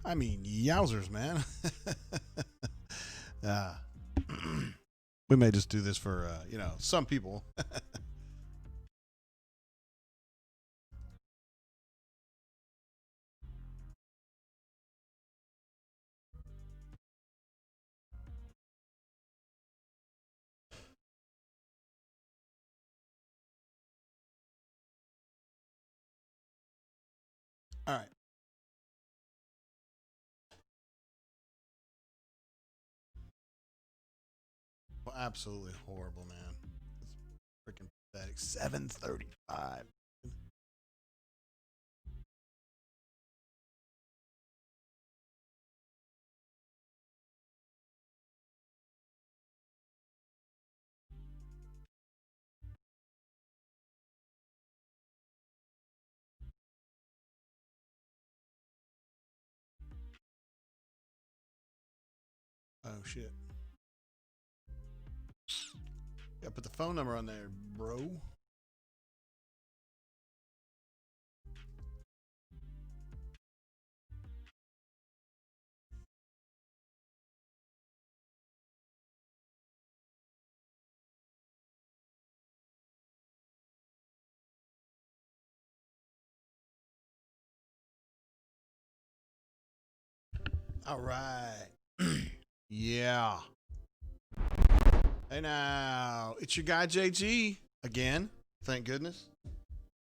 I mean, yowzers, man. uh, we may just do this for, some people. All right. Well, absolutely horrible, man. It's freaking pathetic. 7:35. Oh, shit. Yeah, put the phone number on there, bro. All right. Yeah. Hey now, it's your guy JG again. Thank goodness.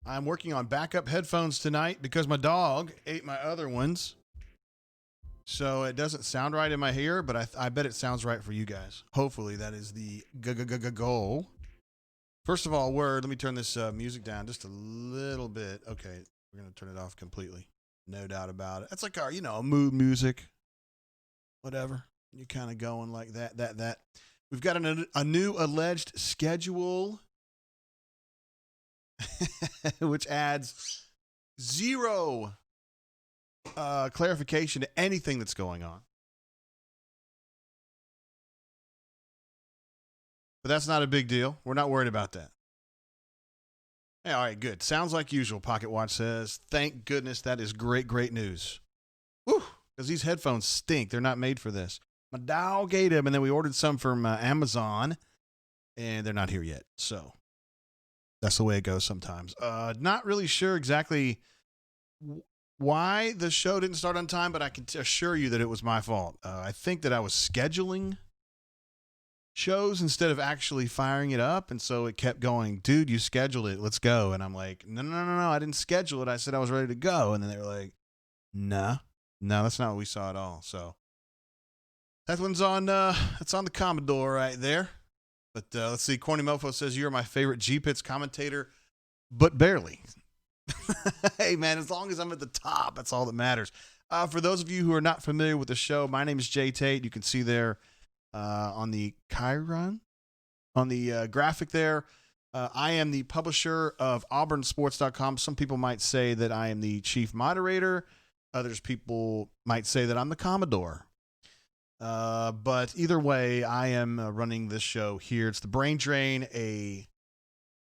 I'm working on backup headphones tonight because my dog ate my other ones. So it doesn't sound right in my ear, but I bet it sounds right for you guys. Hopefully that is the goal. First of all, let me turn this music down just a little bit. Okay, we're going to turn it off completely. No doubt about it. That's like our, mood music, whatever. You're kind of going like that. We've got a new alleged schedule, which adds zero clarification to anything that's going on. But that's not a big deal. We're not worried about that. Hey, all right, good. Sounds like usual, Pocket Watch says. Thank goodness. That is great news. Whew, because these headphones stink. They're not made for this. My dog ate them, and then we ordered some from Amazon, and they're not here yet. So that's the way it goes sometimes. Not really sure exactly why the show didn't start on time, but I can assure you that it was my fault. I think that I was scheduling shows instead of actually firing it up, and so it kept going, dude, you scheduled it, let's go. And I'm like, no, I didn't schedule it. I said I was ready to go. And then they were like, no, that's not what we saw at all. So that one's on it's on the Commodore right there. But let's see, Corny Mofo says you're my favorite GPITS commentator, but barely. Hey man, as long as I'm at the top, that's all that matters. For those of you who are not familiar with the show, my name is Jay Tate. You can see there on the Chiron, on the graphic there. I am the publisher of AUBURNSports.com. Some people might say that I am the chief moderator. Others people might say that I'm the Commodore. But either way, I am running this show here. It's the Brain Drain, a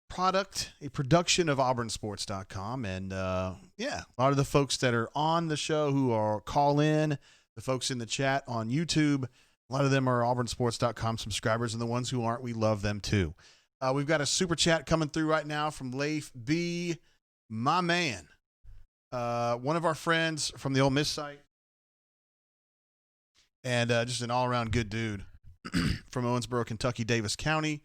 production of AUBURNSports.com. And yeah, a lot of the folks that are on the show who are call in, the folks in the chat on YouTube, a lot of them are AUBURNSports.com subscribers, and the ones who aren't, we love them too. We've got a super chat coming through right now from Leif B, my man. One of our friends from the Ole Miss site. And just an all-around good dude from Owensboro, Kentucky, Davis County.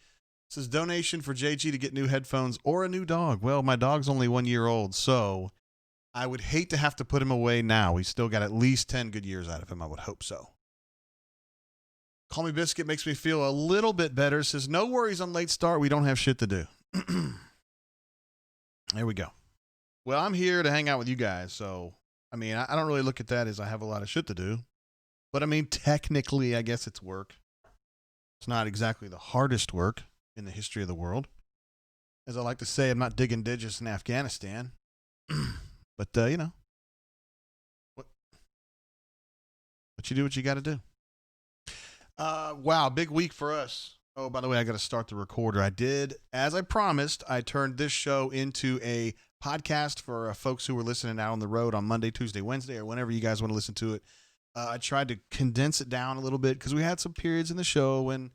Says donation for JG to get new headphones or a new dog. Well, my dog's only 1 year old, so I would hate to have to put him away now. We still got at least 10 good years out of him. I would hope so. Call Me Biscuit makes me feel a little bit better. Says, no worries on late start. We don't have shit to do. There we go. Well, I'm here to hang out with you guys. So, I mean, I don't really look at that as I have a lot of shit to do. But, I mean, technically, I guess it's work. It's not exactly the hardest work in the history of the world. As I like to say, I'm not digging digits in Afghanistan. But, what you do what you got to do. Wow, big week for us. Oh, by the way, I got to start the recorder. I did, as I promised, I turned this show into a podcast for folks who were listening out on the road on Monday, Tuesday, Wednesday, or whenever you guys want to listen to it. I tried to condense it down a little bit because we had some periods in the show when,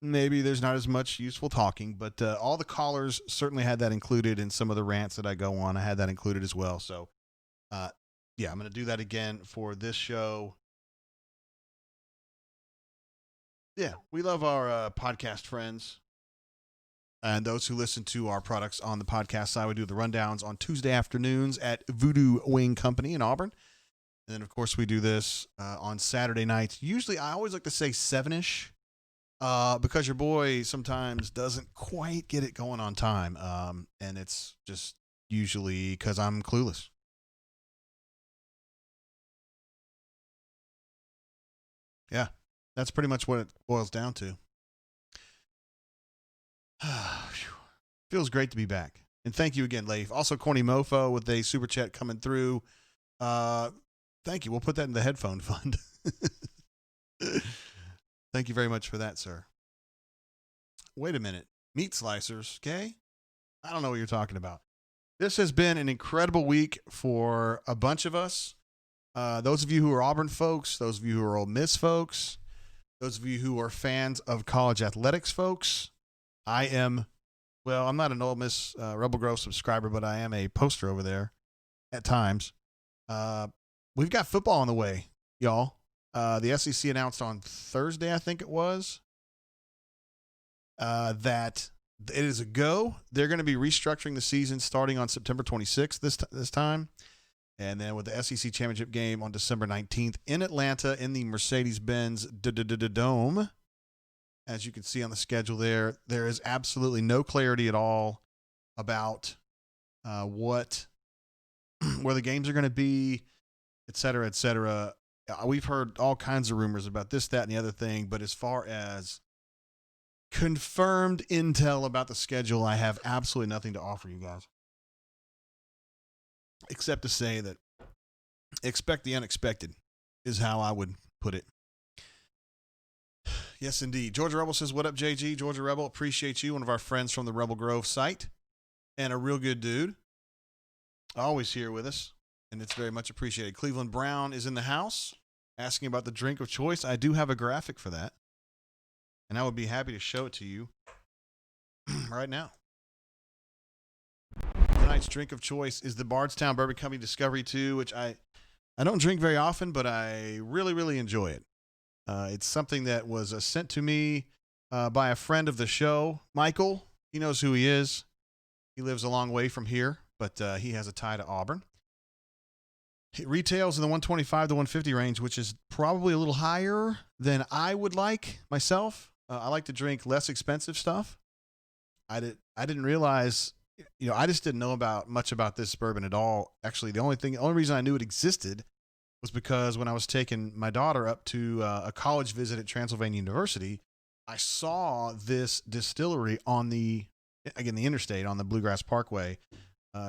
maybe there's not as much useful talking, but all the callers certainly had that included in some of the rants that I go on. I had that included as well. So, yeah, I'm going to do that again for this show. Yeah, we love our podcast friends and those who listen to our products on the podcast side. We do the rundowns on Tuesday afternoons at Voodoo Wing Company in Auburn. And then, of course, we do this on Saturday nights. Usually, I always like to say 7-ish because your boy sometimes doesn't quite get it going on time. And it's just usually because I'm clueless. Yeah. That's pretty much what it boils down to. Feels great to be back. And thank you again, Leif. Also, Corny Mofo with a super chat coming through. Thank you. We'll put that in the headphone fund. Thank you very much for that, sir. Wait a minute. Meat slicers, okay? I don't know what you're talking about. This has been an incredible week for a bunch of us. Those of you who are Auburn folks, those of you who are Ole Miss folks, those of you who are fans of college athletics, folks, I'm not an Ole Miss Rebel Grove subscriber, but I am a poster over there at times. We've got football on the way, y'all. The SEC announced on Thursday, I think it was, that it is a go. They're going to be restructuring the season starting on September 26th this time. And then with the SEC championship game on December 19th in Atlanta in the Mercedes-Benz Dome. As you can see on the schedule there is absolutely no clarity at all about where the games are going to be, et cetera, et cetera. We've heard all kinds of rumors about this, that, and the other thing. But as far as confirmed intel about the schedule, I have absolutely nothing to offer you guys. Except to say that expect the unexpected is how I would put it. Yes, indeed. Georgia Rebel says, what up, JG? Georgia Rebel, appreciate you. One of our friends from the Rebel Grove site and a real good dude. Always here with us, and it's very much appreciated. Cleveland Brown is in the house asking about the drink of choice. I do have a graphic for that, and I would be happy to show it to you right now. Tonight's drink of choice is the Bardstown Burger Company Discovery 2, which I don't drink very often, but I really, really enjoy it. It's something that was sent to me by a friend of the show, Michael. He knows who he is. He lives a long way from here, but he has a tie to Auburn. It retails in the 125 to 150 range, which is probably a little higher than I would like myself. I like to drink less expensive stuff. I didn't realize... I just didn't know much about this bourbon at all. Actually, the only reason I knew it existed was because when I was taking my daughter up to a college visit at Transylvania University, I saw this distillery on the interstate on the Bluegrass Parkway,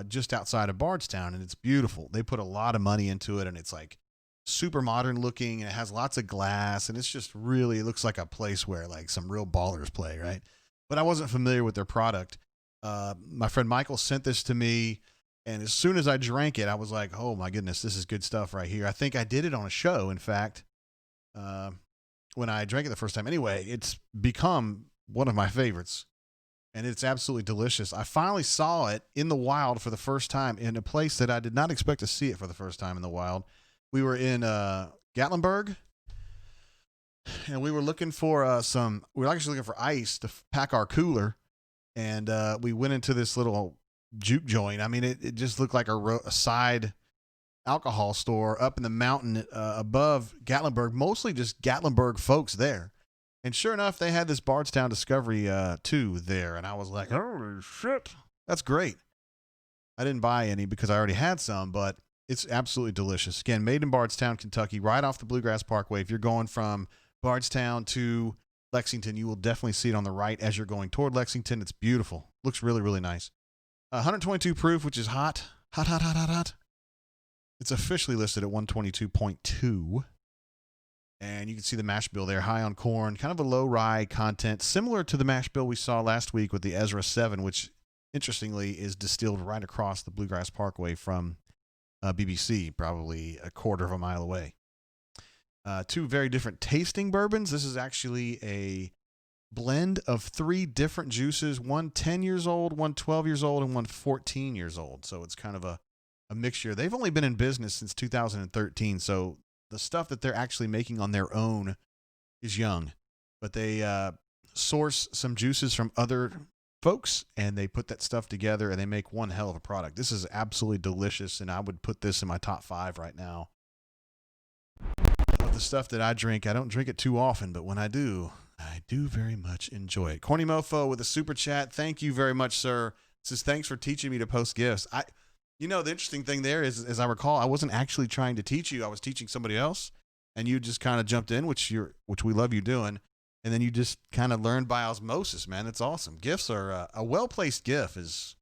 just outside of Bardstown, and it's beautiful. They put a lot of money into it, and it's like super modern looking, and it has lots of glass, and it's just really, it looks like a place where like some real ballers play, right? But I wasn't familiar with their product. My friend Michael sent this to me, and as soon as I drank it, I was like, oh my goodness, this is good stuff right here. I think I did it on a show, in fact, when I drank it the first time. Anyway, it's become one of my favorites, and it's absolutely delicious. I finally saw it in the wild for the first time in a place that I did not expect to see it for the first time in the wild. We were in Gatlinburg, and we were looking for we were actually looking for ice to pack our cooler. And we went into this little juke joint. I mean, it just looked like a side alcohol store up in the mountain above Gatlinburg, mostly just Gatlinburg folks there. And sure enough, they had this Bardstown Discovery 2 there. And I was like, holy shit, that's great. I didn't buy any because I already had some, but it's absolutely delicious. Again, made in Bardstown, Kentucky, right off the Bluegrass Parkway. If you're going from Bardstown to Lexington, you will definitely see it on the right as you're going toward Lexington. It's beautiful. Looks really, really nice. 122 proof, which is hot. Hot. It's officially listed at 122.2. And you can see the mash bill there, high on corn, kind of a low rye content, similar to the mash bill we saw last week with the Ezra 7, which interestingly is distilled right across the Bluegrass Parkway from BBC, probably a quarter of a mile away. Two very different tasting bourbons. This is actually a blend of 3 different juices, one 10 years old, one 12 years old, and one 14 years old. So it's kind of a mixture. They've only been in business since 2013, so the stuff that they're actually making on their own is young. But they source some juices from other folks, and they put that stuff together, and they make one hell of a product. This is absolutely delicious, and I would put this in my top 5 right now. Of the stuff that I drink, I don't drink it too often, but when I do very much enjoy it. Corny Mofo with a super chat. Thank you very much, sir. Says, thanks for teaching me to post gifts. The interesting thing there is, as I recall, I wasn't actually trying to teach you. I was teaching somebody else, and you just kind of jumped in, which we love you doing. And then you just kind of learned by osmosis, man. It's awesome. Gifts are a well-placed gift is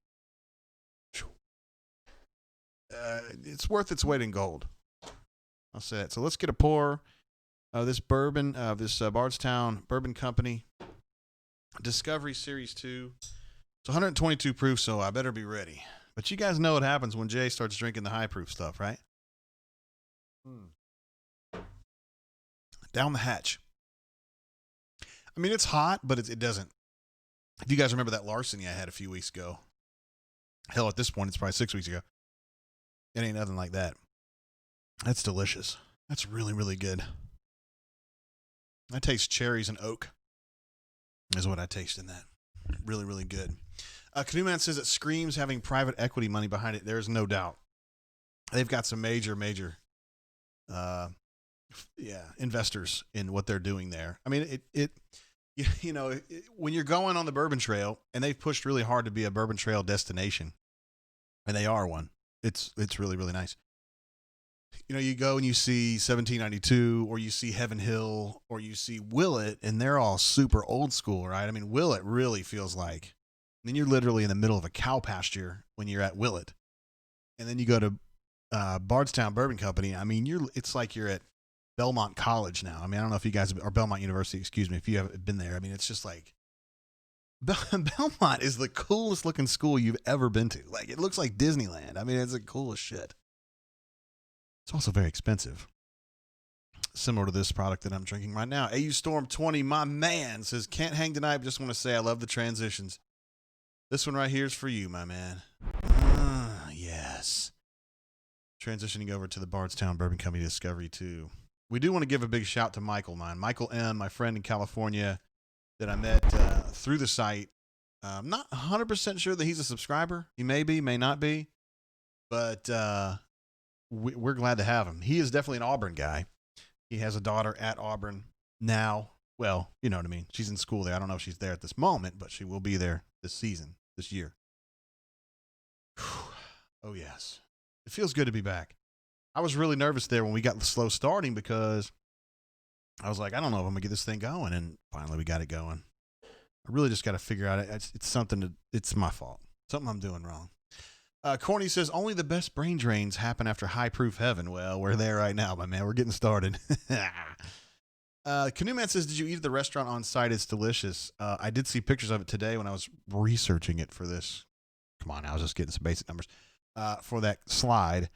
it's worth its weight in gold. I'll say that. So let's get a pour of this bourbon, this Bardstown Bourbon Company Discovery Series 2. It's 122 proof, so I better be ready. But you guys know what happens when Jay starts drinking the high proof stuff, right? Down the hatch. I mean, it's hot, but it doesn't. If you guys remember that larceny I had a few weeks ago, hell, at this point, it's probably 6 weeks ago. It ain't nothing like that. That's delicious. That's really, really good. I taste cherries and oak is what I taste in that. Really, really good. Canoe Man says it screams having private equity money behind it. There's no doubt. They've got some major investors in what they're doing there. I mean, when you're going on the bourbon trail, and they've pushed really hard to be a bourbon trail destination, and they are one. It's really, really nice. You go and you see 1792, or you see Heaven Hill, or you see Willett, and they're all super old school, right? I mean, Willett really feels like, then you're literally in the middle of a cow pasture when you're at Willett. And then you go to Bardstown Bourbon Company. I mean, it's like you're at Belmont College now. I mean, I don't know if you guys, or Belmont University, excuse me, if you haven't been there. I mean, it's just like, Belmont is the coolest looking school you've ever been to. Like, it looks like Disneyland. I mean, it's the coolest shit. It's also very expensive. Similar to this product that I'm drinking right now. AU Storm 20, my man, says, can't hang tonight, but just want to say I love the transitions. This one right here is for you, my man. Yes. Transitioning over to the Bardstown Bourbon Company Discovery 2. We do want to give a big shout to Michael, Michael M., my friend in California that I met through the site. I'm not 100% sure that he's a subscriber. He may be, may not be. But we're glad to have him. He is definitely an Auburn guy. He has a daughter at Auburn now. Well, you know what I mean. She's in school there. I don't know if she's there at this moment, but she will be there this season, this year. Oh, yes. It feels good to be back. I was really nervous there when we got the slow starting because I was like, I don't know if I'm going to get this thing going. And finally we got it going. I really just got to figure out it's something it's my fault. Something I'm doing wrong. Corny says, only the best brain drains happen after high proof heaven. Well, we're there right now, my man. We're getting started. Canoe Man says, did you eat at the restaurant on site? It's delicious. I did see pictures of it today when I was researching it for this. Come on, I was just getting some basic numbers for that slide.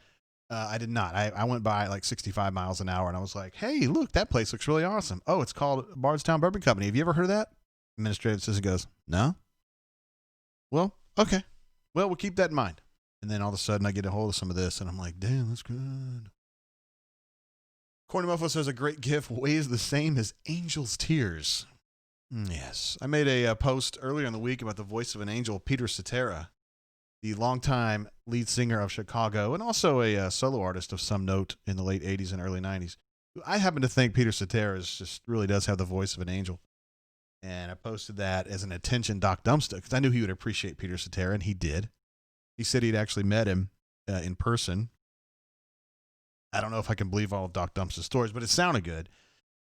I did not. I went by like 65 miles an hour, and I was like, hey, look, that place looks really awesome. Oh, it's called Bardstown Bourbon Company. Have you ever heard of that? Administrative assistant goes, no? Well, okay. Well, we'll keep that in mind. And then all of a sudden I get a hold of some of this, and I'm like, damn, that's good. Corny Muffo says a great gift weighs the same as angel's tears. Yes. I made a post earlier in the week about the voice of an angel, Peter Cetera, the longtime lead singer of Chicago and also a solo artist of some note in the late 80s and early 90s. I happen to think Peter Cetera just really does have the voice of an angel. And I posted that as an attention Doc Dumpster because I knew he would appreciate Peter Cetera, and he did. He said he'd actually met him in person. I don't know if I can believe all of Doc Dumpster's stories, but it sounded good.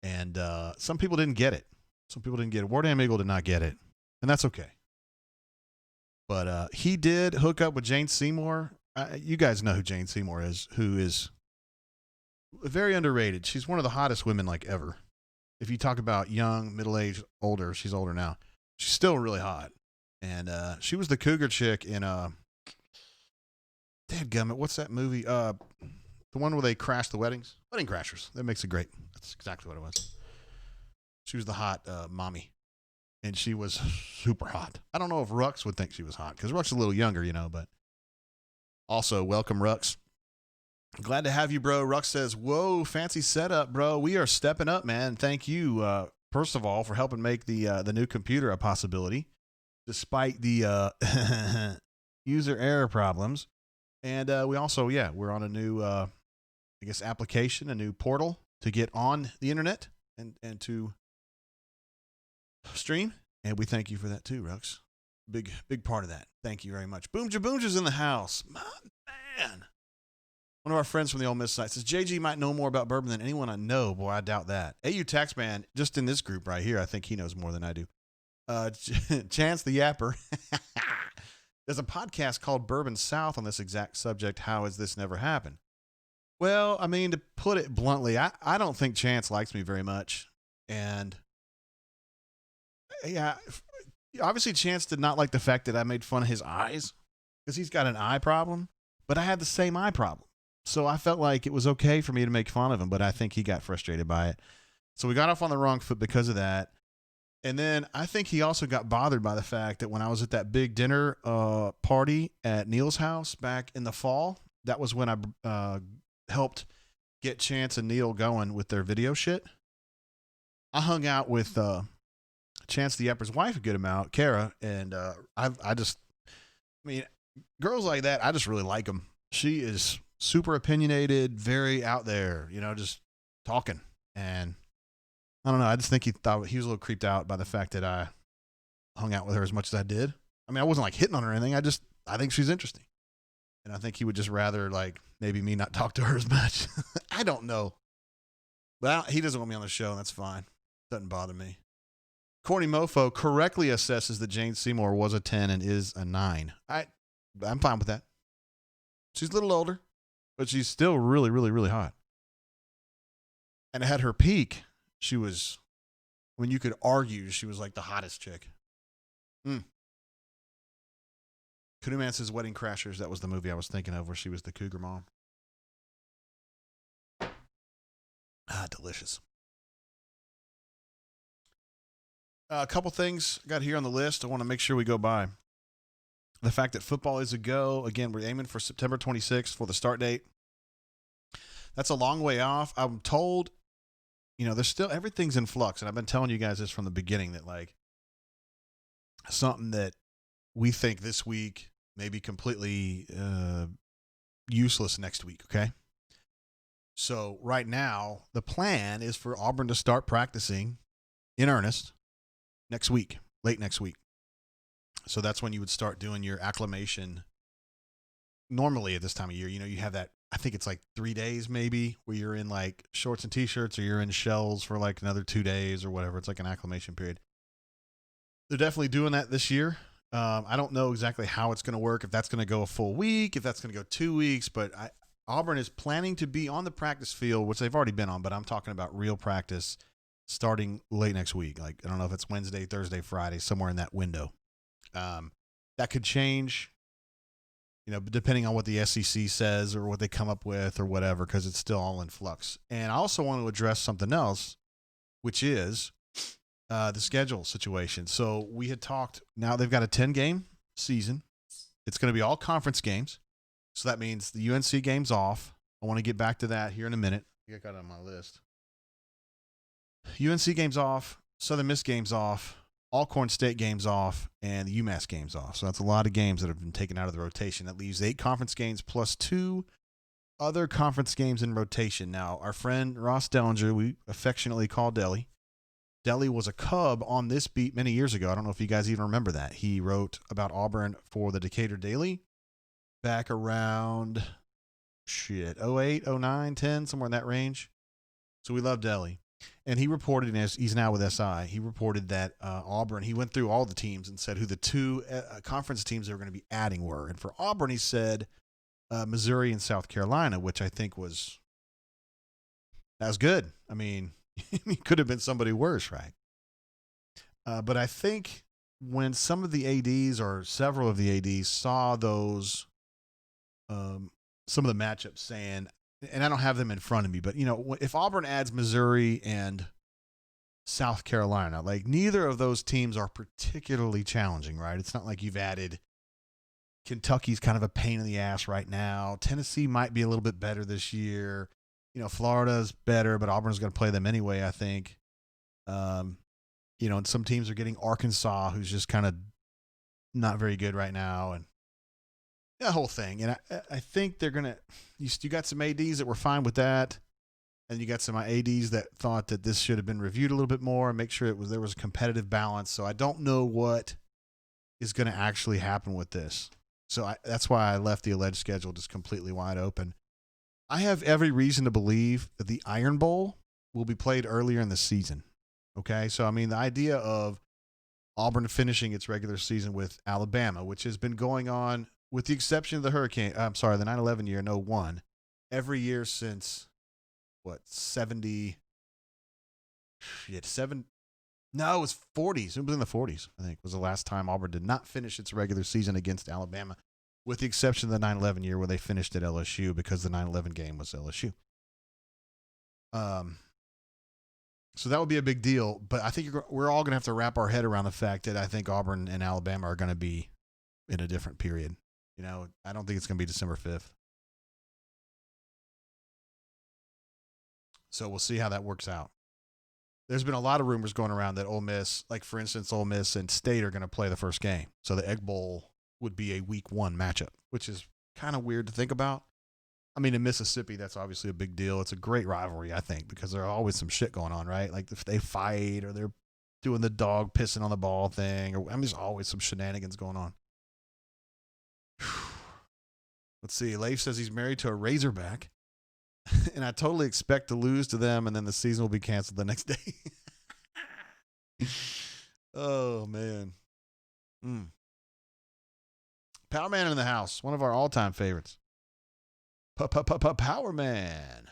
And some people didn't get it. Some people didn't get it. War Damn Eagle did not get it. And that's okay. But he did hook up with Jane Seymour. You guys know who Jane Seymour is, who is Very underrated. She's one of the hottest women like ever. If you talk about young, middle-aged, older, she's older now. She's still really hot. And she was the cougar chick in dadgummit, what's that movie? The one where they crash the weddings? Wedding Crashers. That makes it great. That's exactly what it was. She was the hot mommy. And she was super hot. I don't know if Rux would think she was hot because Rux is a little younger, but also welcome, Rux. Glad to have you, bro. Rux says, whoa, fancy setup, bro. We are stepping up, man. Thank you, first of all, for helping make the new computer a possibility, despite the user error problems. And we also, we're on a new, application, a new portal to get on the internet and to stream. And we thank you for that too, Rux. Big part of that. Thank you very much. Boom Jaboomja's in the house. My man. One of our friends from the Ole Miss site says, JG might know more about bourbon than anyone I know. Boy, I doubt that. AU Taxman, just in this group right here, I think he knows more than I do. Chance the Yapper. There's a podcast called Bourbon South on this exact subject. How has this never happened? Well, I mean, to put it bluntly, I don't think Chance likes me very much. And yeah, obviously Chance did not like the fact that I made fun of his eyes because he's got an eye problem, but I had the same eye problem. So I felt like it was okay for me to make fun of him, but I think he got frustrated by it. So we got off on the wrong foot because of that. And then I think he also got bothered by the fact that when I was at that big dinner party at Neil's house back in the fall, that was when I helped get Chance and Neil going with their video shit. I hung out with Chance the Yapper's wife a good amount, Kara, and girls like that, I just really like them. She is super opinionated, very out there, just talking. And I don't know. I just think he thought he was a little creeped out by the fact that I hung out with her as much as I did. I mean, I wasn't like hitting on her or anything. I think she's interesting. And I think he would just rather like maybe me not talk to her as much. I don't know. But he doesn't want me on the show, and that's fine. Doesn't bother me. Corny Mofo correctly assesses that Jane Seymour was a 10 and is a 9. I'm fine with that. She's a little older, but she's still really, really, really hot. And at her peak, she was, when you could argue, she was like the hottest chick. Kuduman says Wedding Crashers. That was the movie I was thinking of where she was the cougar mom. Delicious. A couple things I got here on the list I want to make sure we go by. The fact that football is a go. Again, we're aiming for September 26th for the start date. That's a long way off. I'm told, there's still, everything's in flux. And I've been telling you guys this from the beginning that like something that we think this week may be completely useless next week. Okay. So right now, the plan is for Auburn to start practicing in earnest next week, late next week. So that's when you would start doing your acclimation. Normally at this time of year, you have that, I think it's like 3 days maybe, where you're in like shorts and t-shirts or you're in shells for like another 2 days or whatever. It's like an acclimation period. They're definitely doing that this year. I don't know exactly how it's going to work, if that's going to go a full week, if that's going to go 2 weeks, but Auburn is planning to be on the practice field, which they've already been on, but I'm talking about real practice starting late next week. Like, I don't know if it's Wednesday, Thursday, Friday, somewhere in that window. That could change, depending on what the SEC says or what they come up with or whatever, because it's still all in flux. And I also want to address something else, which is the schedule situation. So we had talked, now they've got a 10-game season. It's going to be all conference games. So that means the UNC game's off. I want to get back to that here in a minute. I got it on my list. UNC game's off. Southern Miss game's off. Alcorn State games off, and the UMass games off. So that's a lot of games that have been taken out of the rotation. That leaves 8 conference games plus 2 other conference games in rotation. Now, our friend Ross Dellinger, we affectionately call Delly. Delly was a Cub on this beat many years ago. I don't know if you guys even remember that. He wrote about Auburn for the Decatur Daily back around, 08, 09, 10, somewhere in that range. So we love Delly. And he reported, as he's now with SI, he reported that Auburn, he went through all the teams and said who the 2 conference teams they were going to be adding were. And for Auburn, he said Missouri and South Carolina, which I think was That was good. I mean, it could have been somebody worse, right? But I think when some of the ADs or several of the ADs saw those, some of the matchups saying, and I don't have them in front of me, but, if Auburn adds Missouri and South Carolina, like neither of those teams are particularly challenging, right? It's not like you've added Kentucky's kind of a pain in the ass right now. Tennessee might be a little bit better this year. Florida's better, but Auburn's going to play them anyway, I think. And some teams are getting Arkansas, who's just kind of not very good right now, and that whole thing. And I think they're going to – you got some ADs that were fine with that, and you got some ADs that thought that this should have been reviewed a little bit more and make sure there was a competitive balance. So I don't know what is going to actually happen with this. So that's why I left the alleged schedule just completely wide open. I have every reason to believe that the Iron Bowl will be played earlier in the season. Okay, so I mean, the idea of Auburn finishing its regular season with Alabama, which has been going on, with the exception of the 9/11 year in 2001, every year since, 70? No, it was 40s. It was in the 40s, I think, was the last time Auburn did not finish its regular season against Alabama, with the exception of the 9/11 year where they finished at LSU because the 9/11 game was LSU. So that would be a big deal, but I think we're all going to have to wrap our head around the fact that I think Auburn and Alabama are going to be in a different period. I don't think it's going to be December 5th. So we'll see how that works out. There's been a lot of rumors going around that Ole Miss, like for instance, Ole Miss and State are going to play the first game. So the Egg Bowl would be a week 1 matchup, which is kind of weird to think about. I mean, in Mississippi, that's obviously a big deal. It's a great rivalry, I think, because there's always some shit going on, right? Like if they fight or they're doing the dog pissing on the ball thing, there's always some shenanigans going on. Let's see. Leif says he's married to a Razorback, and I totally expect to lose to them, and then the season will be canceled the next day. Oh, man. Power Man in the house, one of our all-time favorites. Power Man.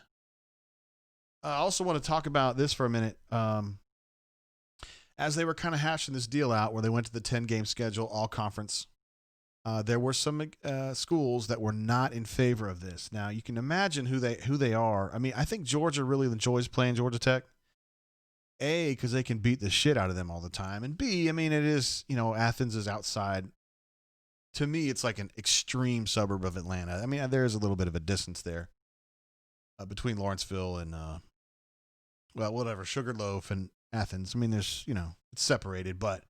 I also want to talk about this for a minute. As they were kind of hashing this deal out where they went to the 10-game schedule, all conference, there were some schools that were not in favor of this. Now, you can imagine who they are. I mean, I think Georgia really enjoys playing Georgia Tech. A, because they can beat the shit out of them all the time. And B, I mean, it is, Athens is outside. To me, it's like an extreme suburb of Atlanta. I mean, there is a little bit of a distance there between Lawrenceville and, Sugarloaf and Athens. I mean, there's, it's separated, but,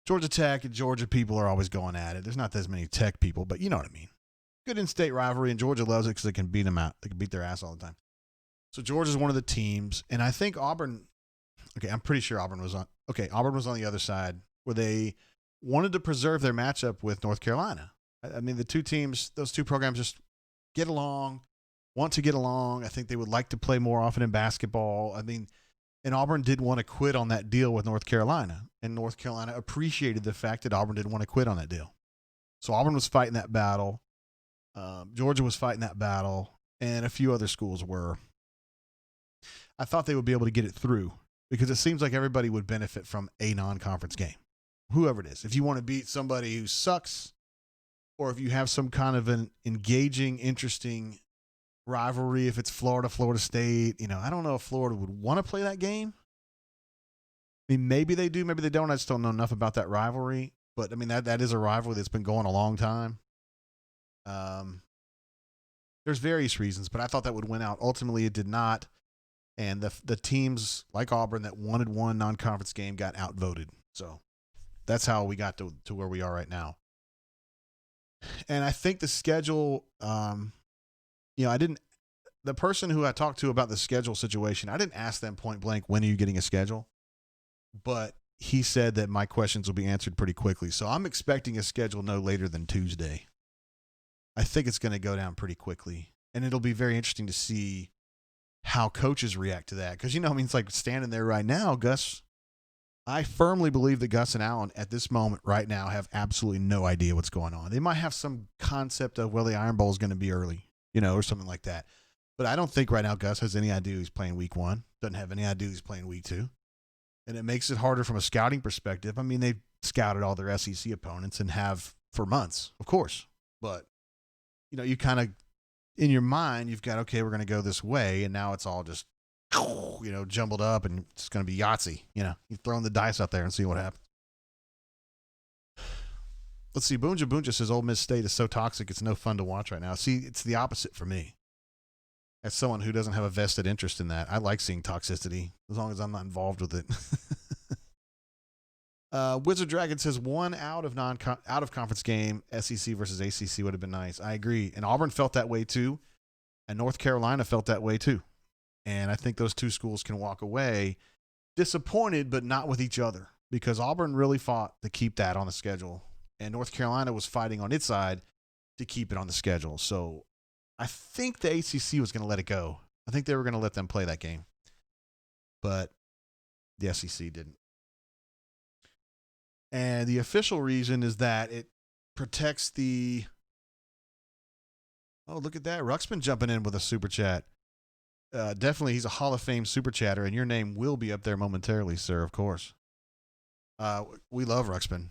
Georgia Tech and Georgia people are always going at it. There's not as many Tech people, but you know what I mean. Good in-state rivalry, and Georgia loves it because they can beat them out. They can beat their ass all the time. So Georgia's one of the teams, and I think Auburn, I'm pretty sure Auburn was on the other side where they wanted to preserve their matchup with North Carolina. I mean, the two teams, those two programs just want to get along. I think they would like to play more often in basketball. I mean, and Auburn did want to quit on that deal with North Carolina, and North Carolina appreciated the fact that Auburn didn't want to quit on that deal. So Auburn was fighting that battle. Georgia was fighting that battle, and a few other schools were. I thought they would be able to get it through because it seems like everybody would benefit from a non-conference game. Whoever it is. If you want to beat somebody who sucks, or if you have some kind of an engaging, interesting rivalry, if it's Florida State, I don't know if Florida would want to play that game. I mean, maybe they do, maybe they don't. I just don't know enough about that rivalry. But, I mean, that is a rivalry that's been going a long time. There's various reasons, but I thought that would win out. Ultimately, it did not. And the teams like Auburn that wanted one non-conference game got outvoted. So that's how we got to where we are right now. And I think the schedule, the person who I talked to about the schedule situation, I didn't ask them point blank, when are you getting a schedule? But he said that my questions will be answered pretty quickly. So I'm expecting a schedule no later than Tuesday. I think it's going to go down pretty quickly. And it'll be very interesting to see how coaches react to that. Because, it's like standing there right now, Gus. I firmly believe that Gus and Allen at this moment right now have absolutely no idea what's going on. They might have some concept of, the Iron Bowl is going to be early, or something like that. But I don't think right now Gus has any idea he's playing week 1. Doesn't have any idea he's playing week 2. And it makes it harder from a scouting perspective. I mean, they've scouted all their SEC opponents and have for months, of course. But, you kind of, in your mind, you've got, okay, we're going to go this way. And now it's all just, jumbled up and it's going to be Yahtzee. You're throwing the dice out there and see what happens. Let's see. Boonja Boonja says Ole Miss State is so toxic it's no fun to watch right now. See, it's the opposite for me. As someone who doesn't have a vested interest in that, I like seeing toxicity as long as I'm not involved with it. Wizard Dragon says one out of conference game, SEC versus ACC would have been nice. I agree. And Auburn felt that way too. And North Carolina felt that way too. And I think those two schools can walk away disappointed, but not with each other, because Auburn really fought to keep that on the schedule. And North Carolina was fighting on its side to keep it on the schedule. So I think the ACC was going to let it go. I think they were going to let them play that game. But the SEC didn't. And the official reason is that it protects the... Oh, look at that. Ruxpin jumping in with a super chat. Definitely, he's a Hall of Fame super chatter, and your name will be up there momentarily, sir, of course. We love Ruxpin.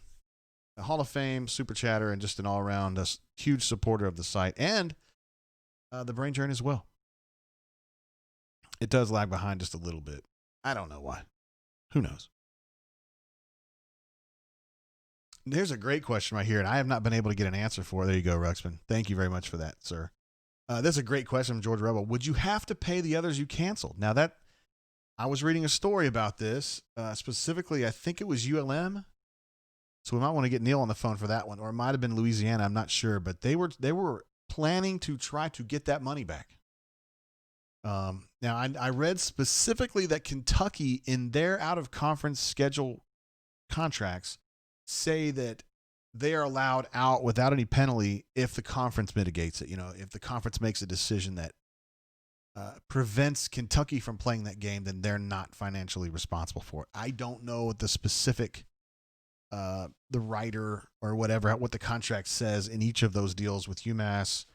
A Hall of Fame super chatter and just an all-around huge supporter of the site and the Brain Journey as well. It does lag behind just a little bit. I don't know why. Who knows? There's a great question right here, and I have not been able to get an answer for it. There you go, Ruxpin. Thank you very much for that, sir. That's a great question from George Rebel. Would you have to pay the others you canceled? Now, that I was reading a story about this. Specifically, I think it was ULM. So we might want to get Neil on the phone for that one, or it might have been Louisiana. I'm not sure, but they were planning to try to get that money back. Now, I read specifically that Kentucky, in their out-of-conference schedule contracts, say that they are allowed out without any penalty if the conference mitigates it. If the conference makes a decision that prevents Kentucky from playing that game, then they're not financially responsible for it. I don't know what the specific, the writer or whatever, what the contract says in each of those deals with UMass.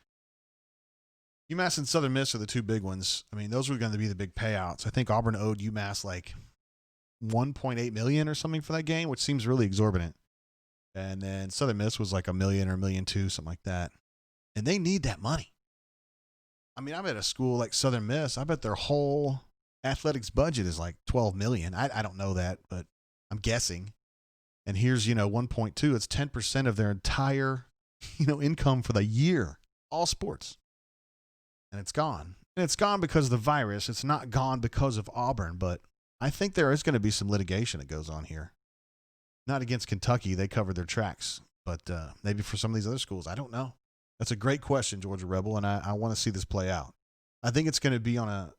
UMass and Southern Miss are the two big ones. I mean, those were going to be the big payouts. I think Auburn owed UMass like $1.8 million or something for that game, which seems really exorbitant. And then Southern Miss was like $1 million or $1.2 million, something like that. And they need that money. I mean, I'm at a school like Southern Miss. I bet their whole athletics budget is like $12 million. I don't know that, but I'm guessing. And here's, 1.2. It's 10% of their entire, income for the year, all sports. And it's gone. And it's gone because of the virus. It's not gone because of Auburn, but I think there is going to be some litigation that goes on here. Not against Kentucky. They covered their tracks, but maybe for some of these other schools. I don't know. That's a great question, Georgia Rebel, and I want to see this play out. I think it's going to be on a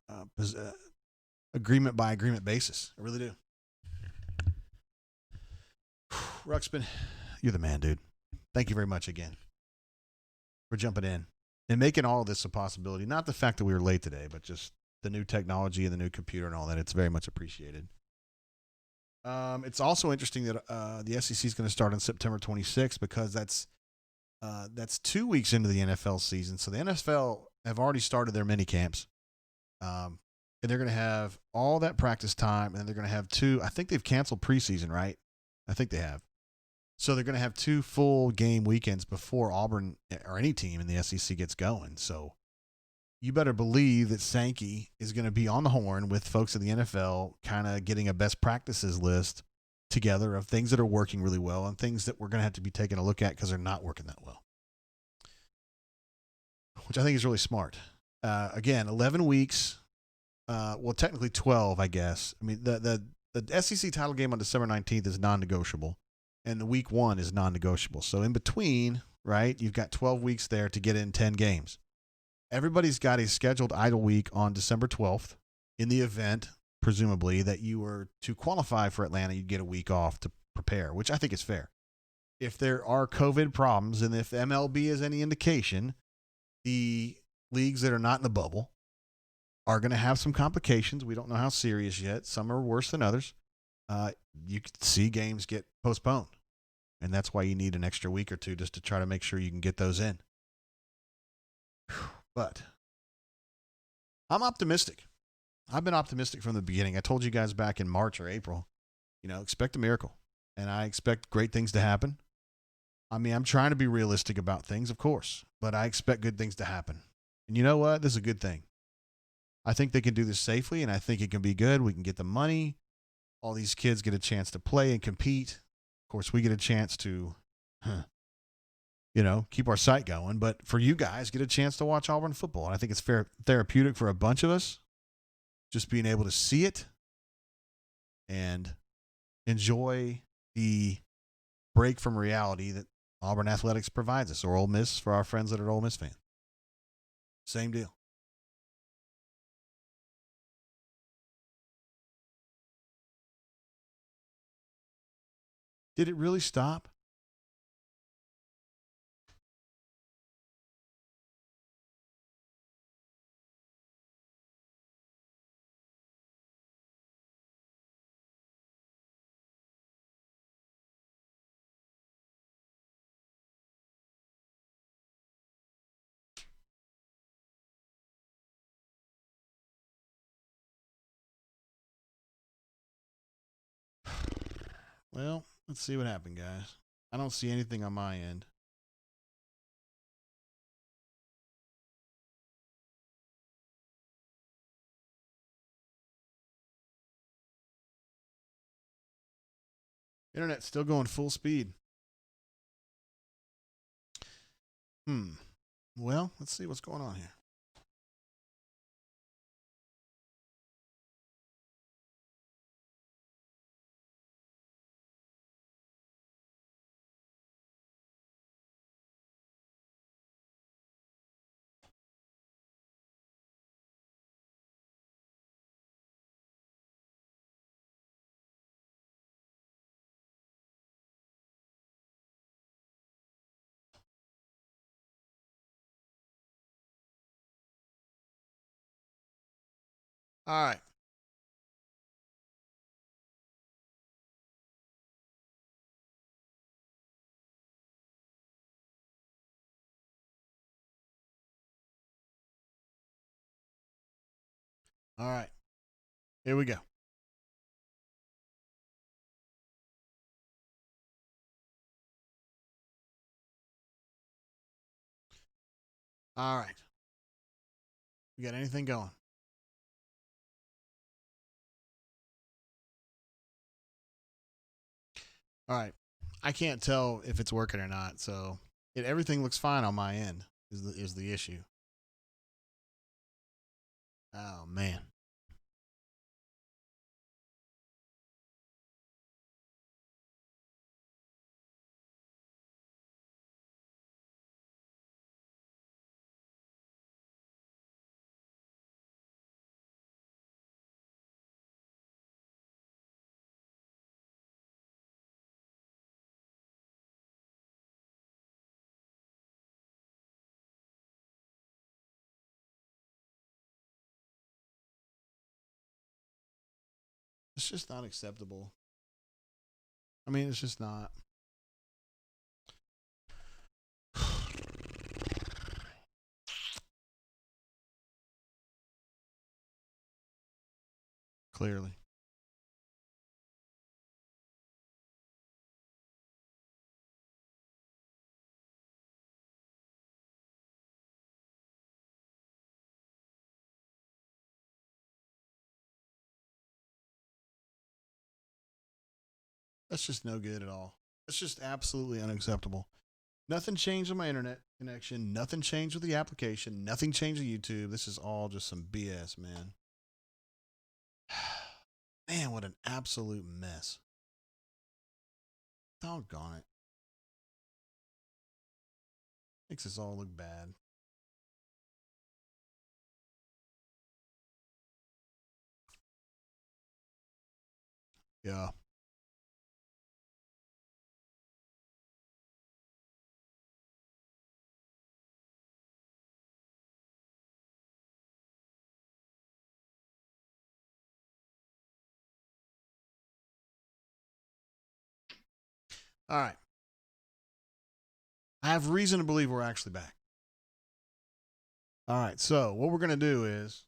agreement by agreement basis. I really do. Ruxpin, you're the man, dude. Thank you very much again for jumping in and making all of this a possibility. Not the fact that we were late today, but just the new technology and the new computer and all that. It's very much appreciated. It's also interesting that the SEC is going to start on September 26th because that's 2 weeks into the NFL season. So the NFL have already started their mini camps. And they're going to have all that practice time, and they're going to have I think they've canceled preseason, right? I think they have. So they're going to have 2 full game weekends before Auburn or any team in the SEC gets going. So you better believe that Sankey is going to be on the horn with folks at the NFL, kind of getting a best practices list together of things that are working really well and things that we're going to have to be taking a look at because they're not working that well, which I think is really smart. Again, 11 weeks. Well, technically 12, I guess. I mean, the SEC title game on December 19th is non-negotiable, and the week 1 is non-negotiable. So in between, right, you've got 12 weeks there to get in 10 games. Everybody's got a scheduled idle week on December 12th. In the event, presumably, that you were to qualify for Atlanta, you'd get a week off to prepare, which I think is fair. If there are COVID problems, and if MLB is any indication, the leagues that are not in the bubble are going to have some complications. We don't know how serious yet. Some are worse than others. You could see games get postponed. And that's why you need an extra week or two just to try to make sure you can get those in. But I'm optimistic. I've been optimistic from the beginning. I told you guys back in March or April, expect a miracle. And I expect great things to happen. I mean, I'm trying to be realistic about things, of course, but I expect good things to happen. And you know what? This is a good thing. I think they can do this safely, and I think it can be good. We can get the money. All these kids get a chance to play and compete. Of course, we get a chance to, keep our site going. But for you guys, get a chance to watch Auburn football. And I think it's therapeutic for a bunch of us, just being able to see it and enjoy the break from reality that Auburn athletics provides us, or Ole Miss for our friends that are Ole Miss fans. Same deal. Did it really stop? Well, let's see what happened, guys. I don't see anything on my end. Internet's still going full speed. Well, let's see what's going on here. All right. All right. Here we go. All right. We got anything going? All right. I can't tell if it's working or not, so everything looks fine on my end. Is the issue? Oh man. It's just not acceptable. I mean, it's just not. Clearly. That's just no good at all. That's just absolutely unacceptable. Nothing changed on my internet connection. Nothing changed with the application. Nothing changed with YouTube. This is all just some BS, man. Man, what an absolute mess. Doggone it. Makes us all look bad. Yeah. All right. I have reason to believe we're actually back. All right. So, what we're going to do is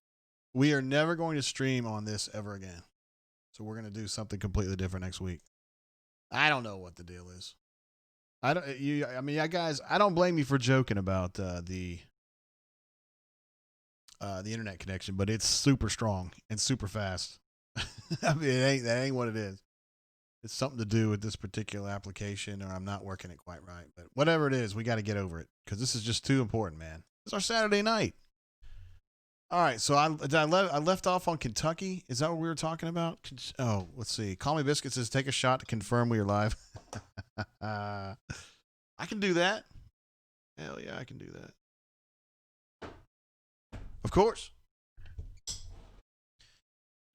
We are never going to stream on this ever again. So we're going to do something completely different next week. I don't know what the deal is. Guys, I don't blame you for joking about the internet connection, but it's super strong and super fast. I mean, that ain't what it is. It's something to do with this particular application, or I'm not working it quite right. But whatever it is, we got to get over it because this is just too important, man. It's our Saturday night. All right, so I left off on Kentucky. Is that what we were talking about? Oh, let's see. Call Me Biscuit says, take a shot to confirm we are live. I can do that. Hell yeah, I can do that. Of course.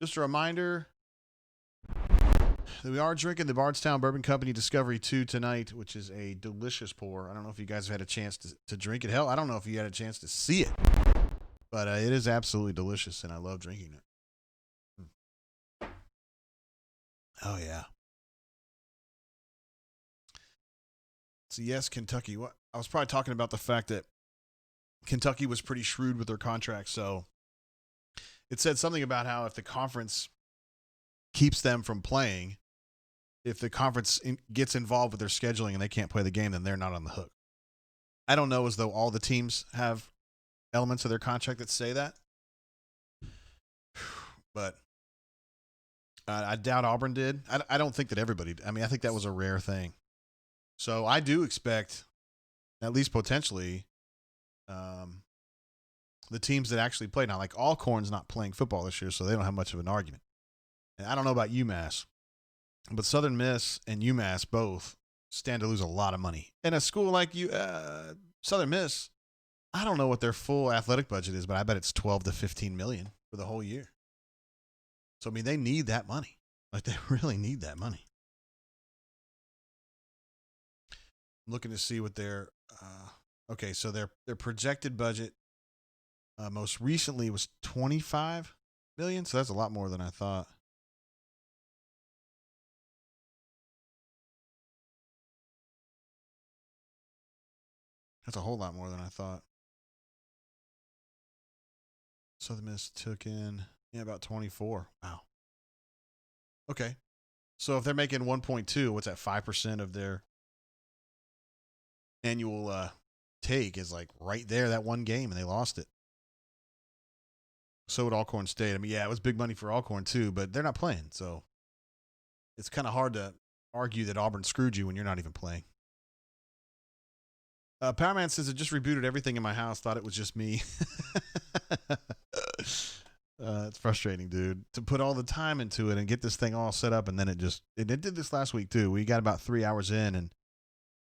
Just a reminder that we are drinking the Bardstown Bourbon Company Discovery 2 tonight, which is a delicious pour. I don't know if you guys have had a chance to drink it. Hell, I don't know if you had a chance to see it. But it is absolutely delicious, and I love drinking it. Oh, yeah. So, yes, Kentucky. I was probably talking about the fact that Kentucky was pretty shrewd with their contract. So, it said something about how if the conference keeps them from playing, if the conference gets involved with their scheduling and they can't play the game, then they're not on the hook. I don't know as though all the teams have elements of their contract that say that. But I doubt Auburn did. I don't think that everybody did. I mean, I think that was a rare thing. So I do expect, at least potentially, the teams that actually play now, like Alcorn's not playing football this year, so they don't have much of an argument. And I don't know about UMass, but Southern Miss and UMass both stand to lose a lot of money. And a school like Southern Miss, I don't know what their full athletic budget is, but I bet it's 12 to 15 million for the whole year. So, I mean, they need that money. Like, they really need that money. I'm looking to see what their so their projected budget most recently was 25 million. So that's a lot more than I thought. That's a whole lot more than I thought. Southern Miss took in about 24. Wow. Okay. So if they're making 1.2, what's that? 5% of their annual take is like right there, that one game, and they lost it. So would Alcorn State. I mean, yeah, it was big money for Alcorn too, but they're not playing. So it's kind of hard to argue that Auburn screwed you when you're not even playing. Powerman says, it just rebooted everything in my house. Thought it was just me. It's frustrating, dude, to put all the time into it and get this thing all set up. And then it did this last week too. We got about 3 hours in and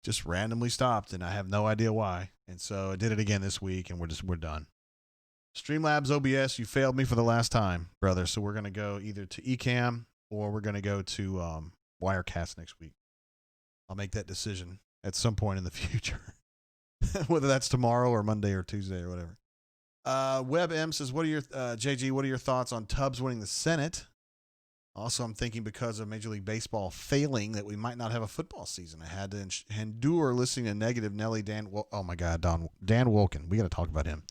just randomly stopped, and I have no idea why. And so I did it again this week, and we're done. Streamlabs OBS, you failed me for the last time, brother. So we're going to go either to Ecamm or we're going to go to Wirecast next week. I'll make that decision at some point in the future, whether that's tomorrow or Monday or Tuesday or whatever. Web M says, what are your thoughts on Tubbs winning the Senate? Also, I'm thinking because of Major League Baseball failing that we might not have a football season. I had to endure listening to negative Nelly Dan. Oh my God, Dan Wolken. We got to talk about him.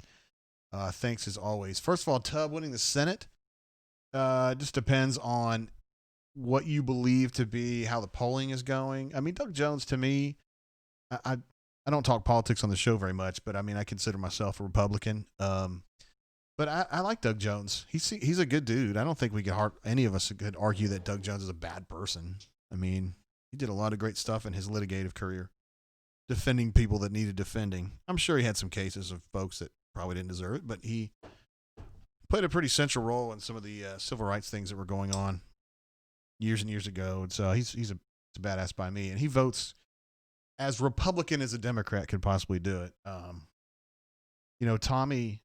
Thanks as always. First of all, Tubb winning the Senate just depends on what you believe to be how the polling is going. I mean, Doug Jones, to me, I don't talk politics on the show very much, but I mean, I consider myself a Republican. But I like Doug Jones. He's a good dude. I don't think any of us could argue that Doug Jones is a bad person. I mean, he did a lot of great stuff in his litigative career, defending people that needed defending. I'm sure he had some cases of folks that probably didn't deserve it, but he played a pretty central role in some of the civil rights things that were going on years and years ago. And so he's a badass by me, and he votes as Republican as a Democrat could possibly do it. Tommy,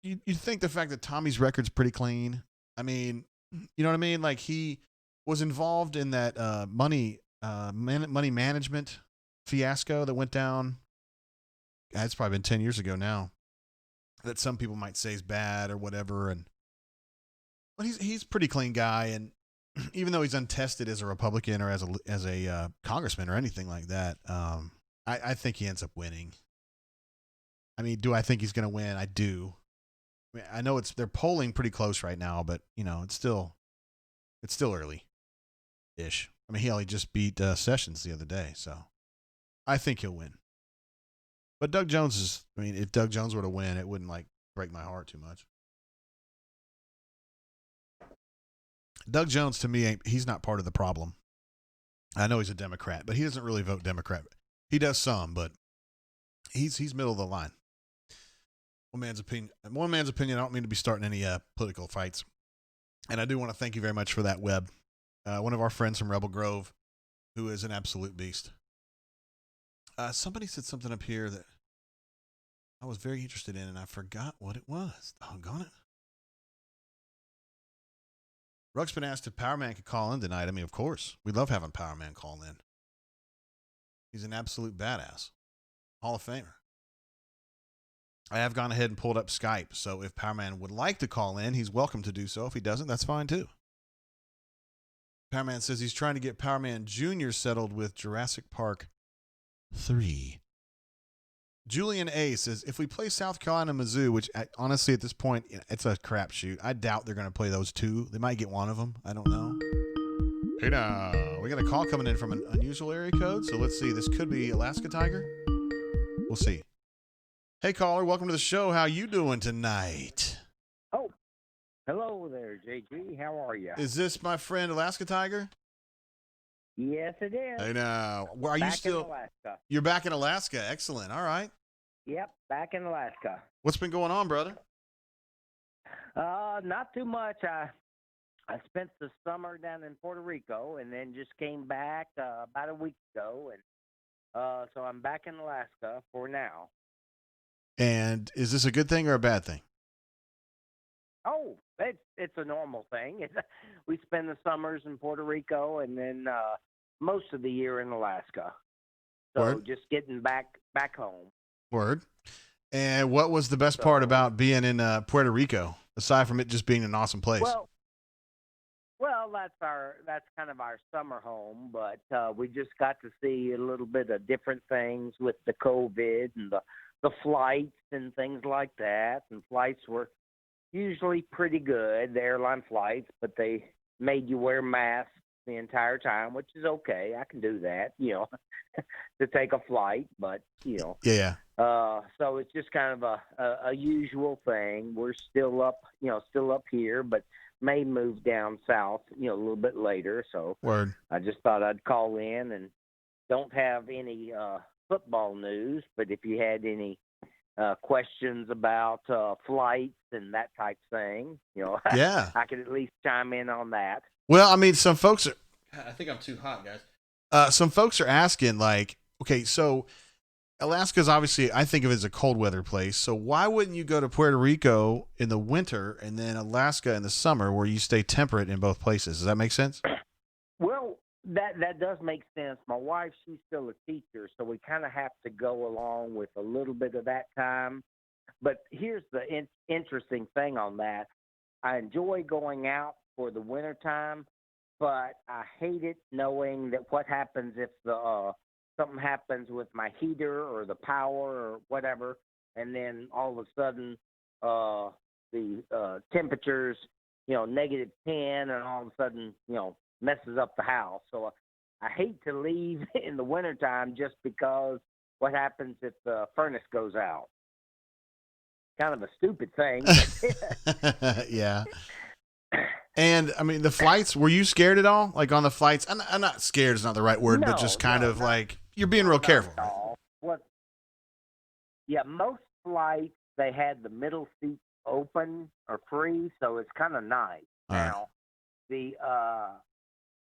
you'd think the fact that Tommy's record's pretty clean. I mean, you know what I mean? Like, he was involved in that money management fiasco that went down. It's probably been 10 years ago now, that some people might say is bad or whatever. But he's a pretty clean guy. And even though he's untested as a Republican or as a congressman or anything like that, I think he ends up winning. I mean, do I think he's going to win? I do. I mean, I know they're polling pretty close right now, but it's still early-ish. I mean, he only just beat Sessions the other day, so I think he'll win. But Doug Jones if Doug Jones were to win, it wouldn't break my heart too much. Doug Jones, to me, he's not part of the problem. I know he's a Democrat, but he doesn't really vote Democrat. He does some, but he's middle of the line. One man's opinion. I don't mean to be starting any political fights. And I do want to thank you very much for that, Webb. One of our friends from Rebel Grove, who is an absolute beast. Somebody said something up here that I was very interested in, and I forgot what it was. Doggone it. Ruxpin asked if Power Man could call in tonight. I mean, of course. We love having Power Man call in. He's an absolute badass. Hall of Famer. I have gone ahead and pulled up Skype, so if Power Man would like to call in, he's welcome to do so. If he doesn't, that's fine too. Power Man says he's trying to get Power Man Jr. settled with Jurassic Park 3. Julian A. says, if we play South Carolina Mizzou, which honestly at this point, it's a crapshoot. I doubt they're going to play those two. They might get one of them. I don't know. Hey now, we got a call coming in from an unusual area code. So let's see. This could be Alaska Tiger. We'll see. Hey caller, welcome to the show. How you doing tonight? Oh, hello there, JG. How are you? Is this my friend Alaska Tiger? Yes, it is. Hey now, are back you still? in Alaska. You're back in Alaska. Excellent. All right. Yep, back in Alaska. What's been going on, brother? Not too much. I spent the summer down in Puerto Rico and then just came back about a week ago, and so I'm back in Alaska for now. And is this a good thing or a bad thing? Oh, it's a normal thing. We spend the summers in Puerto Rico and then most of the year in Alaska. So Word. Just getting back home. Word. And what was the best part about being in Puerto Rico, aside from it just being an awesome place? Well, that's kind of our summer home, but we just got to see a little bit of different things with the COVID and the flights and things like that. And flights were usually pretty good, the airline flights, but they made you wear masks the entire time, which is okay. I can do that, to take a flight, but, Yeah. So it's just kind of a usual thing. We're still up here, but may move down south, a little bit later. So Word. I just thought I'd call in, and don't have any football news, but if you had any questions about flights and that type thing, Yeah. I could at least chime in on that. Well, I mean, some folks are. I think I'm too hot, guys. Some folks are asking, okay, so Alaska's obviously, I think of it as a cold weather place. So why wouldn't you go to Puerto Rico in the winter and then Alaska in the summer, where you stay temperate in both places? Does that make sense? Well, that does make sense. My wife, she's still a teacher, so we kind of have to go along with a little bit of that time. But here's the interesting thing on that. I enjoy going out for the winter time, but I hate it knowing that what happens if something happens with my heater or the power or whatever, and then all of a sudden the temperatures, -10, and all of a sudden, messes up the house. So I hate to leave in the wintertime just because what happens if the furnace goes out. Kind of a stupid thing. Yeah. And, I mean, the flights, were you scared at all? Like, on the flights? I'm not scared is not the right word, but just kind of like, you're being real careful. Right? Yeah, most flights, they had the middle seats open or free, so it's kind of nice. Now, the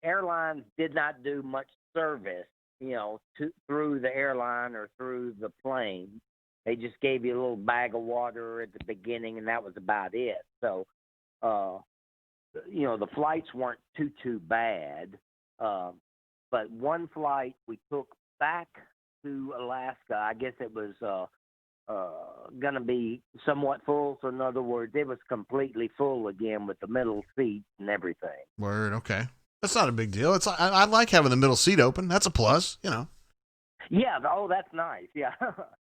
airlines did not do much service, through the airline or through the plane. They just gave you a little bag of water at the beginning, and that was about it. So, the flights weren't too bad. But one flight we took back to Alaska, I guess it was going to be somewhat full. So, in other words, it was completely full again with the middle seats and everything. Word, okay. That's not a big deal. I like having the middle seat open. That's a plus, Yeah, that's nice. Yeah,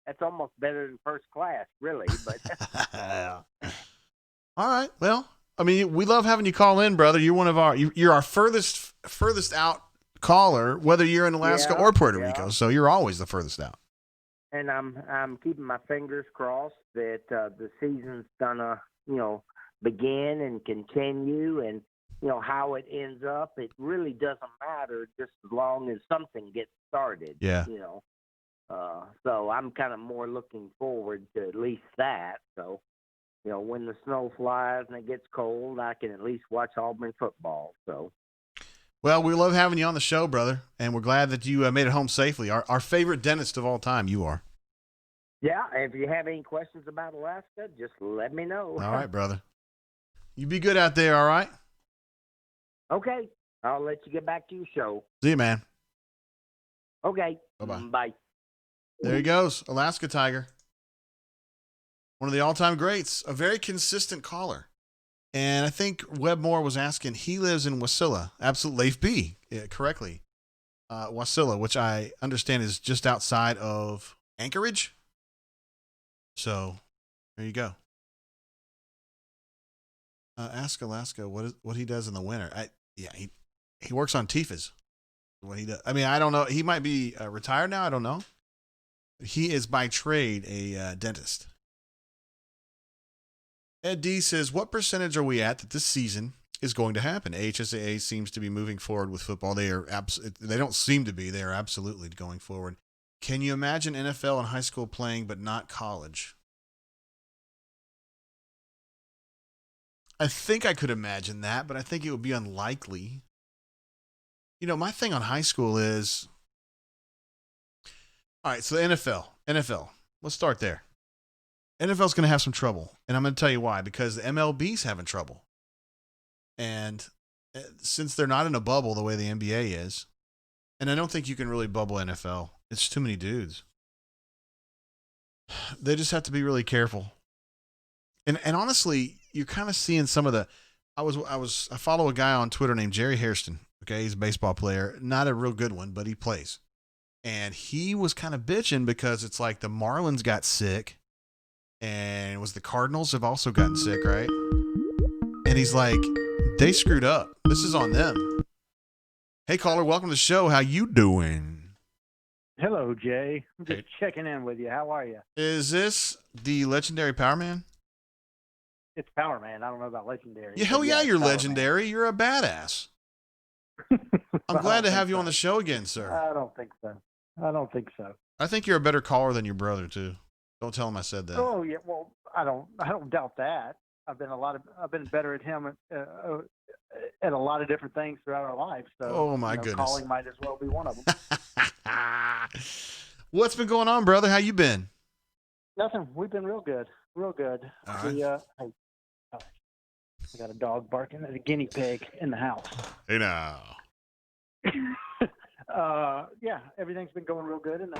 that's almost better than first class, really. But right. Well, I mean, we love having you call in, brother. You're one of you're our furthest out caller, whether you're in Alaska or Puerto Rico. So you're always the furthest out. And I'm keeping my fingers crossed that the season's gonna begin and continue, and how it ends up. It really doesn't matter, just as long as something gets started. Yeah. So I'm kind of more looking forward to at least that. So, when the snow flies and it gets cold, I can at least watch Auburn football. So. Well, we love having you on the show, brother, and we're glad that you made it home safely. Our favorite dentist of all time, you are. Yeah, if you have any questions about Alaska, just let me know. All right, brother. You be good out there, all right? Okay. I'll let you get back to your show. See you, man. Okay. Bye-bye. Bye. There he goes, Alaska Tiger. One of the all-time greats, a very consistent caller. And I think Webb Moore was asking, he lives in Wasilla. Absolutely, Leif B, correctly. Wasilla, which I understand is just outside of Anchorage. So, there you go. Ask Alaska what he does in the winter. He works on TIFAs. What he does. I mean, I don't know. He might be retired now. I don't know. He is by trade a dentist. Ed D says, what percentage are we at that this season is going to happen? AHSAA seems to be moving forward with football. They don't seem to be. They are absolutely going forward. Can you imagine NFL and high school playing, but not college? I think I could imagine that, but I think it would be unlikely. My thing on high school is, all right, so the NFL, let's start there. NFL's going to have some trouble, and I'm going to tell you why, because the MLB's having trouble. And since they're not in a bubble the way the NBA is, and I don't think you can really bubble NFL. It's too many dudes. They just have to be really careful. And honestly, you're kind of seeing some of the I follow a guy on Twitter named Jerry Hairston. Okay, he's a baseball player, not a real good one, but he plays. And he was kind of bitching because it's like the Marlins got sick, and it was the Cardinals have also gotten sick, right? And he's like, they screwed up. This is on them. Hey, caller, welcome to the show. How you doing? Hello, Jay. I'm just checking in with you. How are you? Is this the legendary Power Man? It's Power Man. I don't know about legendary. Yeah, hell yeah, you're Power legendary. Man. You're a badass. I'm glad to have you on the show again, sir. I don't think so. I think you're a better caller than your brother too. Don't tell him I said that. Oh yeah, well I don't doubt that. I've been better at him at a lot of different things throughout our life. So oh my goodness, calling might as well be one of them. What's been going on, brother? How you been? Nothing. We've been real good. All right. I got a dog barking at a guinea pig in the house. Hey now. Yeah, everything's been going real good in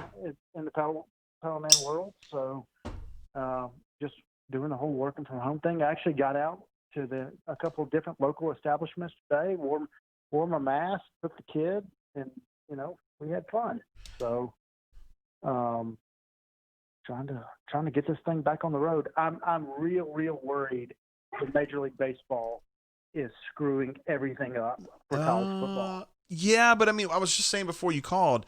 the Power Man world. So, just doing the whole working from home thing. I actually got out to a couple of different local establishments today. Wore my mask, took the kid, and we had fun. So, trying to get this thing back on the road. I'm real worried that Major League Baseball is screwing everything up for college football. Yeah, but I mean, I was just saying before you called,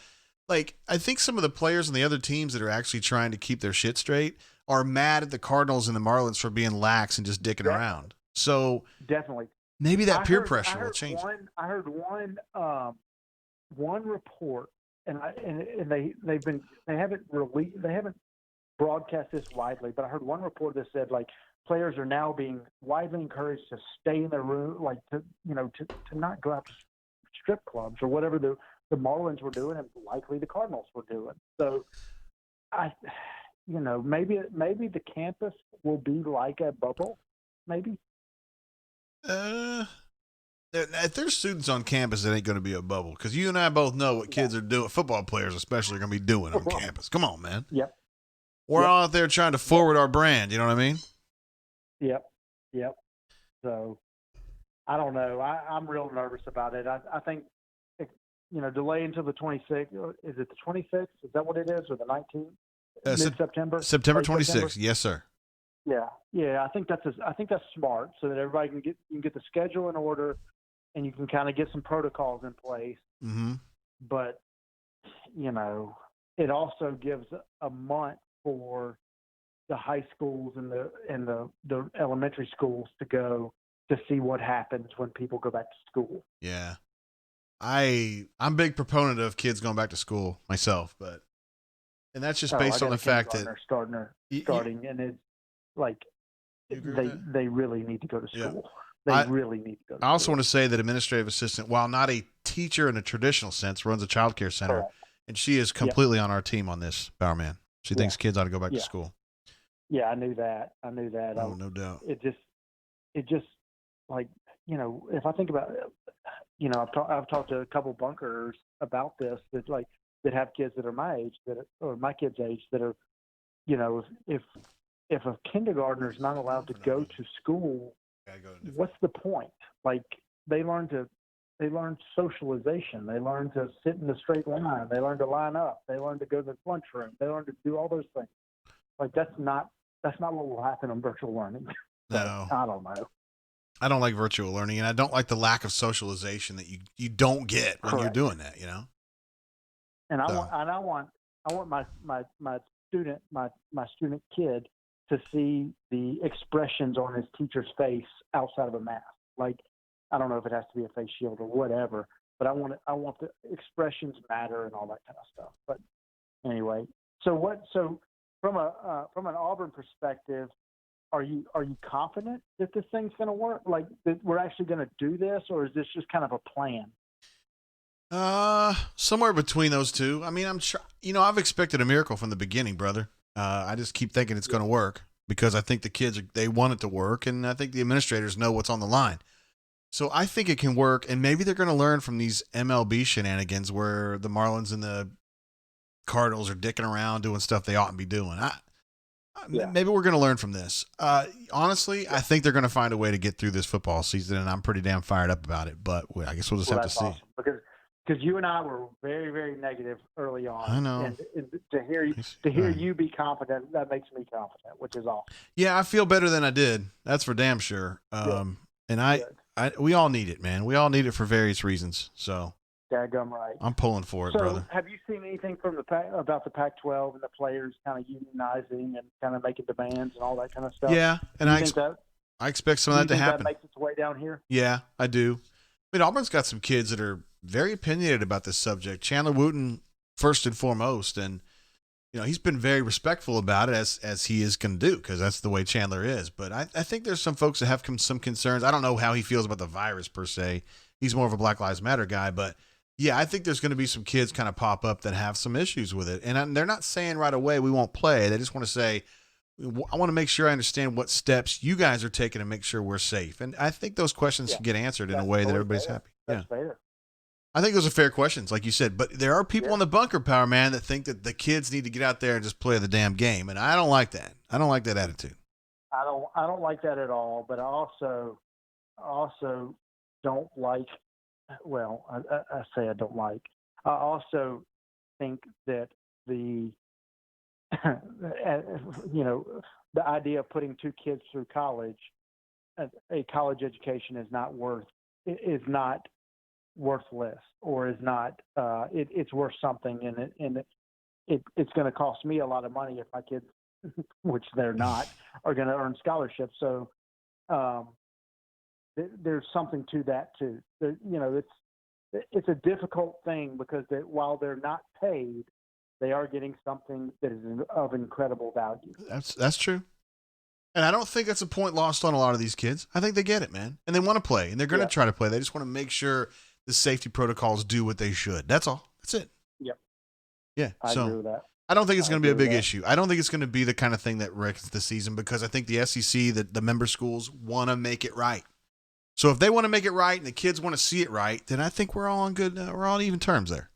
like, I think some of the players and the other teams that are actually trying to keep their shit straight are mad at the Cardinals and the Marlins for being lax and just dicking around. So definitely, maybe that peer pressure will change. I heard one report, and they haven't broadcast this widely, but I heard one report that said like players are now being widely encouraged to stay in their room, like to not go out to strip clubs or whatever the Marlins were doing, and likely the Cardinals were doing. So, maybe the campus will be like a bubble, maybe. If there's students on campus, it ain't going to be a bubble, because you and I both know what kids are doing. Football players, especially, are going to be doing on campus. Come on, man. Yep. We're all out there trying to forward our brand. You know what I mean? Yep. So, I don't know. I'm real nervous about it. I think, delay until the 26th. Is it the 26th? Is that what it is, or the 19th? Mid-September? September 26th. Yes, sir. Yeah. I think that's smart, so that everybody you can get the schedule in order, and you can kind of get some protocols in place. Mm-hmm. But it also gives a month for the high schools and the elementary schools to go to see what happens when people go back to school. Yeah. I'm a big proponent of kids going back to school myself, and that's just based on the fact that starting, and it's like they really need to go to school. Yeah. They really need to go to school. I also want to say that administrative assistant, while not a teacher in a traditional sense, runs a child care center. Correct. And she is completely on our team on this, Bowerman. She thinks kids ought to go back to school. Yeah, I knew that. Oh, no doubt. It just like, if I think about it, I've talked to a couple bunkers about this that have kids that are my age, or my kids' age, that are, if a kindergartner is not allowed to go to school, what's the point? Like, they learn socialization. They learn to sit in a straight line. They learn to line up. They learn to go to the lunchroom. They learn to do all those things. Like, that's not what will happen on virtual learning. No. I don't know. I don't like virtual learning, and I don't like the lack of socialization that you don't get when you're doing that, And I want my student kid to see the expressions on his teacher's face outside of a mask. Like, I don't know if it has to be a face shield or whatever, but I want the expressions matter and all that kind of stuff. But anyway, so from an Auburn perspective, are you confident that this thing's going to work? Like, that we're actually going to do this, or is this just kind of a plan? Somewhere between those two. I mean, I'm sure, I've expected a miracle from the beginning, brother. I just keep thinking it's going to work because I think the kids, they want it to work, and I think the administrators know what's on the line. So I think it can work, and maybe they're going to learn from these MLB shenanigans where the Marlins and the Cardinals are dicking around doing stuff they oughtn't be doing. Maybe we're going to learn from this. Honestly, I think they're going to find a way to get through this football season, and I'm pretty damn fired up about it. But I guess we'll just have to see. Awesome. Because you and I were very, very negative early on. I know. And to hear you be confident, that makes me confident, which is awesome. Yeah, I feel better than I did. That's for damn sure. And we all need it, man. We all need it for various reasons. So. Daggum right. I'm pulling for it, brother. Have you seen anything from about the Pac-12 and the players kind of unionizing and kind of making demands and all that kind of stuff? Yeah, and I expect some of that to happen. That makes its way down here? Yeah, I do. I mean, Auburn's got some kids that are very opinionated about this subject. Chandler Wooten, first and foremost, and he's been very respectful about it, as he is going to do, because that's the way Chandler is. But I think there's some folks that have some concerns. I don't know how he feels about the virus per se. He's more of a Black Lives Matter guy, but yeah, I think there's going to be some kids kind of pop up that have some issues with it. And they're not saying right away we won't play. They just want to say, I want to make sure I understand what steps you guys are taking to make sure we're safe. And I think those questions can get answered in a way that everybody's happy. That's fair. I think those are fair questions, like you said. But there are people in the bunker, Power Man, that think that the kids need to get out there and just play the damn game. And I don't like that. I don't like that attitude. I don't like that at all. But I also don't like. Well, I say I don't like. I also think that the idea of putting two kids through college, a college education, is not worthless, or is not. It's worth something, and it's going to cost me a lot of money if my kids, which they're not, are going to earn scholarships. So. There's something to that too. It's a difficult thing because while they're not paid, they are getting something that is of incredible value. That's true. And I don't think that's a point lost on a lot of these kids. I think they get it, man. And they want to play, and they're going to try to play. They just want to make sure the safety protocols do what they should. That's all. That's it. Yep. Yeah. I agree with that. I don't think it's going to be a big issue. I don't think it's going to be the kind of thing that wrecks the season, because I think the SEC, the member schools, want to make it right. So if they want to make it right and the kids want to see it right, then I think we're all on we're on even terms there.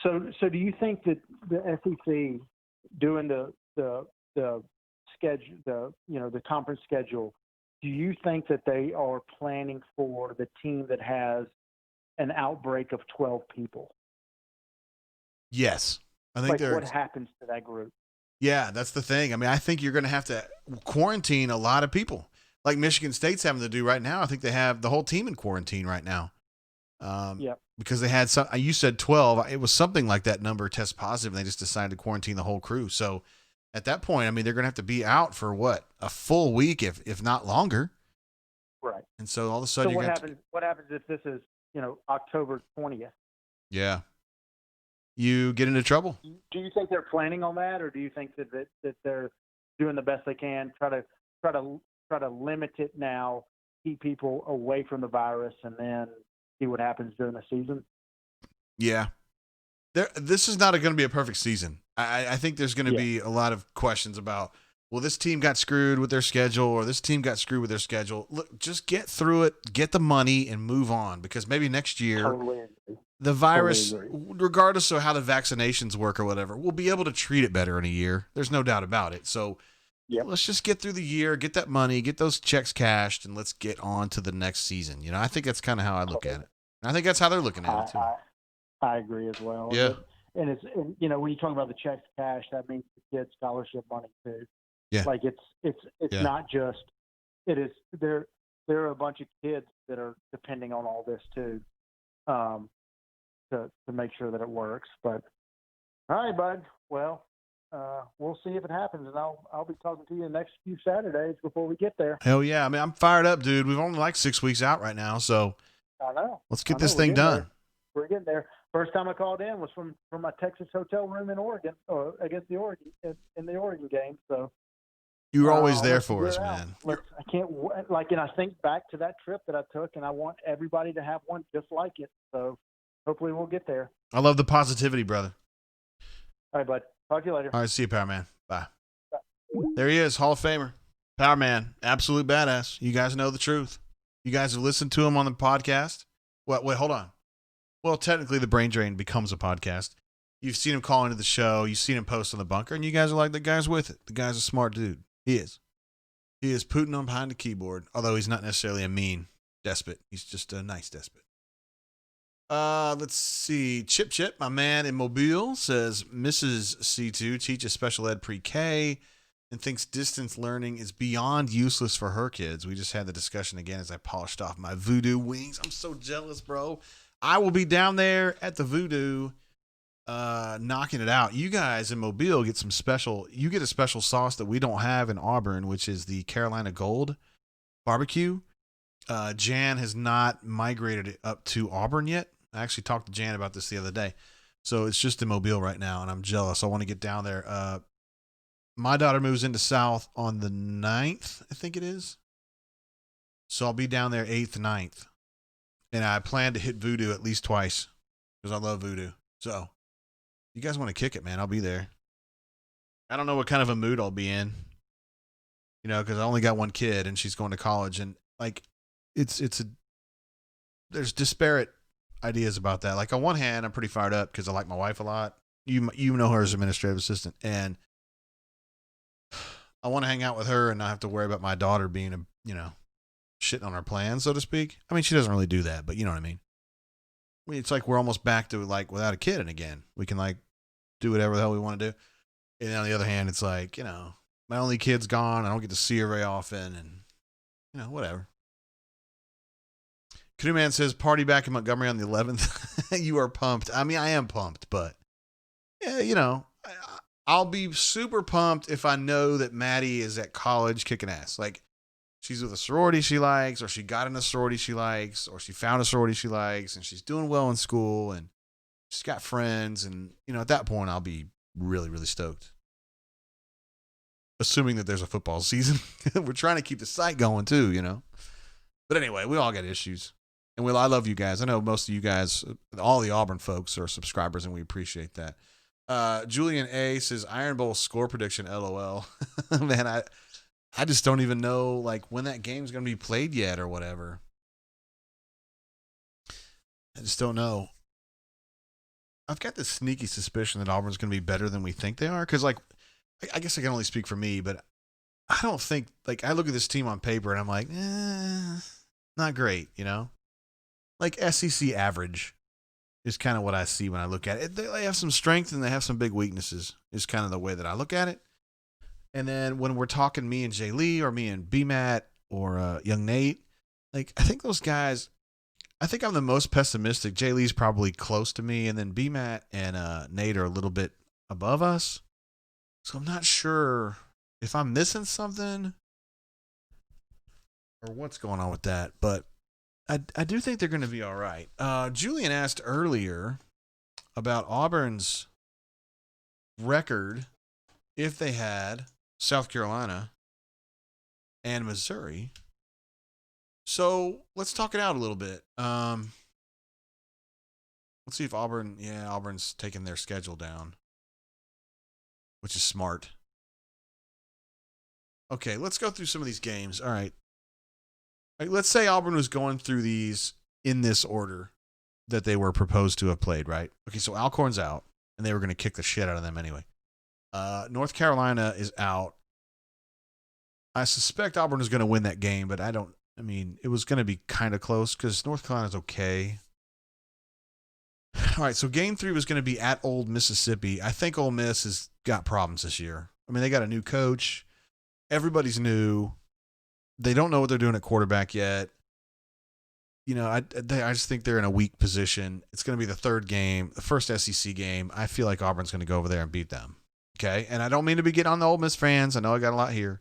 So do you think that the SEC doing the schedule, the conference schedule, do you think that they are planning for the team that has an outbreak of 12 people? Yes, I think what happens to that group? Yeah, that's the thing. I mean, I think you're going to have to quarantine a lot of people, like Michigan State's having to do right now. I think they have the whole team in quarantine right now. Because they had some. You said 12. It was something like that number test positive, and they just decided to quarantine the whole crew. So at that point, I mean, they're going to have to be out for what, a full week, if not longer. Right. And so all of a sudden, so what happens? What happens if this is October 20th? Yeah. You get into trouble. Do you think they're planning on that, or do you think that they're doing the best they can, try to limit it now, keep people away from the virus, and then see what happens during the season? Yeah. This is not going to be a perfect season. I think there's going to be a lot of questions about, well, this team got screwed with their schedule, or this team got screwed with their schedule. Look, just get through it, get the money, and move on, because maybe next year. Totally agree. The virus, regardless of how the vaccinations work or whatever, we'll be able to treat it better in a year. There's no doubt about it. So let's just get through the year, get that money, get those checks cashed, and let's get on to the next season. I think that's kind of how I look at it. And I think that's how they're looking at it, too. I agree as well. Yeah. And when you talk about the checks cashed, that means the kids' scholarship money, too. Yeah. Like it's not just – it is – there are a bunch of kids that are depending on all this, too. To make sure that it works. But all right, bud. Well, we'll see if it happens, and I'll be talking to you the next few Saturdays before we get there. Hell yeah! I mean, I'm fired up, dude. We've only like 6 weeks out right now, so I know. Let's get this thing done. We're getting there. First time I called in was from my Texas hotel room in Oregon, or against the Oregon in the Oregon game. So you were always there for us, man. I can't and I think back to that trip that I took, and I want everybody to have one just like it. So. Hopefully we'll get there. I love the positivity, brother. All right, bud. Talk to you later. All right, see you, Power Man. Bye. There he is, Hall of Famer. Power Man, absolute badass. You guys know the truth. You guys have listened to him on the podcast. Wait, hold on. Well, technically, the Brain Drain becomes a podcast. You've seen him call into the show. You've seen him post on the bunker, and you guys are like, the guy's with it. The guy's a smart dude. He is. He is Putin on behind the keyboard, although he's not necessarily a mean despot. He's just a nice despot. Let's see. Chip, my man in Mobile, says Mrs. C2 teaches special ed pre-K and thinks distance learning is beyond useless for her kids. We just had the discussion again as I polished off my Voodoo wings. I'm so jealous, bro. I will be down there at the Voodoo, knocking it out. You guys in Mobile get you get a special sauce that we don't have in Auburn, which is the Carolina Gold barbecue. Jan has not migrated it up to Auburn yet. I actually talked to Jan about this the other day. So it's just in Mobile right now, and I'm jealous. I want to get down there. My daughter moves into South on the 9th, I think it is. So I'll be down there 8th, 9th. And I plan to hit Voodoo at least twice because I love Voodoo. So you guys want to kick it, man, I'll be there. I don't know what kind of a mood I'll be in, because I only got one kid, and she's going to college. And, there's disparate ideas about that. Like on one hand, I'm pretty fired up because I like my wife a lot. You know her as administrative assistant, and I want to hang out with her and not have to worry about my daughter being shitting on our plans, so to speak. I mean, she doesn't really do that, but you know what I mean. It's like we're almost back to without a kid, and again, we can do whatever the hell we want to do. And on the other hand, it's like, my only kid's gone. I don't get to see her very often, and whatever. Canoe Man says, party back in Montgomery on the 11th. You are pumped. I mean, I am pumped, but, yeah, I'll be super pumped if I know that Maddie is at college kicking ass. Like, she's with a sorority she likes, or she got in a sorority she likes, or she found a sorority she likes, and she's doing well in school, and she's got friends, and, at that point, I'll be really, really stoked. Assuming that there's a football season. We're trying to keep the site going, too, But anyway, we all got issues. And I love you guys. I know most of you guys, all the Auburn folks are subscribers, and we appreciate that. Julian A says, Iron Bowl score prediction, LOL. Man, I just don't even know when that game's going to be played yet or whatever. I just don't know. I've got this sneaky suspicion that Auburn's going to be better than we think they are. Because, I guess I can only speak for me, but I don't think, I look at this team on paper and I'm like, not great, SEC average is kind of what I see when I look at it. They have some strength and they have some big weaknesses is kind of the way that I look at it. And then when we're talking me and Jay Lee or me and B-Matt or young Nate, like I think those guys, I think I'm the most pessimistic. Jay Lee's probably close to me, and then B-Matt and Nate are a little bit above us. So I'm not sure if I'm missing something or what's going on with that, but I do think they're going to be all right. Julian asked earlier about Auburn's record if they had South Carolina and Missouri. So let's talk it out a little bit. Let's see if Auburn's taking their schedule down, which is smart. Okay, let's go through some of these games. All right. Let's say Auburn was going through these in this order that they were proposed to have played, right? Okay, so Alcorn's out, and they were going to kick the shit out of them anyway. North Carolina is out. I suspect Auburn is going to win that game, but it was going to be kind of close because North Carolina's okay. All right, so game 3 was going to be at Old Mississippi. I think Ole Miss has got problems this year. I mean, they got a new coach. Everybody's new. They don't know what they're doing at quarterback yet. I just think they're in a weak position. It's going to be the third game, the first SEC game. I feel like Auburn's going to go over there and beat them. Okay, and I don't mean to be getting on the Ole Miss fans. I know I got a lot here.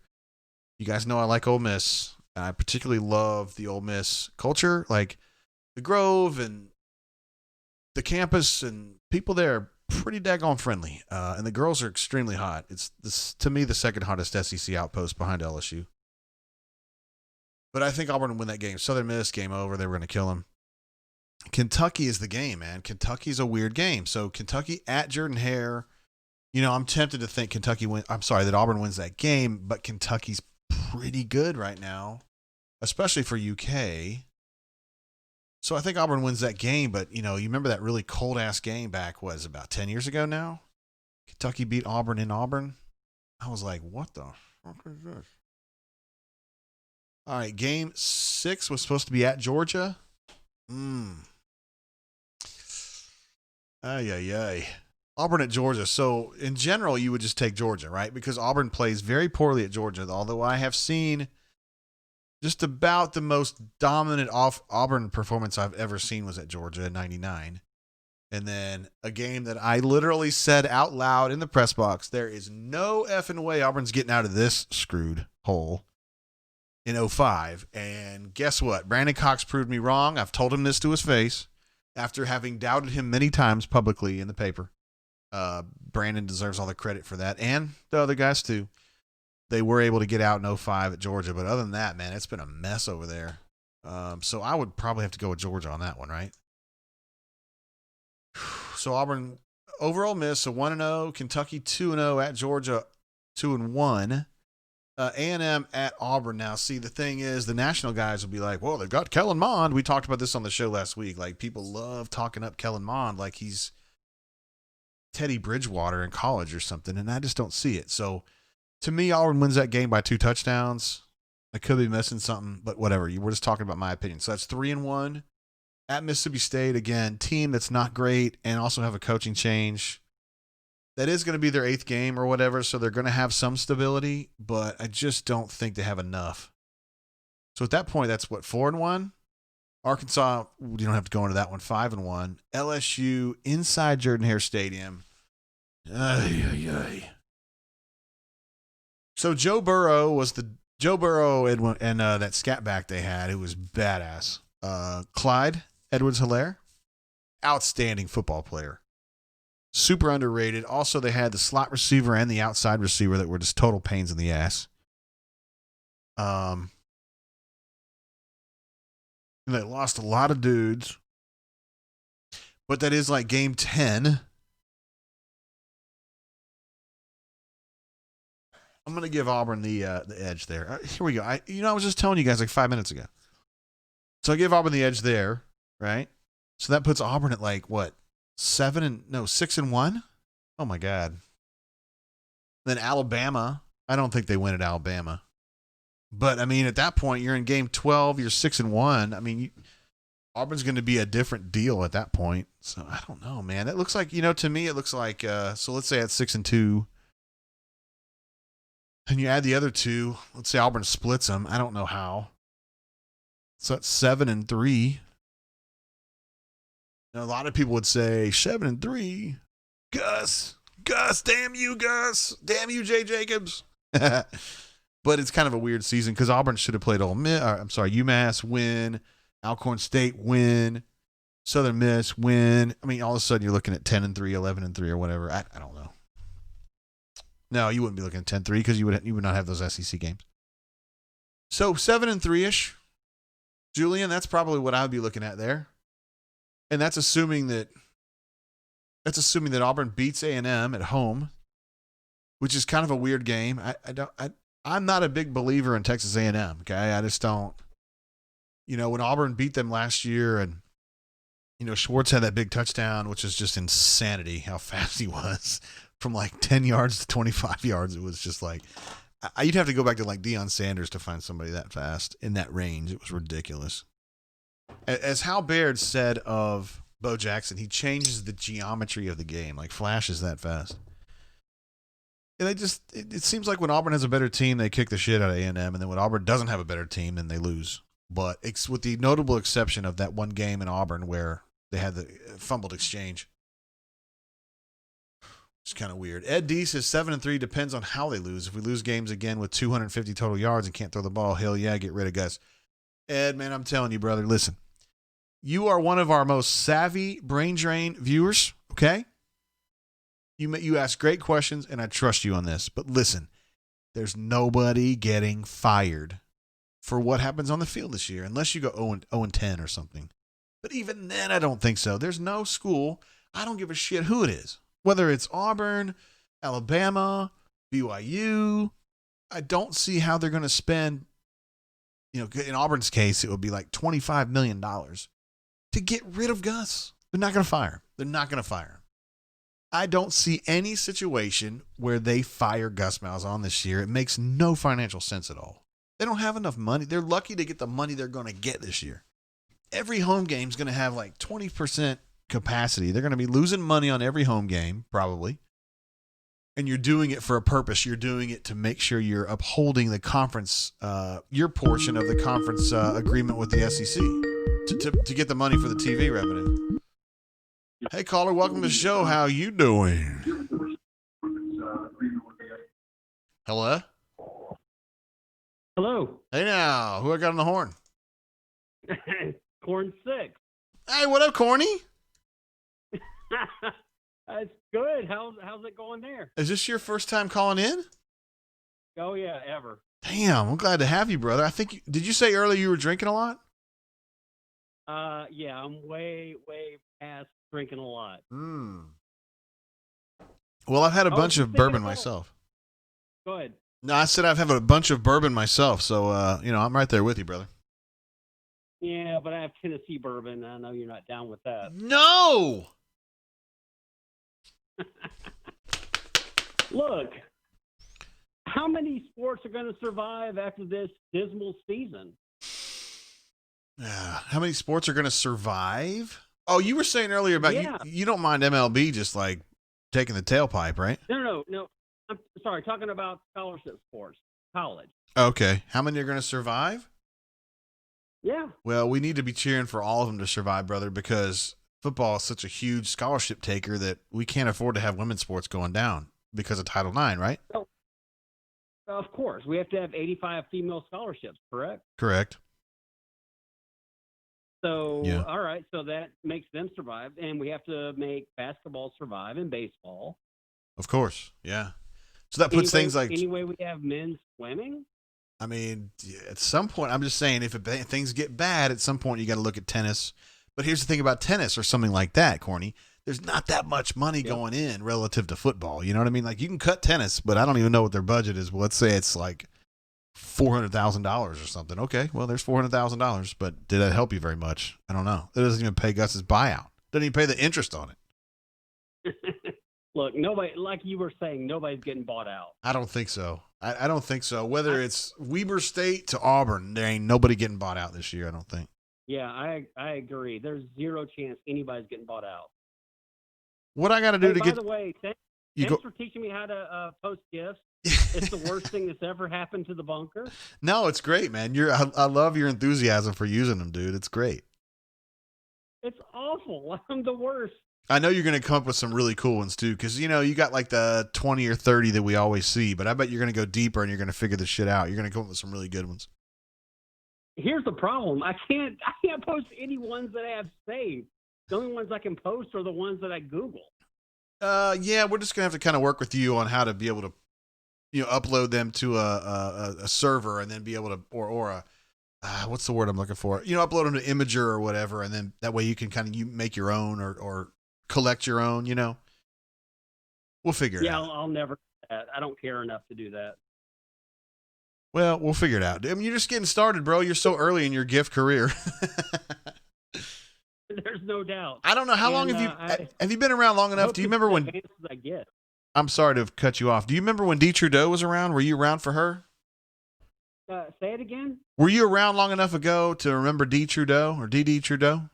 You guys know I like Ole Miss. And I particularly love the Ole Miss culture, like the Grove and the campus and people there are pretty daggone friendly. And the girls are extremely hot. It's to me the second hottest SEC outpost behind LSU. But I think Auburn will win that game. Southern Miss, game over. They were going to kill them. Kentucky is the game, man. Kentucky's a weird game. So Kentucky at Jordan-Hare. I'm tempted to think that Auburn wins that game, but Kentucky's pretty good right now, especially for UK. So I think Auburn wins that game, but, you remember that really cold-ass game back, about 10 years ago now? Kentucky beat Auburn in Auburn. I was like, what the fuck is this? All right, game 6 was supposed to be at Georgia. Ay. Auburn at Georgia. So, in general, you would just take Georgia, right? Because Auburn plays very poorly at Georgia, although I have seen just about the most dominant Auburn performance I've ever seen was at Georgia in 99. And then a game that I literally said out loud in the press box, there is no effing way Auburn's getting out of this screwed hole in 05. And guess what? Brandon Cox proved me wrong. I've told him this to his face after having doubted him many times publicly in the paper. Brandon deserves all the credit for that, and the other guys too. They were able to get out in 05 at Georgia, but other than that, man, it's been a mess over there. So I would probably have to go with Georgia on that one, right? So Auburn overall miss, so 1-0, Kentucky 2-0 at Georgia 2-1. A&M at Auburn. Now, see, the thing is, the national guys will be like, well, they've got Kellen Mond. We talked about this on the show last week. Like, people love talking up Kellen Mond like he's Teddy Bridgewater in college or something, and I just don't see it. So, to me, Auburn wins that game by 2 touchdowns. I could be missing something, but whatever. We're just talking about my opinion. So, that's 3-1. At Mississippi State, again, team that's not great and also have a coaching change. That is going to be their 8th game or whatever, so they're going to have some stability, but I just don't think they have enough. So at that point, that's what, 4-1? Arkansas, you don't have to go into that one, 5-1. LSU inside Jordan-Hare Stadium. So Joe Burrow and that scat back they had, it was badass. Clyde Edwards-Helaire, outstanding football player. Super underrated. Also, they had the slot receiver and the outside receiver that were just total pains in the ass. And they lost a lot of dudes. But that is like game 10. I'm going to give Auburn the edge there. Here we go. I was just telling you guys like 5 minutes ago. So I give Auburn the edge there, right? So that puts Auburn at like what? 6-1? Oh my God. Then Alabama. I don't think they win at Alabama. But I mean, at that point, you're in game 12, you're 6-1. I mean, Auburn's going to be a different deal at that point. So I don't know, man. That looks like, to me, it looks like, so let's say at 6-2. And you add the other two. Let's say Auburn splits them. I don't know how. So that's 7-3. Now, a lot of people would say 7-3. Gus, damn you, Gus. Damn you, Jay Jacobs. But it's kind of a weird season because Auburn should have played UMass, win. Alcorn State, win. Southern Miss, win. I mean, all of a sudden you're looking at 10-3, 11-3, or whatever. I don't know. No, you wouldn't be looking at 10-3 because you would not have those SEC games. So 7-3-ish. Julian, that's probably what I would be looking at there. And that's assuming that Auburn beats A&M at home, which is kind of a weird game. I'm not a big believer in Texas A&M, okay? I just don't. When Auburn beat them last year and Schwartz had that big touchdown, which is just insanity how fast he was from like 10 yards to 25 yards. It was just like you'd have to go back to like Deion Sanders to find somebody that fast in that range. It was ridiculous. As Hal Baird said of Bo Jackson, he changes the geometry of the game, like flashes that fast. And it seems like when Auburn has a better team, they kick the shit out of A&M, and then when Auburn doesn't have a better team, then they lose. But it's with the notable exception of that one game in Auburn where they had the fumbled exchange. It's kind of weird. Ed D says 7-3 depends on how they lose. If we lose games again with 250 total yards and can't throw the ball, hell yeah, get rid of Gus. Ed, man, I'm telling you, brother, listen. You are one of our most savvy brain drain viewers, okay? You ask great questions, and I trust you on this. But listen, there's nobody getting fired for what happens on the field this year, unless you go 0-10 or something. But even then, I don't think so. There's no school. I don't give a shit who it is. Whether it's Auburn, Alabama, BYU, I don't see how they're going to spend, in Auburn's case, it would be like $25 million to get rid of Gus. They're not going to fire him. They're not going to fire him. I don't see any situation where they fire Gus Malzahn this year. It makes no financial sense at all. They don't have enough money. They're lucky to get the money they're going to get this year. Every home game is going to have like 20% capacity. They're going to be losing money on every home game, probably. And you're doing it for a purpose. You're doing it to make sure you're upholding the conference, your portion of the conference agreement with the SEC to get the money for the TV revenue. Hey, caller, welcome to the show. How you doing? Hello? Hello. Hey, now. Who I got on the horn? Corn 6. Hey, what up, Corny? That's good. How's it going there? Is this your first time calling in? Oh, yeah, ever. Damn, I'm glad to have you, brother. Did you say earlier you were drinking a lot? Yeah, I'm way past drinking a lot. Well, I've had a bunch of bourbon myself. Go ahead. No, I said I've had a bunch of bourbon myself, so, I'm right there with you, brother. Yeah, but I have Tennessee bourbon. I know you're not down with that. No! Look, how many sports are going to survive after this dismal season? How many sports are going to survive? Oh, you were saying earlier about you don't mind MLB just like taking the tailpipe, right? No. I'm sorry, talking about scholarship sports, college. Okay. How many are going to survive? Yeah. Well, we need to be cheering for all of them to survive, brother, because football is such a huge scholarship taker that we can't afford to have women's sports going down because of Title IX, right? Oh, of course. We have to have 85 female scholarships, correct? Correct. So, All right. So that makes them survive. And we have to make basketball survive and baseball. Of course. Yeah. So that puts things like... Anyway, we have men's swimming. I mean, at some point, I'm just saying, if things get bad, at some point you got to look at tennis. But here's the thing about tennis or something like that, Corny. There's not that much money going in relative to football. You know what I mean? Like, you can cut tennis, but I don't even know what their budget is. Well, let's say it's like $400,000 or something. Okay, well, there's $400,000, but did that help you very much? I don't know. It doesn't even pay Gus's buyout. Doesn't even pay the interest on it. Look, nobody, like you were saying, nobody's getting bought out. I don't think so. I don't think so. Whether it's Weber State to Auburn, there ain't nobody getting bought out this year, I don't think. Yeah, I agree. There's zero chance anybody's getting bought out. What I got to do to get... By the way, thanks for teaching me how to post gifts. It's the worst thing that's ever happened to the bunker. No, it's great, man. I love your enthusiasm for using them, dude. It's great. It's awful. I'm the worst. I know you're going to come up with some really cool ones too, because you got like the 20 or 30 that we always see, but I bet you're going to go deeper and you're going to figure this shit out. You're going to come up with some really good ones. Here's the problem. I can't post any ones that I have saved. The only ones I can post are the ones that I Google. Yeah, we're just going to have to kind of work with you on how to be able to, upload them to a server and then be able to, or a, what's the word I'm looking for? Upload them to Imager or whatever, and then that way you can kind of make your own or collect your own. We'll figure it out. Yeah, I'll never do that. I don't care enough to do that. Well, we'll figure it out. I mean, you're just getting started, bro. You're so early in your gift career. There's no doubt. I don't know how long have you been around long enough? Do you remember when? I get. I'm sorry to cut you off. Do you remember when Dee Trudeau was around? Were you around for her? Say it again. Were you around long enough ago to remember Dee Trudeau or Dee Trudeau?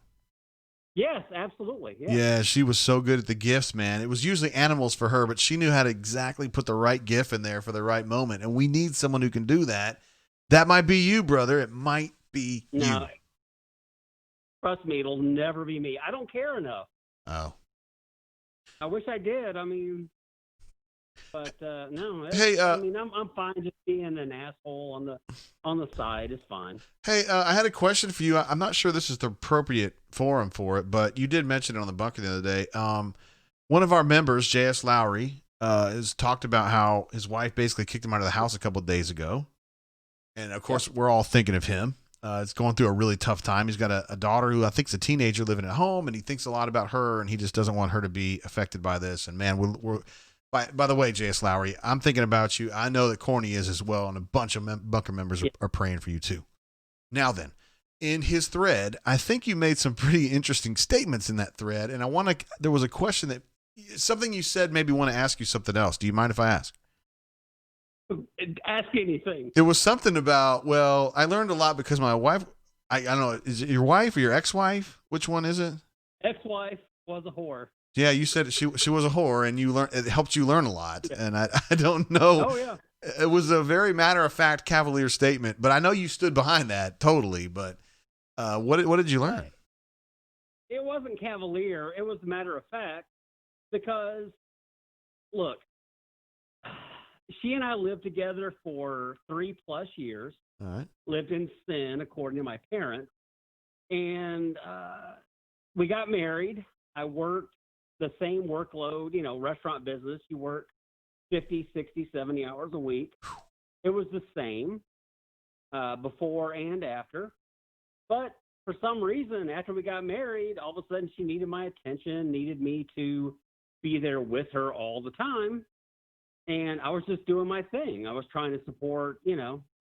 Yes, absolutely. Yeah. Yeah, she was so good at the gifts, man. It was usually animals for her, but she knew how to exactly put the right gif in there for the right moment. And we need someone who can do that. That might be you, brother. It might be you. Trust me, it'll never be me. I don't care enough. Oh. I wish I did. I mean, but no. Hey, I mean, I'm fine just being an asshole on the side. It's fine. Hey, I had a question for you. I'm not sure this is the appropriate forum for it, but you did mention it on the bunker the other day. One of our members, J.S. Lowry, has talked about how his wife basically kicked him out of the house a couple of days ago. And, of course, we're all thinking of him. It's going through a really tough time. He's got a daughter who I think is a teenager living at home, and he thinks a lot about her, and he just doesn't want her to be affected by this. And, man, we're by the way, J.S. Lowry, I'm thinking about you. I know that Corny is as well, and a bunch of bunker members are praying for you too. Now then, in his thread, I think you made some pretty interesting statements in that thread, and there was a question that something you said made me want to ask you something else. Do you mind if I ask? Ask anything. There was something about, well, I learned a lot because my wife, I don't know, is it your wife or your ex-wife? Which one is it? Ex-wife was a whore. Yeah, you said she was a whore, and it helped you learn a lot. Yeah. And I don't know. Oh yeah, it was a very matter of fact, cavalier statement, but I know you stood behind that totally. But what did you learn? It wasn't cavalier. It was a matter of fact because, look, she and I lived together for 3+ years. All right. Lived in sin, according to my parents, and we got married. I worked the same workload, restaurant business. You work 50, 60, 70 hours a week. It was the same before and after. But for some reason, after we got married, all of a sudden she needed my attention, needed me to be there with her all the time. And I was just doing my thing. I was trying to support,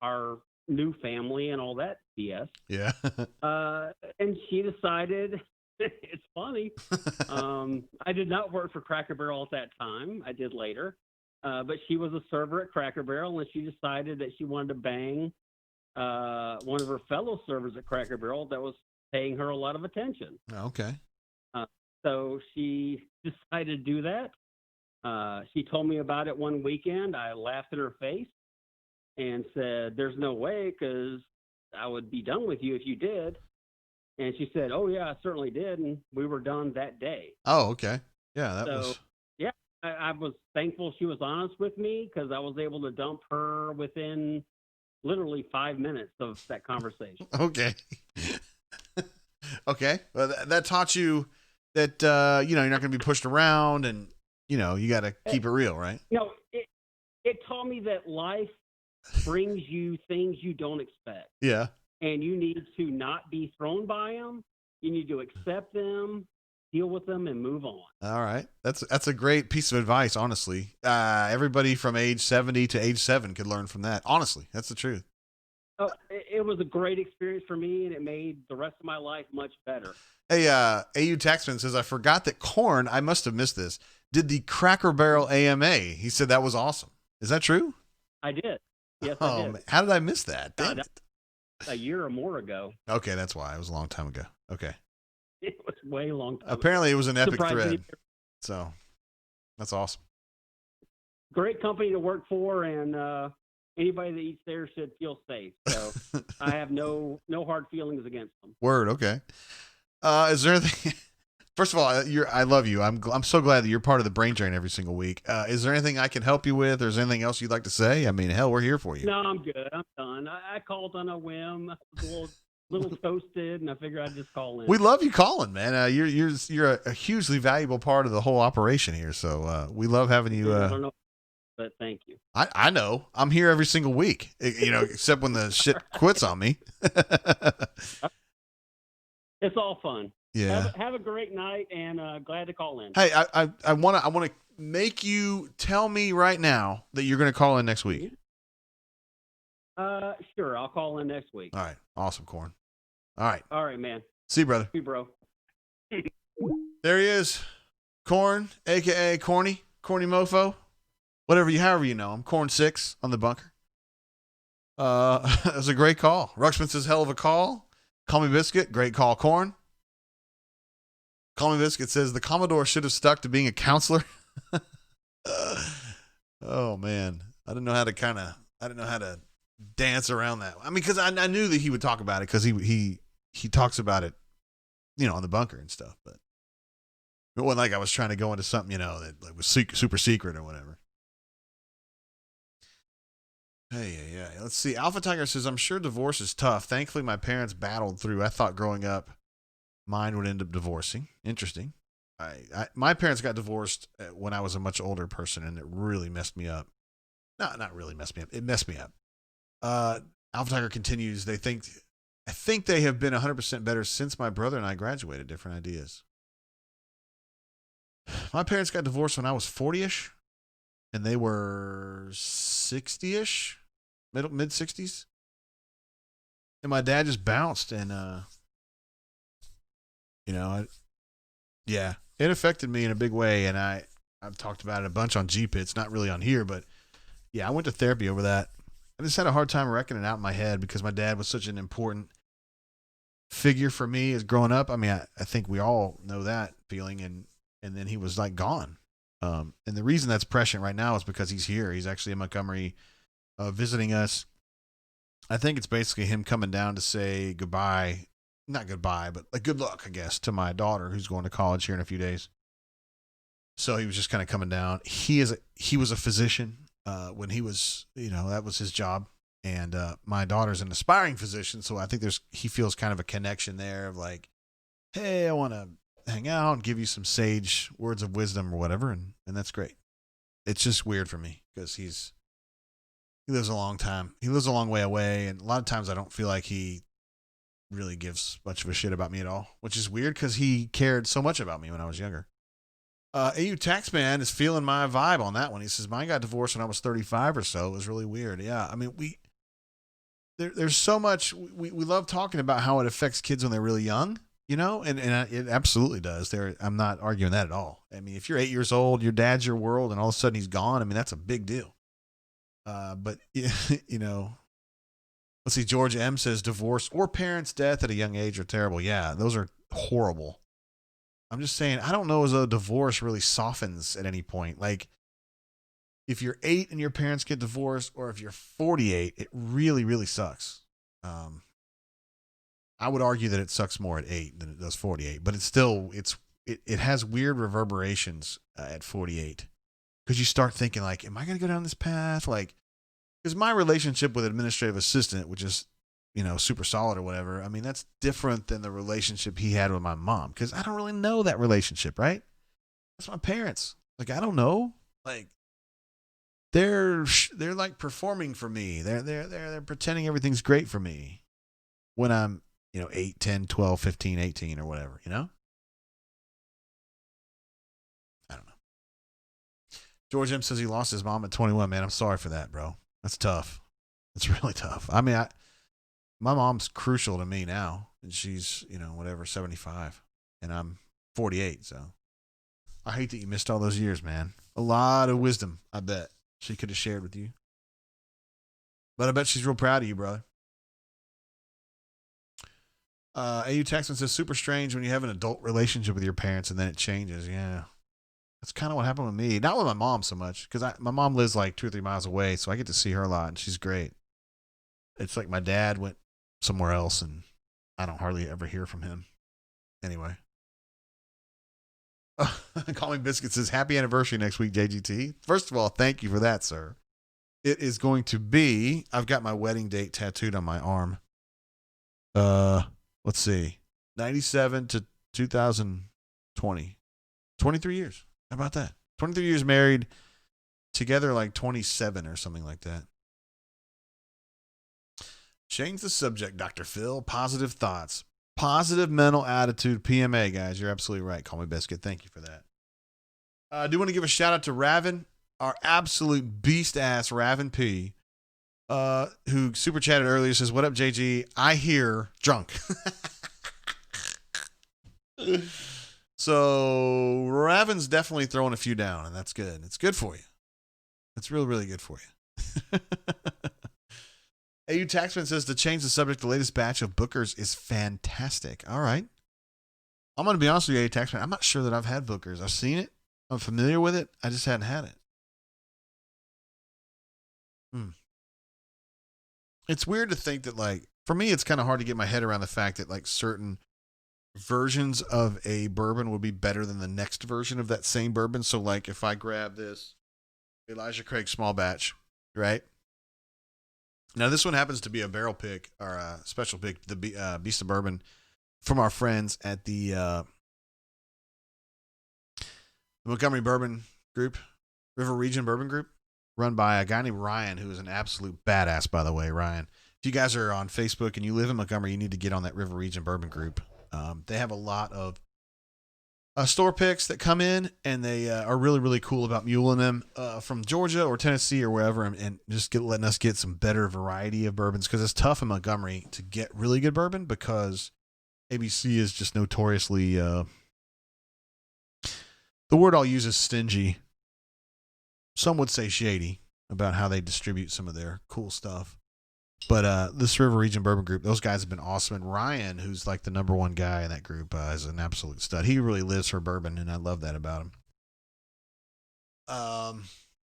our new family and all that BS. Yeah. And she decided... It's funny. I did not work for Cracker Barrel at that time. I did later. But she was a server at Cracker Barrel, and she decided that she wanted to bang one of her fellow servers at Cracker Barrel that was paying her a lot of attention. Okay. So she decided to do that. She told me about it one weekend. I laughed in her face and said, "There's no way, because I would be done with you if you did." And she said, "Oh, yeah, I certainly did." And we were done that day. Oh, okay. Yeah, Yeah, I was thankful she was honest with me because I was able to dump her within literally 5 minutes of that conversation. Okay. Okay. Well, that taught you that, you're not going to be pushed around and, you got to keep it real, right? It taught me that life brings you things you don't expect. Yeah. And you need to not be thrown by them. You need to accept them, deal with them, and move on. All right. That's a great piece of advice, honestly. Everybody from age 70 to age 7 could learn from that. Honestly, that's the truth. Oh, it was a great experience for me, and it made the rest of my life much better. Hey, AU Taxman says, I forgot that Korn, I must have missed this, did the Cracker Barrel AMA. He said that was awesome. Is that true? I did. Yes, I did. Man. How did I miss that? Damn it. A year or more ago. Okay, that's why. It was a long time ago. Okay. It was way long time Apparently, ago. It was an epic thread. So, that's awesome. great company to work for, and anybody that eats there should feel safe. So I have no hard feelings against them. Word. Okay. Is there anything? First of all, I love you. I'm so glad that you're part of the brain drain every single week. Is there anything I can help you with? Or is there anything else you'd like to say? I mean, hell, we're here for you. No, I'm good. I'm done. I called on a whim. I was a little toasted, and I figured I'd just call in. We love you calling, man. You're a hugely valuable part of the whole operation here. So we love having you. I don't know, but thank you. I know. I'm here every single week. Except when the shit quits on me. It's all fun. Yeah. Have a great night, and glad to call in. Hey, I want to make you tell me right now that you're going to call in next week. Sure. I'll call in next week. All right. Awesome, Corn. All right, man. See you, brother. See you, bro. There he is, Corn, aka Corny Mofo, however you know him. Corn 6 on the bunker. That was a great call. Ruxpin says, hell of a call. Call me Biscuit, great call, Corn. Call me Biscuit says the Commodore should have stuck to being a counselor. Oh man, I didn't know how to dance around that. I mean, because I knew that he would talk about it because he talks about it, on the bunker and stuff. But it wasn't like I was trying to go into something, that like was super secret or whatever. Hey, yeah. Let's see. Alpha Tiger says, I'm sure divorce is tough. Thankfully, my parents battled through. I thought growing up, mine would end up divorcing. Interesting. My parents got divorced when I was a much older person, and it really messed me up. No, not really messed me up. It messed me up. Alpha Tiger continues. I think they have been 100% better since my brother and I graduated. Different ideas. My parents got divorced when I was 40-ish, and they were 60-ish, mid 60s. And my dad just bounced, and it affected me in a big way. And I've talked about it a bunch on GPITS, not really on here, but yeah, I went to therapy over that. I just had a hard time reckoning it out in my head because my dad was such an important figure for me as growing up. I mean, I think we all know that feeling, and then he was like gone. And the reason that's prescient right now is because he's here. He's actually in Montgomery visiting us. I think it's basically him coming down to say goodbye. Not goodbye, but like good luck, I guess, to my daughter who's going to college here in a few days. So he was just kind of coming down. He was a physician when he was, that was his job. And my daughter's an aspiring physician, so I think he feels kind of a connection there of like, hey, I want to hang out and give you some sage words of wisdom or whatever, and that's great. It's just weird for me because he lives a long time. He lives a long way away, and a lot of times I don't feel like he really gives much of a shit about me at all, which is weird because he cared so much about me when I was younger. AU Taxman is feeling my vibe on that one. He says, mine got divorced when I was 35 or so. It was really weird. Yeah, I mean, there's so much. We love talking about how it affects kids when they're really young, and it absolutely does. I'm not arguing that at all. I mean, if you're 8 years old, your dad's your world, and all of a sudden he's gone, I mean, that's a big deal. But, let's see, George M. says divorce or parents' death at a young age are terrible. Yeah, those are horrible. I'm just saying, I don't know as though divorce really softens at any point. Like, if you're 8 and your parents get divorced, or if you're 48, it really, really sucks. I would argue that it sucks more at 8 than it does 48, but it has weird reverberations at 48 because you start thinking like, am I going to go down this path? Like, because my relationship with administrative assistant, which is, super solid or whatever. I mean, that's different than the relationship he had with my mom because I don't really know that relationship, right? That's my parents. Like, I don't know. Like, they're like performing for me. They're pretending everything's great for me when I'm, 8, 10, 12, 15, 18 or whatever, I don't know. George M says he lost his mom at 21. Man, I'm sorry for that, bro. That's tough. It's really tough. I mean, my mom's crucial to me now, and she's, 75, and I'm 48. So I hate that you missed all those years, man. A lot of wisdom, I bet she could have shared with you, but I bet she's real proud of you, brother. AU Taxman says super strange when you have an adult relationship with your parents and then it changes. Yeah. That's kind of what happened with me. Not with my mom so much, because my mom lives like 2 or 3 miles away, so I get to see her a lot, and she's great. It's like my dad went somewhere else, and I don't hardly ever hear from him. Anyway. Call Me Biscuit says, happy anniversary next week, JGT. First of all, thank you for that, sir. It is going to be, I've got my wedding date tattooed on my arm. Let's see, 97 to 2020. 23 years. How about that? 23 years married, together like 27 or something like that. Change the subject, Dr. Phil. Positive thoughts. Positive mental attitude, PMA, guys. You're absolutely right. Call Me Biscuit. Thank you for that. I do want to give a shout out to Raven, our absolute beast ass Raven P, who super chatted earlier. Says, "What up, JG? I hear drunk." So Raven's definitely throwing a few down, and that's good. It's good for you. It's really, really good for you. AU Taxman says, to change the subject, the latest batch of Bookers is fantastic. All right. I'm going to be honest with you, AU Taxman. I'm not sure that I've had Bookers. I've seen it. I'm familiar with it. I just hadn't had it. It's weird to think that, like, for me, it's kind of hard to get my head around the fact that, like, certain versions of a bourbon would be better than the next version of that same bourbon. So, like, if I grab this Elijah Craig small batch, right? Now, this one happens to be a barrel pick or a special pick, the Beast of Bourbon, from our friends at the Montgomery Bourbon Group, River Region Bourbon Group, run by a guy named Ryan, who is an absolute badass, by the way. Ryan, if you guys are on Facebook and you live in Montgomery, you need to get on that River Region Bourbon Group. They have a lot of store picks that come in, and they are really, really cool about muling them from Georgia or Tennessee or wherever, and just letting us get some better variety of bourbons, because it's tough in Montgomery to get really good bourbon because ABC is just notoriously, the word I'll use is stingy. Some would say shady about how they distribute some of their cool stuff. But this River Region Bourbon Group, those guys have been awesome. And Ryan, who's like the number one guy in that group, is an absolute stud. He really lives for bourbon, and I love that about him.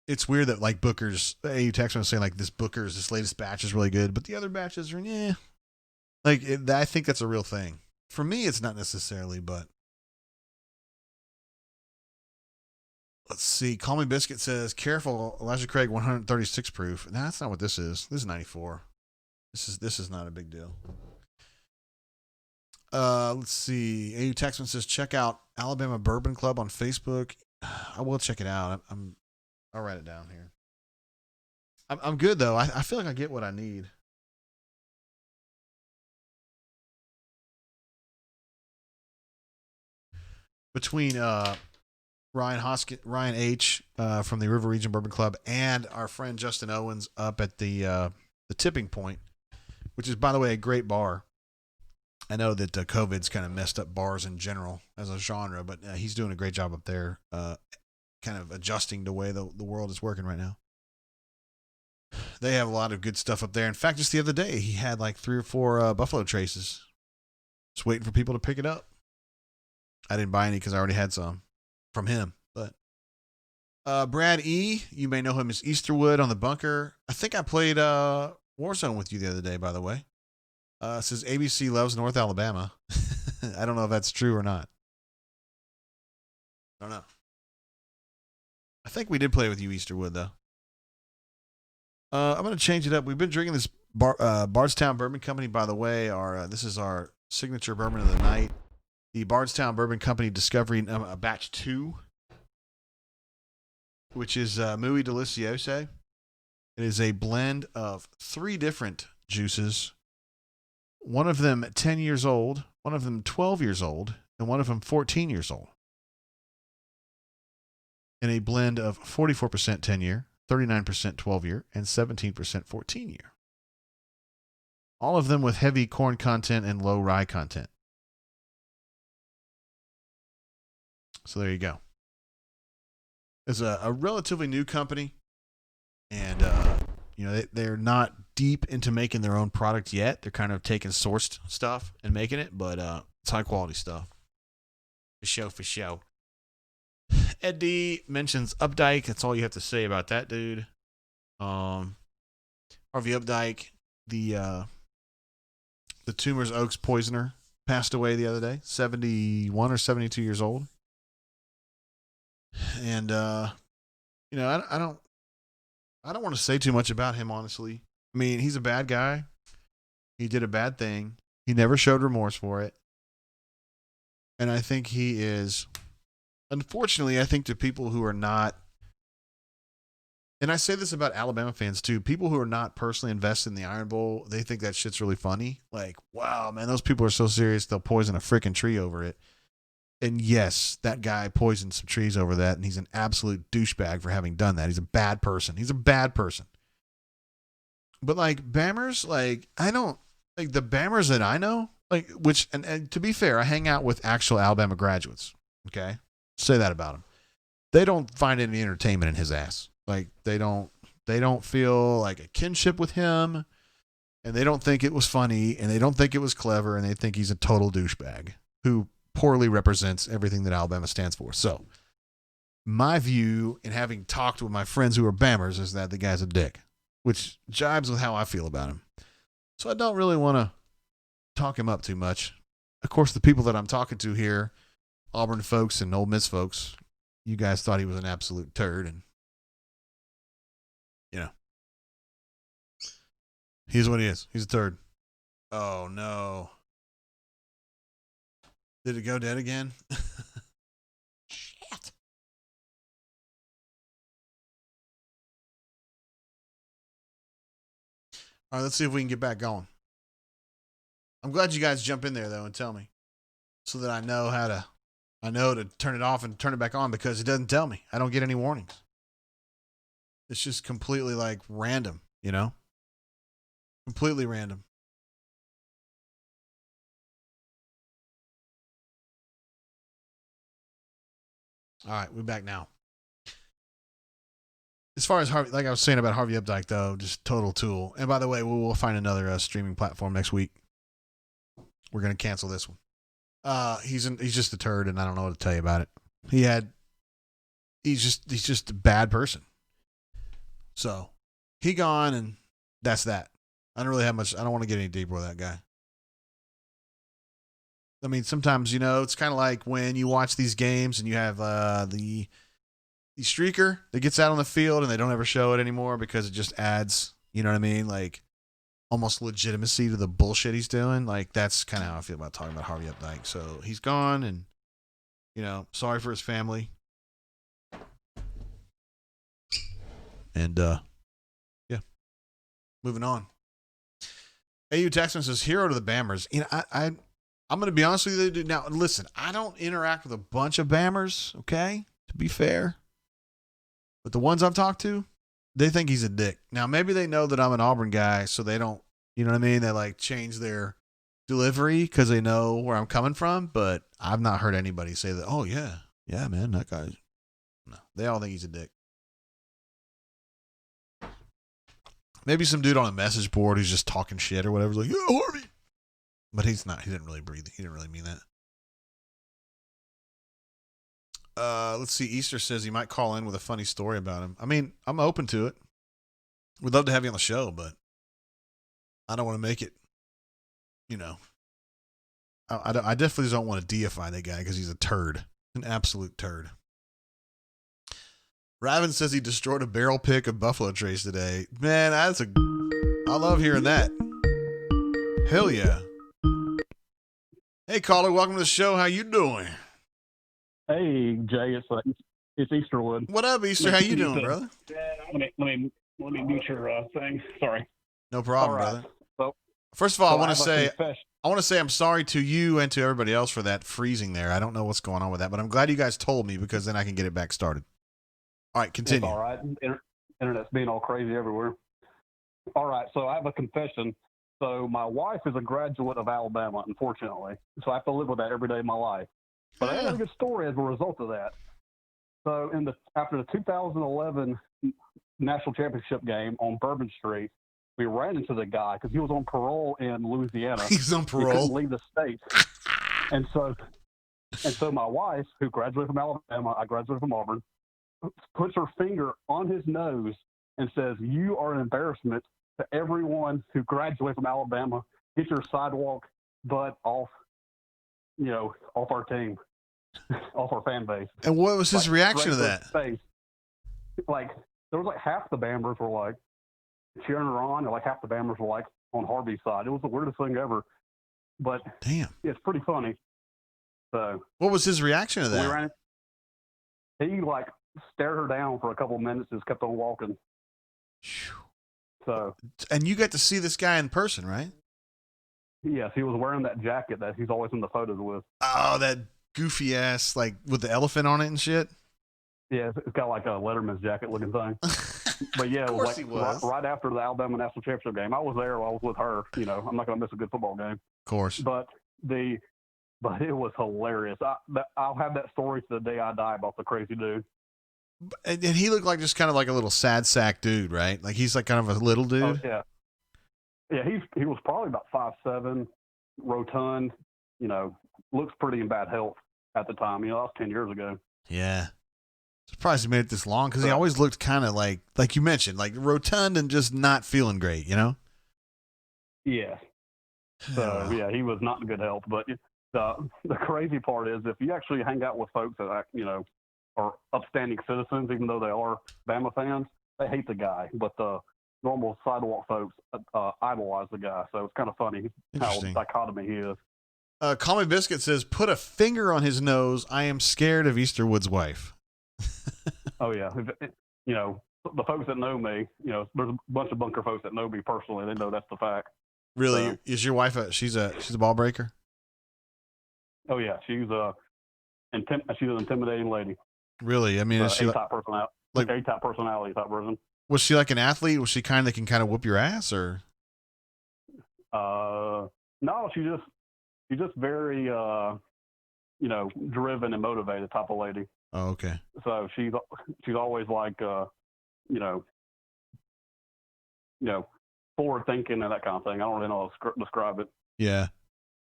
It's weird that, like, Booker's, you text me saying, like, this latest batch is really good, but the other batches are, yeah. Like, I think that's a real thing. For me, it's not necessarily, but. Let's see. Call Me Biscuit says, careful, Elijah Craig 136 proof. No, that's not what this is. This is 94. This is not a big deal. Let's see. AU Taxman says, check out Alabama Bourbon Club on Facebook. I will check it out. I'll write it down here. I'm good though. I feel like I get what I need. Between Ryan H from the River Region Bourbon Club and our friend Justin Owens up at the Tipping Point, which is, by the way, a great bar. I know that COVID's kind of messed up bars in general as a genre, but he's doing a great job up there, kind of adjusting the way the world is working right now. They have a lot of good stuff up there. In fact, just the other day, he had like 3 or 4 Buffalo Traces. Just waiting for people to pick it up. I didn't buy any because I already had some from him. But Brad E., you may know him as Easterwood on the Bunker. I think I played Warzone with you the other day, by the way. Says ABC loves North Alabama. I don't know if that's true or not. I don't know. I think we did play with you, Easterwood, though. I'm going to change it up. We've been drinking this Bardstown Bourbon Company, by the way. This is our signature bourbon of the night. The Bardstown Bourbon Company Discovery Batch 2, which is Muy Delicioso. It is a blend of 3 different juices. One of them 10 years old, one of them 12 years old, and one of them 14 years old. In a blend of 44% 10-year, 39% 12-year, and 17% 14-year. All of them with heavy corn content and low rye content. So there you go. It's a relatively new company, and they're not deep into making their own product yet. They're kind of taking sourced stuff and making it, but it's high quality stuff. For show. Ed D mentions Updike. That's all you have to say about that dude. Harvey Updike, the Tumors Oaks poisoner, passed away the other day, 71 or 72 years old. And I don't want to say too much about him, honestly. I mean, he's a bad guy. He did a bad thing. He never showed remorse for it. And I think he is, unfortunately, I think to people who are not, and I say this about Alabama fans too, people who are not personally invested in the Iron Bowl, they think that shit's really funny. Like, wow, man, those people are so serious, they'll poison a freaking tree over it. And yes, that guy poisoned some trees over that, and he's an absolute douchebag for having done that. He's a bad person. He's a bad person. But, like, Bammers, like, I don't, like, the Bammers that I know, like, which, and to be fair, I hang out with actual Alabama graduates, okay? Say that about him. They don't find any entertainment in his ass. Like, they don't feel like a kinship with him, and they don't think it was funny, and they don't think it was clever, and they think he's a total douchebag who poorly represents everything that Alabama stands for. So, my view, in having talked with my friends who are Bammers, is that the guy's a dick, which jibes with how I feel about him. So I don't really want to talk him up too much. Of course, the people that I'm talking to here, Auburn folks and Ole Miss folks, you guys thought he was an absolute turd, and he's what he is. He's a turd. Oh, no. Did it go dead again? Shit. All right, let's see if we can get back going. I'm glad you guys jump in there, though, and tell me so that I know to turn it off and turn it back on, because it doesn't tell me. I don't get any warnings. It's just completely, like, random, Completely random. All right, we're back now. As far as Harvey, like I was saying about Harvey Updike, though, just total tool. And by the way, we'll find another streaming platform next week. We're gonna cancel this one. He's just a turd, and I don't know what to tell you about it. He's just a bad person. So he gone, and that's that. I don't really have much. I don't want to get any deeper with that guy. I mean, sometimes, it's kind of like when you watch these games and you have the streaker that gets out on the field and they don't ever show it anymore because it just adds, you know what I mean? Like, almost legitimacy to the bullshit he's doing. Like, that's kind of how I feel about talking about Harvey Updike. So he's gone, and, sorry for his family. And, yeah, moving on. AU Texan says, hero to the Bammers. I'm going to be honest with you, dude. Now, listen, I don't interact with a bunch of Bammers, okay, to be fair. But the ones I've talked to, they think he's a dick. Now, maybe they know that I'm an Auburn guy, so they don't, you know what I mean? They, like, change their delivery because they know where I'm coming from. But I've not heard anybody say that, oh, yeah, man, that guy. No, they all think he's a dick. Maybe some dude on a message board who's just talking shit or whatever is like, yeah, Harvey. But he's not. He didn't really breathe. He didn't really mean that. Let's see. Easter says he might call in with a funny story about him. I mean, I'm open to it. We'd love to have you on the show, but I don't want to make it, I definitely don't want to deify that guy because he's a turd. An absolute turd. Raven says he destroyed a barrel pick of Buffalo Trace today. Man, I love hearing that. Hell yeah. Hey, caller, welcome to the show. How you doing? Hey, Jay, it's Easterwood. What up, Easter? How you doing, brother? Let me mute your thing. Sorry. No problem, right. brother. So, first of all, I want to say I'm sorry to you and to everybody else for that freezing there. I don't know what's going on with that, but I'm glad you guys told me because then I can get it back started. All right, continue. It's all right. Internet's being all crazy everywhere. All right, so I have a confession. So my wife is a graduate of Alabama, unfortunately. So I have to live with that every day of my life. But I have a good story as a result of that. So after the 2011 national championship game on Bourbon Street, we ran into the guy because he was on parole in Louisiana. He's on parole. He couldn't leave the state. And so And so my wife, who graduated from Alabama, I graduated from Auburn, puts her finger on his nose and says, "You are an embarrassment to everyone who graduated from Alabama. Get your sidewalk butt off, off our team, off our fan base." And what was his reaction to that? Face. Like, there was like half the Bammers were like cheering her on, and like half the Bammers were like on Harvey's side. It was the weirdest thing ever. But damn, it's pretty funny. So what was his reaction to that? He like stared her down for a couple of minutes and just kept on walking. So, and you got to see this guy in person, right? Yes, he was wearing that jacket that he's always in the photos with. Oh, that goofy ass, like with the elephant on it and shit. Yeah, it's got like a Letterman's jacket looking thing. But yeah, it was like right after the Alabama National Championship game. I was there. I was with her. I'm not going to miss a good football game. Of course. But it was hilarious. I'll have that story to the day I die about the crazy dude. And he looked like just kind of like a little sad sack dude, right? Like he's like kind of a little dude. Oh, yeah. Yeah, he was probably about 5'7", rotund, looks pretty in bad health at the time. That was 10 years ago. Yeah. Surprised he made it this long because he always looked kind of like you mentioned, like rotund and just not feeling great, Yeah. So, yeah, he was not in good health. But the crazy part is if you actually hang out with folks that, are upstanding citizens, even though they are Bama fans, they hate the guy. But the normal sidewalk folks idolize the guy. So it's kind of funny how dichotomy he is. Call Me Biscuit says, "Put a finger on his nose. I am scared of Easterwood's wife." Oh, yeah. The folks that know me, there's a bunch of bunker folks that know me personally. They know that's the fact. Really? So, is your wife she's a ball breaker? Oh, yeah. She's an intimidating lady. Really? I mean, is she A-type personality, like A-type personality type person. Was she like an athlete? Was she kind of can kind of whoop your ass, or? No, she's just very driven and motivated type of lady. Oh, okay. So she's always like forward thinking and that kind of thing. I don't really know how to describe it. Yeah.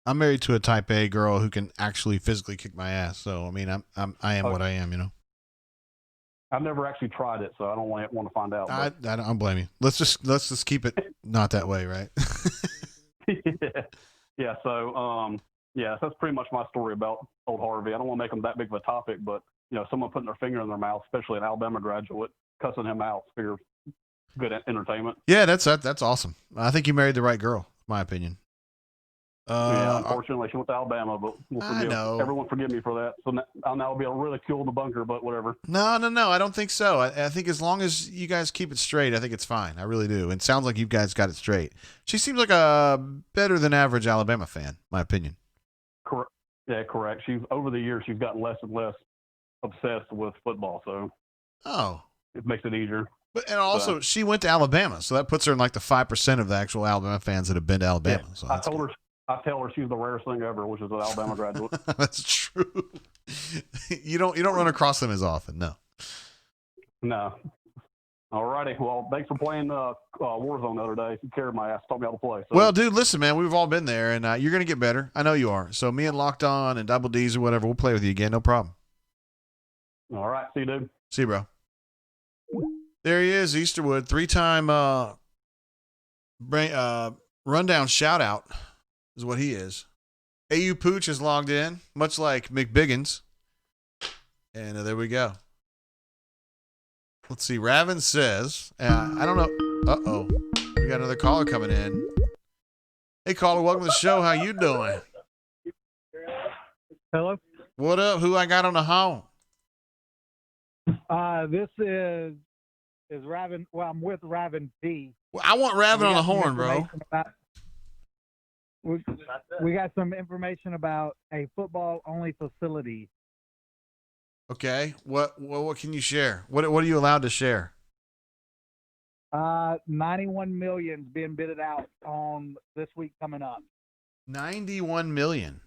I'm married to a type A girl who can actually physically kick my ass. So I mean, I am what I am, I've never actually tried it, so I don't want to find out. I don't blame you. Let's just keep it not that way, right? Yeah. So that's pretty much my story about old Harvey. I don't want to make him that big of a topic, but someone putting their finger in their mouth, especially an Alabama graduate, cussing him out for good entertainment. Yeah, that's awesome. I think you married the right girl, in my opinion. Yeah, unfortunately, she went to Alabama, but everyone forgive me for that. So I'll now be able to ridicule in the bunker, but whatever. No, I don't think so. I think as long as you guys keep it straight, I think it's fine. I really do. And it sounds like you guys got it straight. She seems like a better than average Alabama fan, my opinion. Correct. Yeah, correct. Over the years, she's gotten less and less obsessed with football, so it makes it easier. And also, she went to Alabama, so that puts her in like the 5% of the actual Alabama fans that have been to Alabama. Yeah, so I tell her she's the rarest thing ever, which is an Alabama graduate. That's true. You don't run across them as often, no. No. All righty. Well, thanks for playing Warzone the other day. You carried my ass, taught me how to play. So. Well, dude, listen, man, we've all been there, and you're gonna get better. I know you are. So me and Locked On and Double D's or whatever, we'll play with you again, no problem. All right, see you, dude. See you, bro. There he is, Easterwood, 3-time rundown shout out. Is what he is. AU Pooch is logged in, much like McBiggins. And there we go. Let's see. Raven says, I don't know. Uh-oh. We got another caller coming in. Hey, caller, welcome to the show. How you doing? Hello? What up? Who I got on the horn? This is Raven. Well, I'm with Raven P. Well, I want Raven on the horn, bro. We got some information about a football-only facility. Okay. What can you share? What are you allowed to share? $91 million being bidded out on this week coming up. $91 million.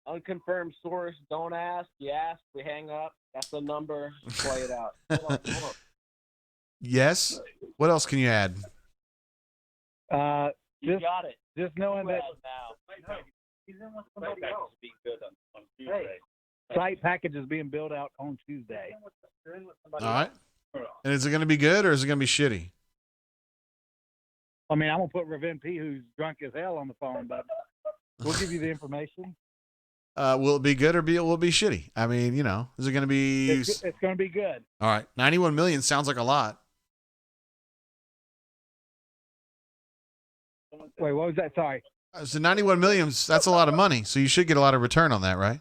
Unconfirmed source. Don't ask. You ask. We hang up. That's the number. Play it out. Hold on. Yes. What else can you add? You got it. Just knowing that. Site package is being built out on Tuesday. All right. And is it going to be good or is it going to be shitty? I mean, I'm going to put Raven P, who's drunk as hell, on the phone, but we'll give you the information. Will it be good or will it be shitty? I mean, is it going to be? It's going to be good. All right. 91 million sounds like a lot. Wait, what was that? Sorry. So 91 million, that's a lot of money. So you should get a lot of return on that, right?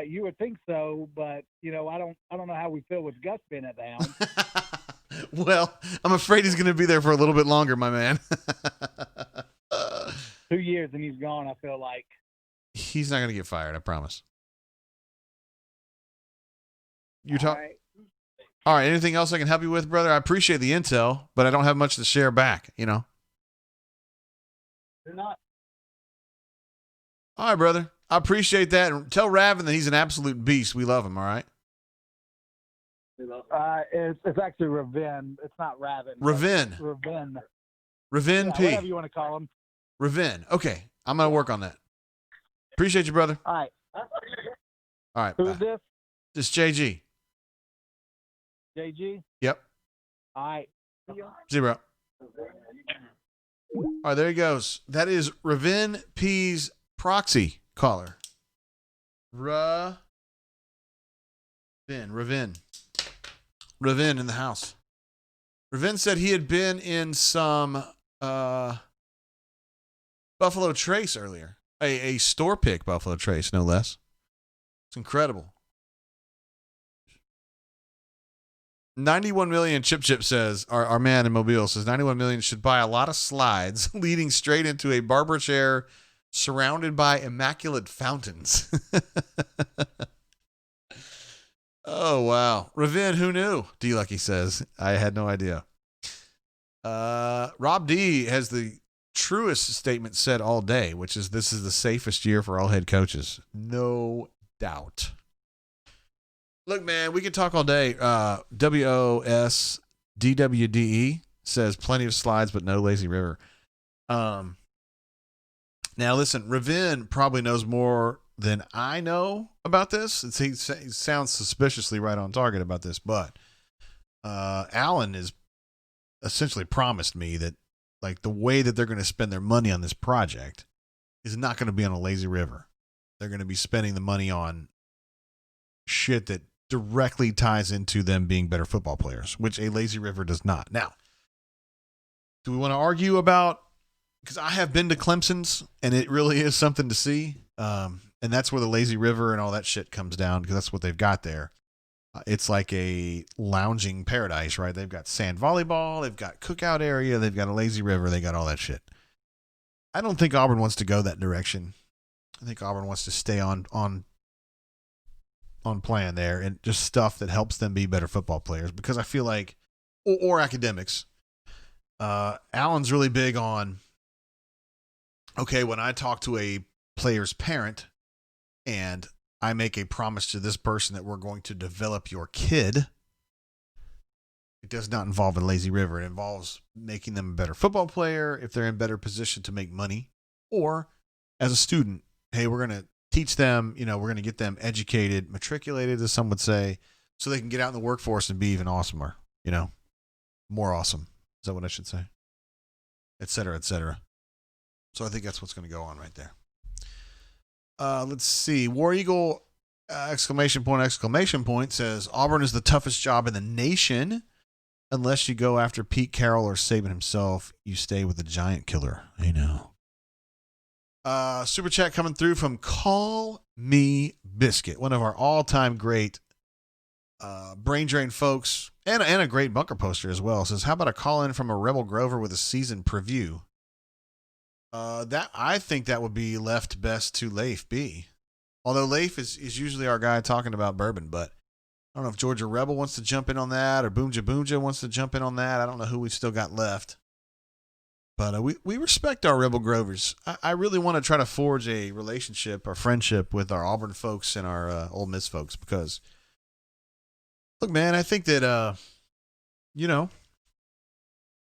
You would think so, but I don't know how we feel with Gus being at the helm. Well, I'm afraid he's going to be there for a little bit longer, my man. 2 years and he's gone, I feel like. He's not going to get fired, I promise. You talk. All right. Anything else I can help you with, brother? I appreciate the intel, but I don't have much to share back, You're not. All right, brother. I appreciate that. And tell Raven that he's an absolute beast. We love him, all right? It's actually Raven. It's not Raven. Raven. Raven. Raven P. Whatever you want to call him. Raven. Okay. I'm going to work on that. Appreciate you, brother. All right. All right. Who's this? This is JG. JG? Yep. All right. 0. All right, there he goes. That is Raven P's proxy caller. Raven in the house. Raven said he had been in some Buffalo Trace earlier. A store pick Buffalo Trace, no less. It's incredible. 91 million, Chip says, our man in Mobile says 91 million should buy a lot of slides leading straight into a barber chair surrounded by immaculate fountains. Oh, wow. Raven, who knew? D Lucky says, I had no idea. Rob D has the truest statement said all day, which is this is the safest year for all head coaches. No doubt. Look, man, we could talk all day. WOSDWDE says plenty of slides, but no lazy river. Now, listen, Raven probably knows more than I know about this. He sounds suspiciously right on target about this, but Alan has essentially promised me that like the way that they're going to spend their money on this project is not going to be on a lazy river. They're going to be spending the money on shit that directly ties into them being better football players, which a lazy river does not. Now, do we want to argue about, because I have been to Clemson's and it really is something to see. And that's where the lazy river and all that shit comes down, because that's what they've got there. It's like a lounging paradise, right? They've got sand volleyball, they've got cookout area, they've got a lazy river, they got all that shit. I don't think Auburn wants to go that direction. I think Auburn wants to stay on plan there and just stuff that helps them be better football players, because I feel like, or academics. Alan's really big on, okay, when I talk to a player's parent and I make a promise to this person that we're going to develop your kid, it does not involve a lazy river. It involves making them a better football player if they're in better position to make money, or as a student, hey, we're going to teach them, we're going to get them educated, matriculated, as some would say, so they can get out in the workforce and be even awesomer, more awesome. Is that what I should say? Et cetera, et cetera. So I think that's what's going to go on right there. Let's see. War Eagle, exclamation point, says Auburn is the toughest job in the nation. Unless you go after Pete Carroll or Saban himself, you stay with the giant killer. I know. Super chat coming through from Call Me Biscuit, one of our all-time great brain drain folks, and a great bunker poster as well. Says, how about a call in from a Rebel Grover with a season preview? I think that would be left best to Leif B. Although Leif is usually our guy talking about bourbon, but I don't know if Georgia Rebel wants to jump in on that, or Boomja Boomja wants to jump in on that. I don't know who we've still got left. But we respect our Rebel Grovers. I really want to try to forge a relationship or friendship with our Auburn folks and our Ole Miss folks, because, look, man, I think that,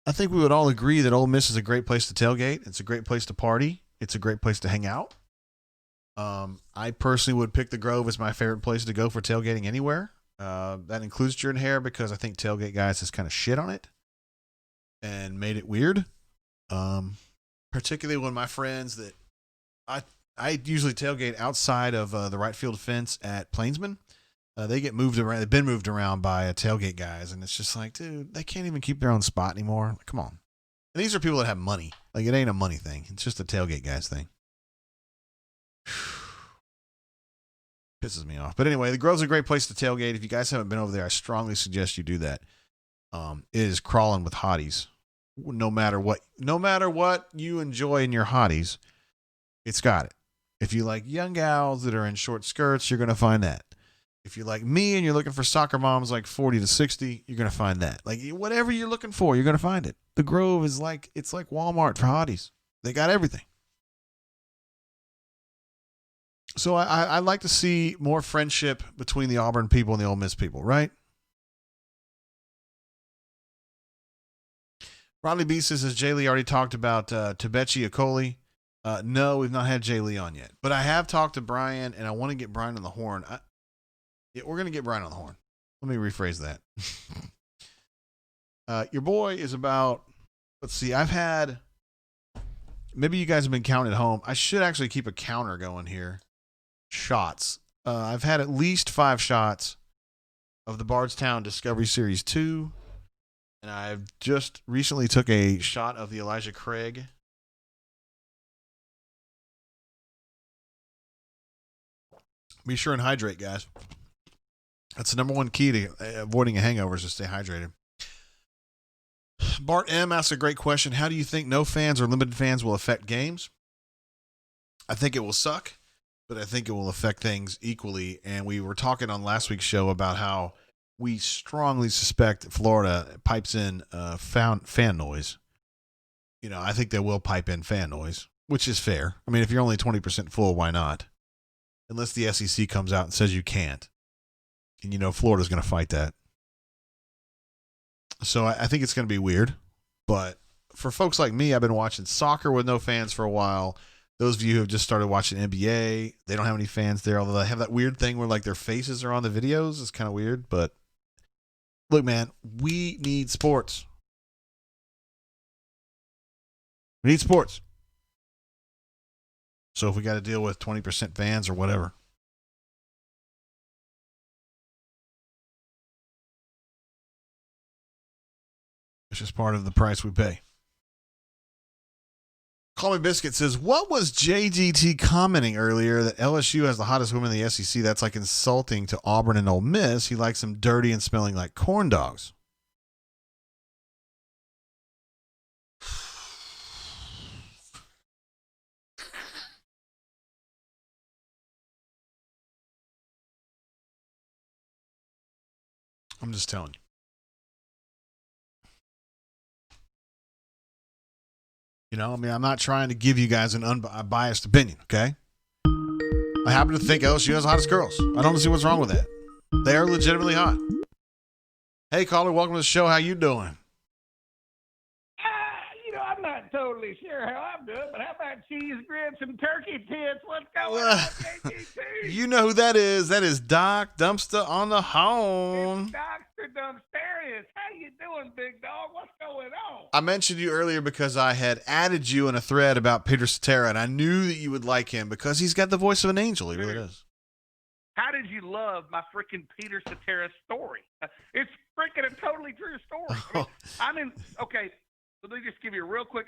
I think we would all agree that Ole Miss is a great place to tailgate. It's a great place to party. It's a great place to hang out. I personally would pick the Grove as my favorite place to go for tailgating anywhere. That includes Jordan Hare because I think Tailgate Guys has kind of shit on it and made it weird. Particularly when my friends that I usually tailgate outside of the right field fence at Plainsman. They get moved around. They've been moved around by Tailgate Guys, and it's just like, dude, they can't even keep their own spot anymore. Like, come on. And these are people that have money. Like, it ain't a money thing. It's just a Tailgate Guys thing. Pisses me off. But anyway, the Grove's a great place to tailgate. If you guys haven't been over there, I strongly suggest you do that. It is crawling with hotties. No matter what you enjoy in your hotties, it's got it. If you like young gals that are in short skirts, you're going to find that. If you're like me and you're looking for soccer moms like 40 to 60, you're going to find that. Like, whatever you're looking for, you're going to find it. The Grove is like, it's like Walmart for hotties. They got everything. So I like to see more friendship between the Auburn people and the Ole Miss people, right? Rodney B says, has Jay Lee already talked about Tabechi Akoli? No, we've not had Jay Lee on yet. But I have talked to Brian, and I want to get Brian on the horn. We're going to get Brian on the horn. Let me rephrase that. Your boy is about, let's see, I've had, maybe you guys have been counting at home. I should actually keep a counter going here. Shots. I've had at least 5 shots of the Bardstown Discovery Series 2. And I've just recently took a shot of the Elijah Craig. Be sure and hydrate, guys. That's the number one key to avoiding a hangover is to stay hydrated. Bart M asks a great question. How do you think no fans or limited fans will affect games? I think it will suck, but I think it will affect things equally. And we were talking on last week's show about how we strongly suspect Florida pipes in fan noise. You know, I think they will pipe in fan noise, which is fair. I mean, if you're only 20% full, why not? Unless the SEC comes out and says you can't. And, you know, Florida's going to fight that. So I think it's going to be weird. But for folks like me, I've been watching soccer with no fans for a while. Those of you who have just started watching NBA, they don't have any fans there, although they have that weird thing where, like, their faces are on the videos. It's kind of weird, but look, man, we need sports. We need sports. So if we got to deal with 20% fans or whatever. It's just part of the price we pay. Call Me Biscuit says, what was JGT commenting earlier that LSU has the hottest women in the SEC? That's like insulting to Auburn and Ole Miss. He likes them dirty and smelling like corn dogs. I'm just telling you. You know, I mean, I'm not trying to give you guys an unbiased opinion, okay? I happen to think LSU has the hottest girls. I don't see what's wrong with that. They are legitimately hot. Hey, caller, welcome to the show. How you doing? I'm not totally sure how I'm doing, but how about cheese grits and turkey tits? What's going on, JGT? You know who that is. That is Doc Dumpster on the home. It's Dr. Dumpstarius. How you doing, big dog? What's going on? I mentioned you earlier because I had added you in a thread about Peter Cetera, and I knew that you would like him because he's got the voice of an angel. He really does. How did you love my freaking Peter Cetera story? It's freaking a totally true story. Okay, let me just give you a real quick.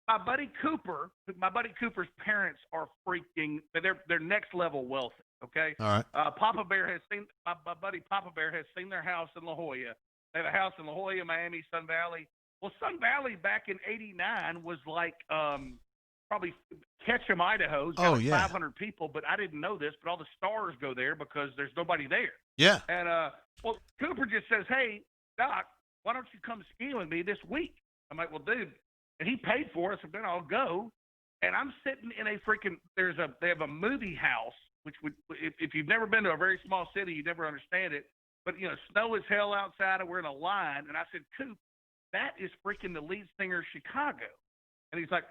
My buddy Cooper's parents are freaking, they're next level wealthy, okay? All right. Papa Bear has seen, my buddy Papa Bear has seen their house in La Jolla. They have a house in La Jolla, Miami, Sun Valley. Well, Sun Valley back in '89 was like probably Ketchum, Idaho. It's got like 500 people, but I didn't know this, but all the stars go there because there's nobody there. Yeah. And, well, Cooper just says, hey, Doc, why don't you come skiing with me this week? I'm like, well, dude, and he paid for it, so then I'll go. And I'm sitting in a freaking, they have a movie house, which would, if you've never been to a very small city, you never understand it. But, you know, snow is hell outside, and we're in a line. And I said, Coop, that is freaking the lead singer of Chicago. And he's like,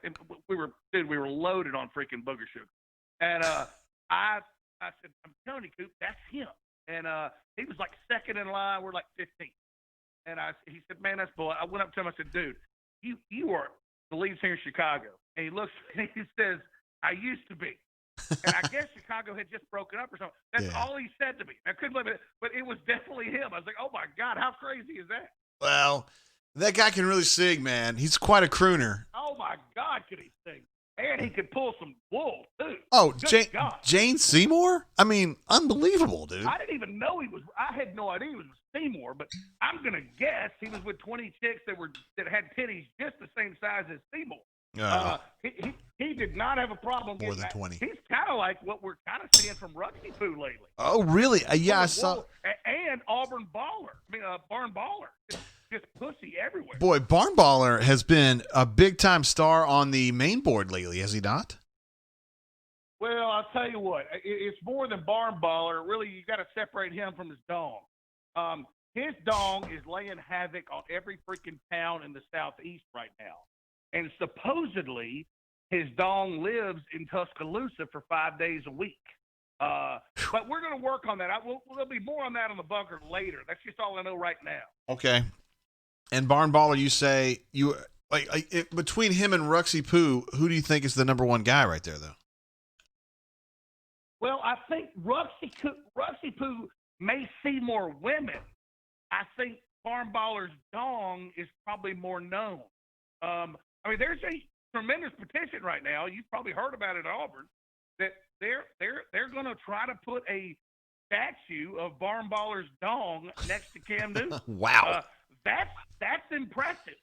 we were loaded on freaking booger sugar. And I said, I'm telling you, Coop, that's him. And he was like second in line. We're like 15. And he said, man, that's bull. I went up to him. I said, dude, you are the lead singer in Chicago. And he looks and he says, I used to be. And I guess Chicago had just broken up or something. That's all he said to me. I couldn't believe it, but it was definitely him. I was like, oh, my God, how crazy is that? Well, that guy can really sing, man. He's quite a crooner. Oh, my God, could he sing? And he could pull some wool, too. Oh, God. Jane Seymour? I mean, unbelievable, dude. I didn't even know he was – I had no idea he was with Seymour, but I'm going to guess he was with 20 chicks that had titties just the same size as Seymour. He did not have a problem More getting than that. 20. He's kind of like what we're kind of seeing from Ruxy Poo lately. Oh, really? Yeah, I saw. And Auburn Baller. I mean, Barn Baller. Just pussy everywhere. Boy, Barn Baller has been a big-time star on the main board lately, has he not? Well, I'll tell you what. It's more than Barn Baller. Really, you got to separate him from his dong. His dong is laying havoc on every freaking town in the Southeast right now. And supposedly, his dong lives in Tuscaloosa for 5 days a week. But we're going to work on that. There'll be more on that on the bunker later. That's just all I know right now. Okay. And Barn Baller, you say between him and Ruxy Poo, who do you think is the number one guy right there, though? Well, I think Ruxy Poo may see more women. I think Barn Baller's dong is probably more known. I mean, there's a tremendous petition right now. You've probably heard about it at Auburn that they're going to try to put a statue of Barn Baller's dong next to Cam Newton. Wow, that's impressive.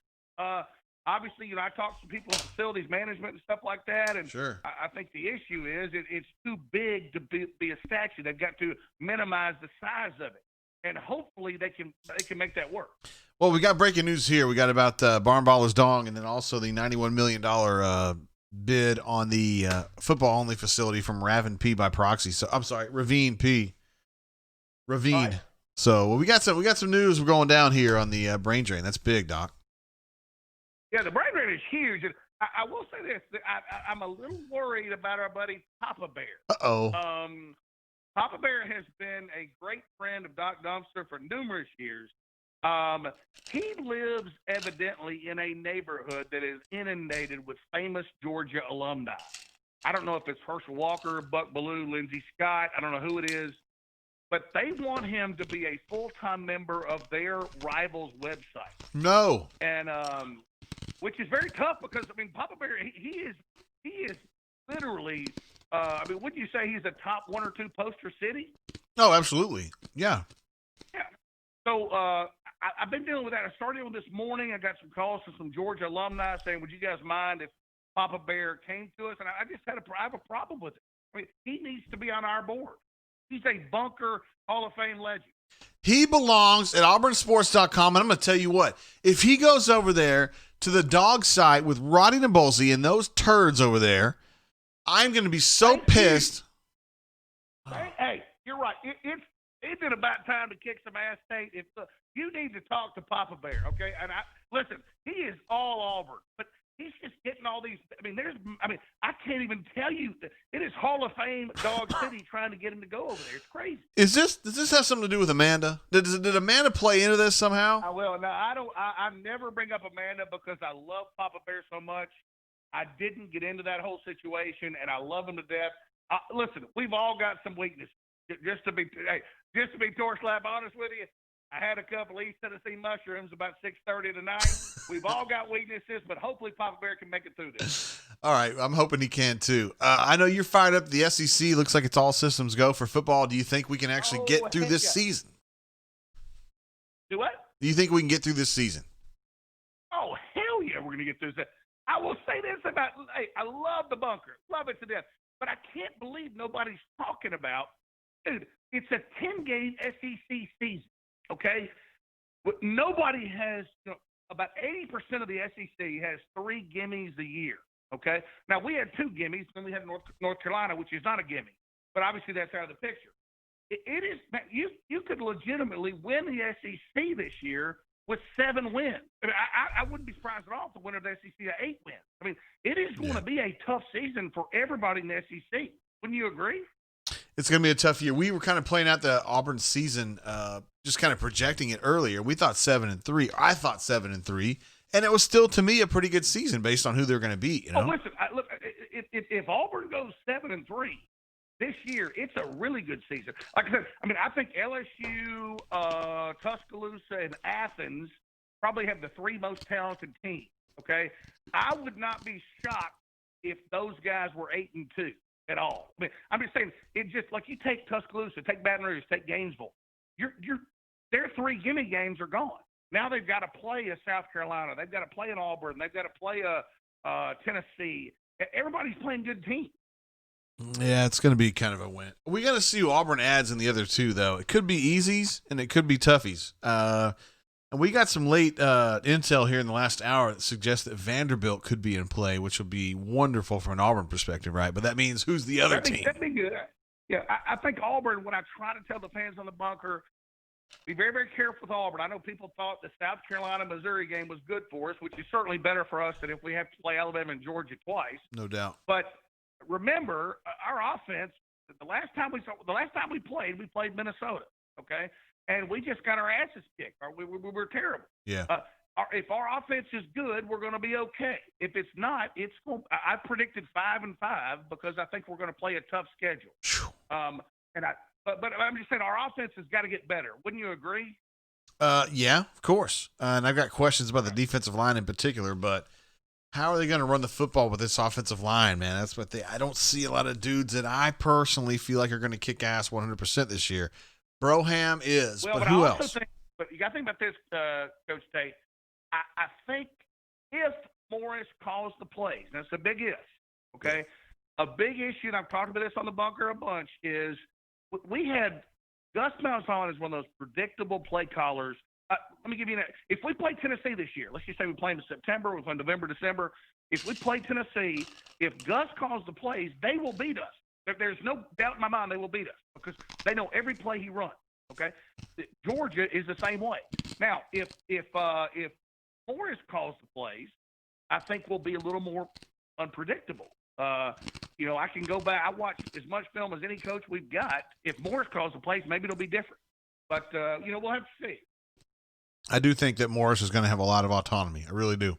Obviously, I talked to people in facilities management and stuff like that, and sure. I think the issue is it's too big to be a statue. They've got to minimize the size of it, and hopefully they can make that work. Well, we got breaking news here. We got about Barn Baller's dong, and then also the $91 million bid on the football-only facility from Ravine P by proxy. So I'm sorry, Ravine P. Ravine. Right. So we got some news. We're going down here on the brain drain. That's big, Doc. Yeah, the brain drain is huge. And I will say this: I'm a little worried about our buddy Papa Bear. Uh-oh. Papa Bear has been a great friend of Doc Dumpster for numerous years. He lives evidently in a neighborhood that is inundated with famous Georgia alumni. I don't know if it's Herschel Walker, Buck Bellew, Lindsey Scott. I don't know who it is. But they want him to be a full-time member of their rival's website. No. And which is very tough because, I mean, Papa Bear, he is literally, wouldn't you say he's a top one or two poster city? Oh, absolutely. Yeah. Yeah. So I've been dealing with that. I started with this morning. I got some calls from some Georgia alumni saying, would you guys mind if Papa Bear came to us? And I just I have a problem with it. I mean, he needs to be on our board. He's a bunker Hall of Fame legend. He belongs at auburnsports.com, and I'm going to tell you what. If he goes over there to the dog site with Roddy Nabolsi and those turds over there, I'm going to be so pissed. Hey, you're right. It's about time to kick some ass, Tate. You need to talk to Papa Bear, okay? And listen, he is all Auburn, but he's just getting all these. I can't even tell you. It is Hall of Fame Dog City trying to get him to go over there. It's crazy. Does this have something to do with Amanda? Did Amanda play into this somehow? I will. No, I don't. I never bring up Amanda because I love Papa Bear so much. I didn't get into that whole situation, and I love him to death. Listen, we've all got some weaknesses. Just to be door slap honest with you, I had a couple East Tennessee mushrooms about 6:30 tonight. We've all got weaknesses, but hopefully Papa Bear can make it through this. All right, I'm hoping he can too. I know you're fired up. The SEC looks like it's all systems go for football. Do you think we can actually get through this season? Do what? Do you think we can get through this season? Oh, hell yeah, we're going to get through this. I will say this about, I love the bunker. Love it to death. But I can't believe nobody's talking about, dude, it's a 10-game SEC season, okay? But nobody has, about 80% of the SEC has 3 gimmies a year, okay? Now, we had 2 gimmies, then we had North Carolina, which is not a gimme. But obviously that's out of the picture. It is, you could legitimately win the SEC this year with 7 wins. I wouldn't be surprised at all if the winner of the SEC had 8 wins. I mean, it is going to be a tough season for everybody in the SEC. Wouldn't you agree? It's going to be a tough year. We were kind of playing out the Auburn season, just kind of projecting it earlier. We thought 7-3. I thought 7-3, and it was still, to me, a pretty good season based on who they're going to beat. You know? Oh, listen, look, if Auburn goes 7-3 this year, it's a really good season. Like I said, I mean, I think LSU, Tuscaloosa, and Athens probably have the three most talented teams. Okay, I would not be shocked if those guys were 8-2 at all. I mean, I'm just saying, it just like you take Tuscaloosa, take Baton Rouge, take Gainesville, their three gimme games are gone. Now they've got to play a South Carolina, they've got to play an Auburn, they've got to play a Tennessee. Everybody's playing good teams. Yeah, it's going to be kind of a win. We got to see who Auburn adds in the other two, though. It could be easies and it could be toughies. And we got some late intel here in the last hour that suggests that Vanderbilt could be in play, which will be wonderful from an Auburn perspective, right? But that means who's the other team? That'd be good. Yeah, I think Auburn, when I try to tell the fans on the bunker, be very, very careful with Auburn. I know people thought the South Carolina-Missouri game was good for us, which is certainly better for us than if we have to play Alabama and Georgia twice. No doubt. But remember, our offense, the last time we played Minnesota, okay? And we just got our asses kicked. We were terrible. Yeah. If our offense is good, we're going to be okay. If it's not, I predicted 5-5 because I think we're going to play a tough schedule. But I'm just saying our offense has got to get better. Wouldn't you agree? Yeah, of course. And I've got questions about the defensive line in particular, but how are they going to run the football with this offensive line, man? That's what I don't see a lot of dudes that I personally feel like are going to kick ass 100% this year. Broham is, but who else? But you got to think about this, Coach Tate. I think if Morris calls the plays, that's a big if, okay? A big issue, and I've talked about this on the bunker a bunch, is we had Gus Malzahn is one of those predictable play callers. Let me give you if we play Tennessee this year, let's just say we play in September, we play in November, December. If we play Tennessee, if Gus calls the plays, they will beat us. There's no doubt in my mind they will beat us because they know every play he runs. Okay, Georgia is the same way. Now, if Morris calls the plays, I think we'll be a little more unpredictable. I can go back. I watch as much film as any coach we've got. If Morris calls the plays, maybe it'll be different. But we'll have to see. I do think that Morris is going to have a lot of autonomy. I really do.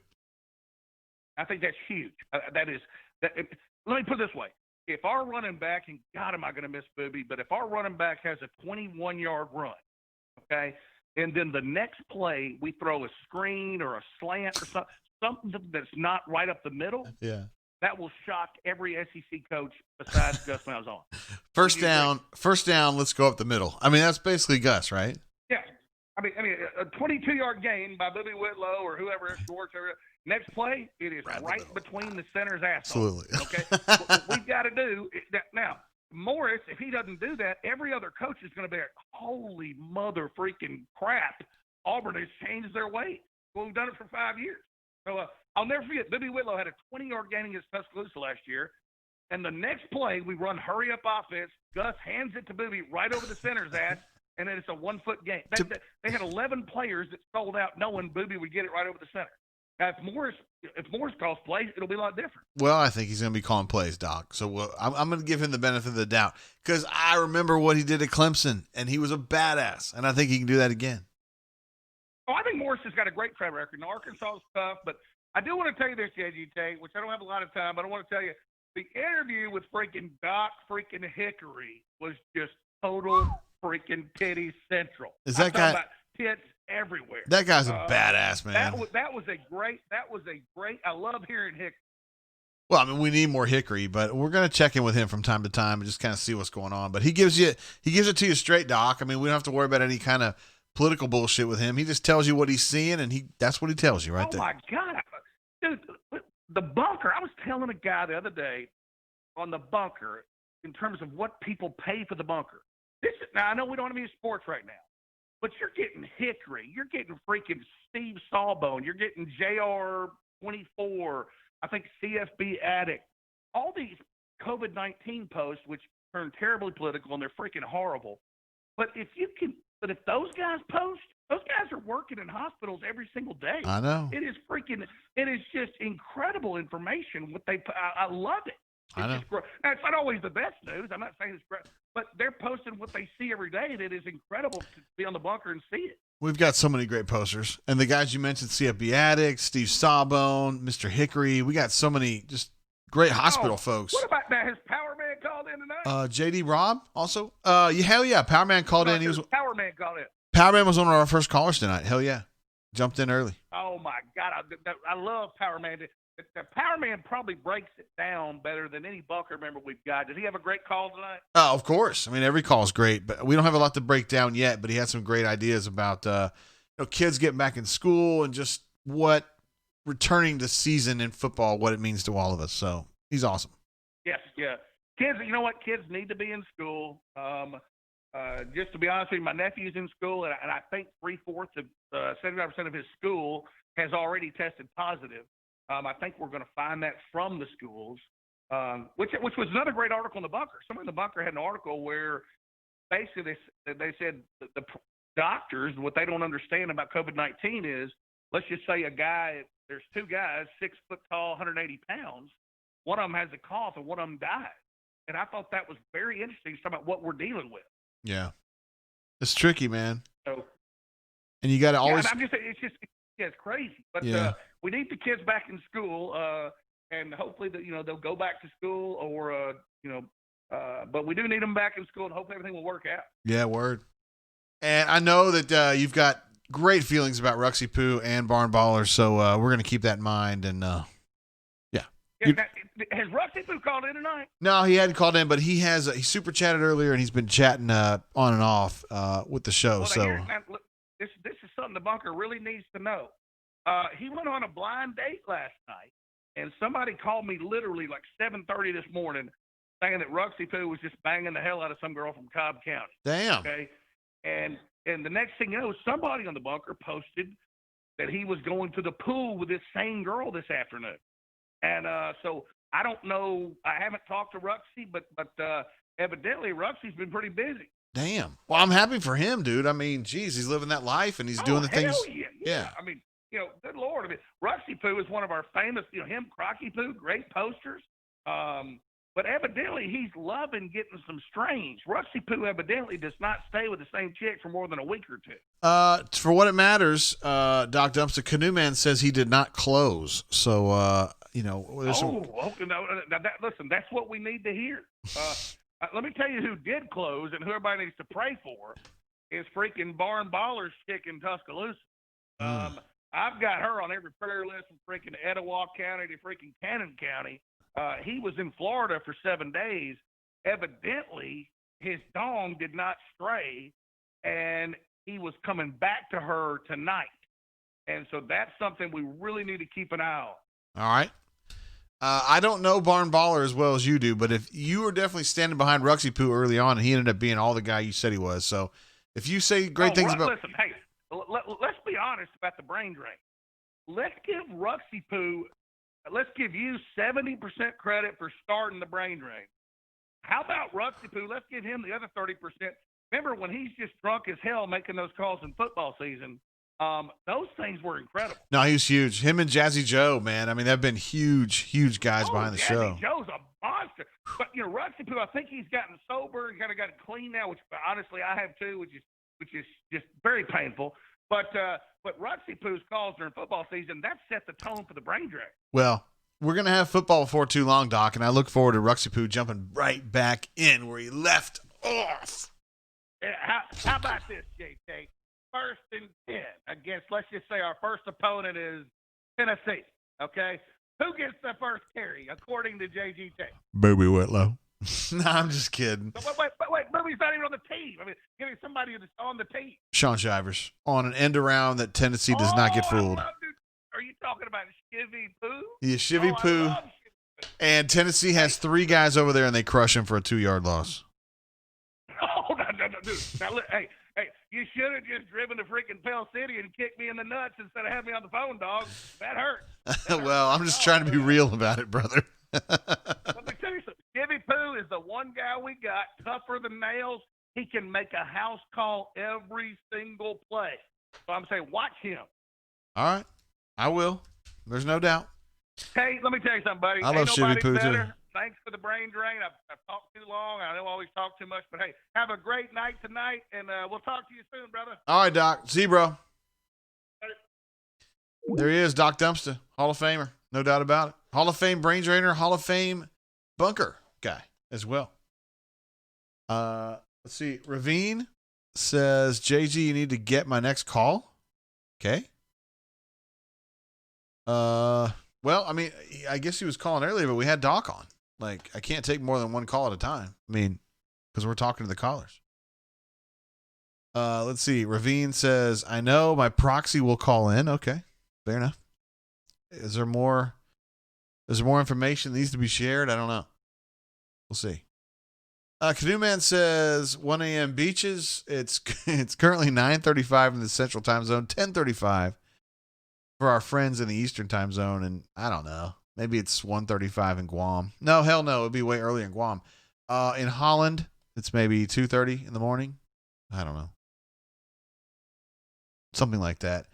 I think that's huge. Let me put it this way. If our running back, and God, am I going to miss Booby, but if our running back has a 21-yard run, okay, and then the next play we throw a screen or a slant or something that's not right up the middle, that will shock every SEC coach besides Gus Malzahn. First down, let's go up the middle. I mean, that's basically Gus, right? Yeah. I mean, a 22-yard gain by Booby Whitlow or whoever, Schwartz, or next play, it is right between the center's asshole. Absolutely. Okay? What we've got to do now, Morris, if he doesn't do that, every other coach is going to be like, holy mother freaking crap. Auburn has changed their way. Well, we've done it for 5 years. So I'll never forget, Booby Whitlow had a 20-yard gain against Tuscaloosa last year. And the next play, we run hurry-up offense. Gus hands it to Booby right over the center's ass. And then it's a 1-foot game. They had 11 players that sold out knowing Booby would get it right over the center. Now, if Morris calls plays, it'll be a lot different. Well, I think he's going to be calling plays, Doc. So I'm going to give him the benefit of the doubt because I remember what he did at Clemson, and he was a badass, and I think he can do that again. Oh, I think Morris has got a great track record. Now, Arkansas is tough, but I do want to tell you this, JG Tate, which I don't have a lot of time, but I want to tell you, the interview with freaking Doc freaking Hickory was just total freaking titty central. Is that guy about tits everywhere? That guy's a badass, man. That was a great. I love hearing Hickory. Well, I mean, we need more Hickory, but we're going to check in with him from time to time and just kind of see what's going on. But he gives it to you straight, Doc. I mean, we don't have to worry about any kind of political bullshit with him. He just tells you what he's seeing, and that's what he tells you right there. Oh my God, dude, the bunker. I was telling a guy the other day on the bunker in terms of what people pay for the bunker. Now, I know we don't have any sports right now, but you're getting Hickory. You're getting freaking Steve Sawbone. You're getting JR24, I think CFB Addict. All these COVID-19 posts, which turn terribly political, and they're freaking horrible. But if those guys post, those guys are working in hospitals every single day. I know. It is just incredible information. I love it. I know. Just great. Now, it's not always the best news. I'm not saying it's great, but they're posting what they see every day that is incredible to be on the bunker and see it. We've got so many great posters. And the guys you mentioned, CFB Addict, Steve Sawbone, Mr. Hickory. We got so many just great hospital folks. What about that? Has Power Man called in tonight? JD Robb also. Hell yeah. Power Man called in. Power Man called in. Power Man was one of our first callers tonight. Hell yeah. Jumped in early. Oh, my God. I love Power Man. The Power Man probably breaks it down better than any bunker member we've got. Did he have a great call tonight? Oh, of course. I mean, every call is great, but we don't have a lot to break down yet. But he had some great ideas about kids getting back in school and just what returning to season in football, what it means to all of us. So he's awesome. Yes, yeah. Kids, you know what? Kids need to be in school. Just to be honest with you, my nephew's in school, and I think 75% of his school has already tested positive. I think we're going to find that from the schools, which was another great article in the bunker. Someone in the bunker had an article where basically they said the doctors, what they don't understand about COVID-19 is, let's just say there's two guys, 6 foot tall, 180 pounds. One of them has a cough and one of them died. And I thought that was very interesting, talking about what we're dealing with. Yeah. It's tricky, man. So, and you got to always. Yeah, I'm just saying, it's crazy. But yeah. We need the kids back in school, and hopefully they'll go back to school, or but we do need them back in school, and hopefully everything will work out. Yeah, word. And I know that you've got great feelings about Ruxy Poo and Barn Ballers, so we're going to keep that in mind. And yeah. Has Ruxy Poo called in tonight? No, he hadn't called in, but he super chatted earlier, and he's been chatting on and off with the show. Look, this is something the bunker really needs to know. He went on a blind date last night, and somebody called me literally like 7:30 this morning saying that Ruxy Poo was just banging the hell out of some girl from Cobb County. Damn. Okay. And the next thing you know, somebody on the bunker posted that he was going to the pool with this same girl this afternoon. And so I don't know. I haven't talked to Ruxy, but evidently Ruxy's been pretty busy. Damn. Well, I'm happy for him, dude. I mean, geez, he's living that life and he's doing the things. Yeah. I mean, good Lord. I mean, Ruxy Poo is one of our famous, him, Crocky Poo, great posters. But evidently he's loving getting some strange. Ruxy Poo evidently does not stay with the same chick for more than a week or two. For what it matters, Doc Dumps, the Canoe Man says he did not close. So, there's listen, that's what we need to hear. Let me tell you who did close and who everybody needs to pray for is freaking Barn Ballers chick in Tuscaloosa. I've got her on every prayer list from freaking Etowah County to freaking Cannon County. He was in Florida for 7 days. Evidently, his dong did not stray, and he was coming back to her tonight. And so that's something we really need to keep an eye on. All right. I don't know Barn Baller as well as you do, but if you were definitely standing behind Ruxy Poo early on, and he ended up being all the guy you said he was. So if you say great things about. Listen, hey, let's be honest about the brain drain. Let's give Ruxy Poo, let's give you 70% credit for starting the brain drain. How about Ruxy Poo? Let's give him the other 30%. Remember when he's just drunk as hell making those calls in football season? Those things were incredible. No, he was huge. Him and Jazzy Joe, man. I mean, they've been huge guys behind the show. Jazzy Joe's a monster. But Ruxy Poo, I think he's gotten sober and kind of gotten clean now, which honestly I have too, which is just very painful. But Ruxy Poo's calls during football season, that set the tone for the brain drain. Well, we're gonna have football before too long, Doc, and I look forward to Ruxy Poo jumping right back in where he left off. How about this, JT? 1st and 10 against, let's just say our first opponent is Tennessee, okay? Who gets the first carry, according to JGT? Booby Whitlow. No, I'm just kidding. Wait, Booby's not even on the team. I mean, give me somebody that's on the team. Sean Shivers on an end around that Tennessee does not get fooled. Are you talking about Shivy Poo? Yeah, Shivy Poo. And Tennessee has 3 guys over there, and they crush him for a 2-yard loss. Oh, no, dude. Now, look, hey, you should have just driven to freaking Pell City and kicked me in the nuts instead of having me on the phone, dog. That hurt. Well, I'm just trying to be real about it, brother. Let me tell you something. Shivy Poo is the one guy we got, tougher than nails. He can make a house call every single play. So I'm saying watch him. All right. I will. There's no doubt. Hey, let me tell you something, buddy. I love Shivy Poo, too. thanks for the brain drain. I've talked too long. I know I always talk too much, but hey, have a great night tonight, and we'll talk to you soon, brother. All right, Doc. See you, bro. There he is, Doc Dumpster, Hall of Famer, no doubt about it. Hall of Fame brain drainer, Hall of Fame bunker guy as well. Let's see. Ravine says, JG, you need to get my next call. Okay. Well, I mean, I guess he was calling earlier, but we had Doc on. Like, I can't take more than one call at a time. I mean, because we're talking to the callers. Let's see. Ravine says, I know my proxy will call in. Okay. Fair enough. Is there more information that needs to be shared? I don't know. We'll see. Canoe Man says 1 a.m. beaches. It's currently 9:35 in the Central Time Zone, 10:35 for our friends in the Eastern Time Zone, and I don't know. Maybe it's 1:35 in Guam. No, hell no. It'd be way earlier in Guam. In Holland, it's maybe 2:30 in the morning. I don't know. Something like that.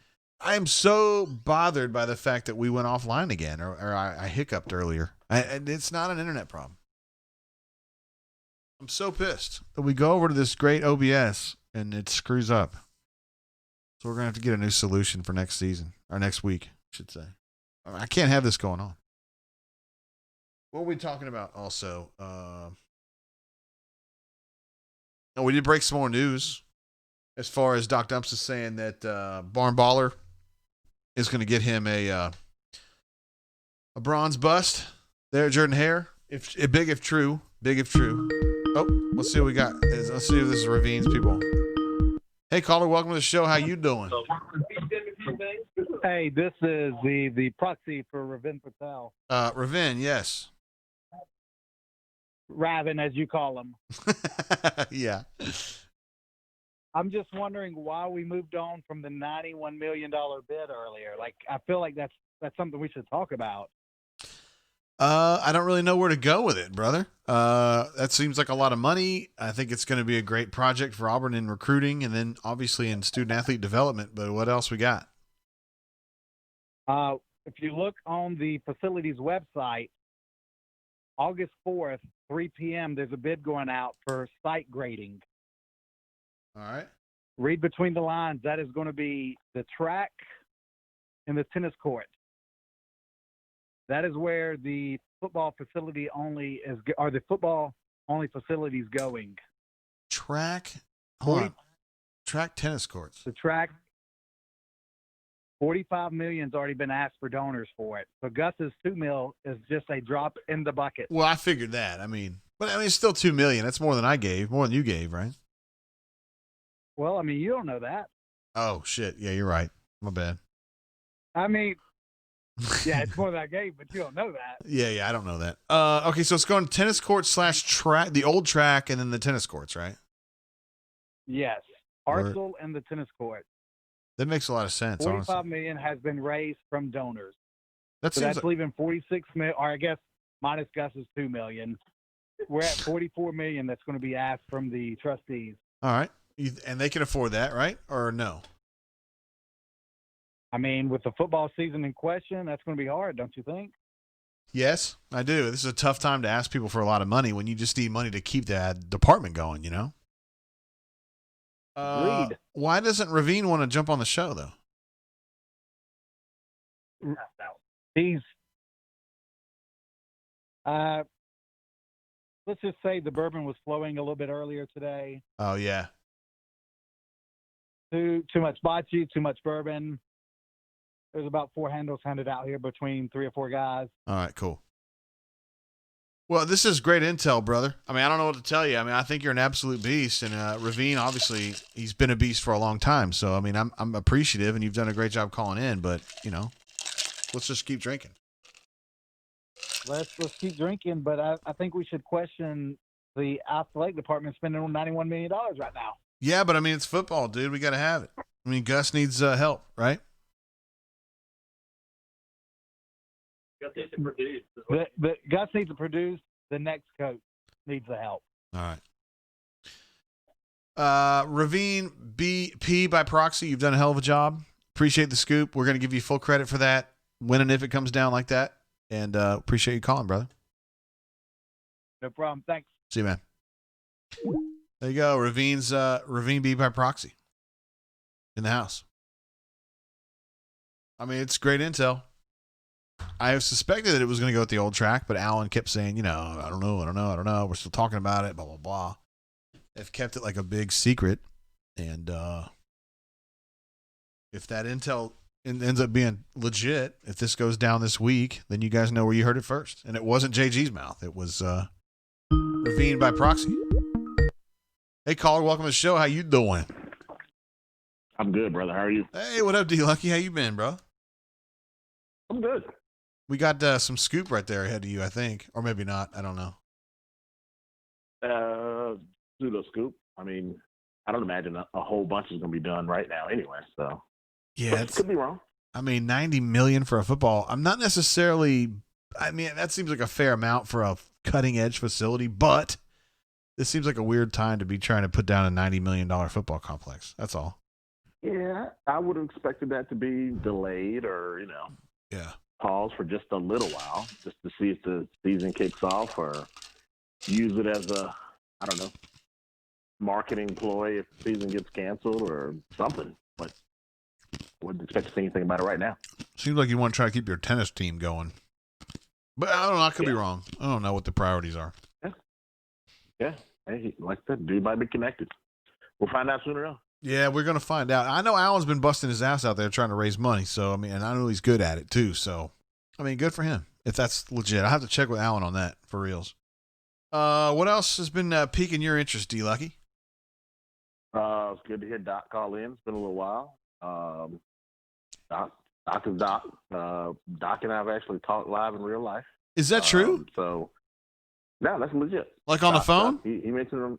I am so bothered by the fact that we went offline again, or I hiccuped earlier. And it's not an internet problem. I'm so pissed that we go over to this great OBS and it screws up. So we're going to have to get a new solution for next season, or next week, I should say. I can't have this going on. What were we talking about also? We did break some more news as far as Doc Dumps is saying that Barn Baller is going to get him a bronze bust there at Jordan Hare. If true. Oh, let's see what we got. Let's see if this is Ravine's people. Hey, caller, welcome to the show. How you doing? Hey, this is the proxy for Ravin Patel. Ravin, yes. Ravin, as you call him. Yeah. I'm just wondering why we moved on from the $91 million bid earlier. Like, I feel like that's something we should talk about. I don't really know where to go with it, brother. That seems like a lot of money. I think it's going to be a great project for Auburn in recruiting and then obviously in student athlete development. But what else we got? If you look on the facilities website, August 4th, 3 p.m., there's a bid going out for site grading. All right. Read between the lines. That is going to be the track and the tennis court. That is where the football facility only is, or the football only facilities going. Track, hold on. Track tennis courts. The track, $45 million's already been asked for donors for it. So Gus's $2 million is just a drop in the bucket. Well, I figured that. But it's still $2 million. That's more than I gave, more than you gave, right? Well, you don't know that. Oh shit! Yeah, you're right. My bad. Yeah, it's more than I gave, but you don't know that. Yeah, I don't know that. Okay, so it's going tennis court / track, the old track, and then the tennis courts, right? Yes, parcel and the tennis court. That makes a lot of sense. $45 million has been raised from donors. That's leaving $46 million, or I guess minus Gus's $2 million. We're at $44 million that's going to be asked from the trustees. All right, and they can afford that, right? Or no? With the football season in question, that's going to be hard, don't you think? Yes, I do. This is a tough time to ask people for a lot of money when you just need money to keep that department going, you know? Agreed. Why doesn't Ravine want to jump on the show, though? He's, let's just say the bourbon was flowing a little bit earlier today. Oh, yeah. Too much bocce, too much bourbon. There's about 4 handles handed out here between 3 or 4 guys. All right, cool. Well, this is great intel, brother. I don't know what to tell you. I think you're an absolute beast, and Ravine, obviously, he's been a beast for a long time. So, I'm appreciative, and you've done a great job calling in. But let's just keep drinking. Let's keep drinking, but I think we should question the athletic department spending $91 million right now. Yeah, but it's football, dude. We got to have it. Gus needs help, right? Gus needs to produce. Gus needs to produce. The next coach needs the help. All right. Ravine P by proxy, you've done a hell of a job. Appreciate the scoop. We're going to give you full credit for that, when and if it comes down like that. And appreciate you calling, brother. No problem. Thanks. See you, man. There you go. Ravine B by proxy in the house. I mean, it's great intel. I have suspected that it was going to go with the old track, but Alan kept saying, I don't know. We're still talking about it, blah, blah, blah. They've kept it like a big secret. And if that intel ends up being legit, if this goes down this week, then you guys know where you heard it first. And it wasn't JG's mouth. It was Ravine by proxy. Hey, caller, welcome to the show. How you doing? I'm good, brother. How are you? Hey, what up, D-Lucky? How you been, bro? I'm good. We got some scoop right there ahead of you, I think. Or maybe not. I don't know. Pseudo scoop. I mean, I don't imagine a whole bunch is going to be done right now anyway. So, yeah, it could be wrong. I mean, $90 million for a football. I'm not necessarily. I mean, that seems like a fair amount for a cutting edge facility, but this seems like a weird time to be trying to put down a $90 million football complex. That's all. Yeah, I would have expected that to be delayed or pause for just a little while, just to see if the season kicks off, or use it as a, I don't know, marketing ploy if the season gets canceled or something. But I wouldn't expect to see anything about it right now. Seems like you want to try to keep your tennis team going. But I don't know. I could be wrong. I don't know what the priorities are. Yeah. Hey, like I said, dude might be connected. We'll find out sooner or later. Yeah, we're going to find out. I know Alan's been busting his ass out there trying to raise money. So, I mean, and I know he's good at it too. So, I mean, good for him if that's legit. I have to check with Alan on that for reals. What else has been piquing your interest, D-Lucky? It's good to hear Doc call in. It's been a little while. Doc is Doc. Doc and I have actually talked live in real life. Is that true? So, no, that's legit. Like on the phone? He mentioned him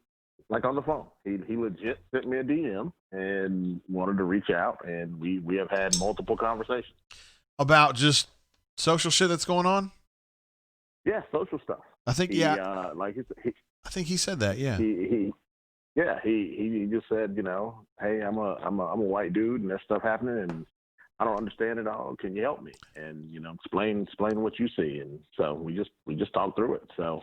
like on the phone. He legit sent me a DM and wanted to reach out, and we have had multiple conversations. About just social shit that's going on? Yeah, social stuff. I think, I think he said that, yeah. He just said, hey, I'm a white dude and there's stuff happening and I don't understand it all. Can you help me? And explain what you see. And so we just talked through it. So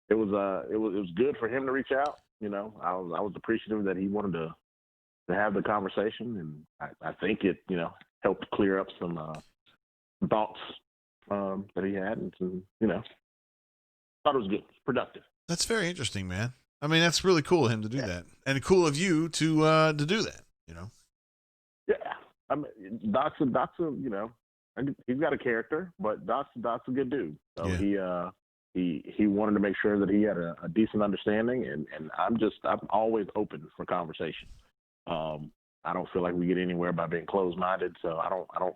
it was good for him to reach out. I was appreciative that he wanted to have the conversation, and I think it helped clear up some thoughts that he had, and some thought it was good, productive. That's very interesting, man. I mean, that's really cool of him to do that, and cool of you to do that. Yeah, I mean, Doc's he's got a character, but Doc's a good dude. So yeah. He wanted to make sure that he had a decent understanding, and I'm always open for conversation. I don't feel like we get anywhere by being closed-minded, so I don't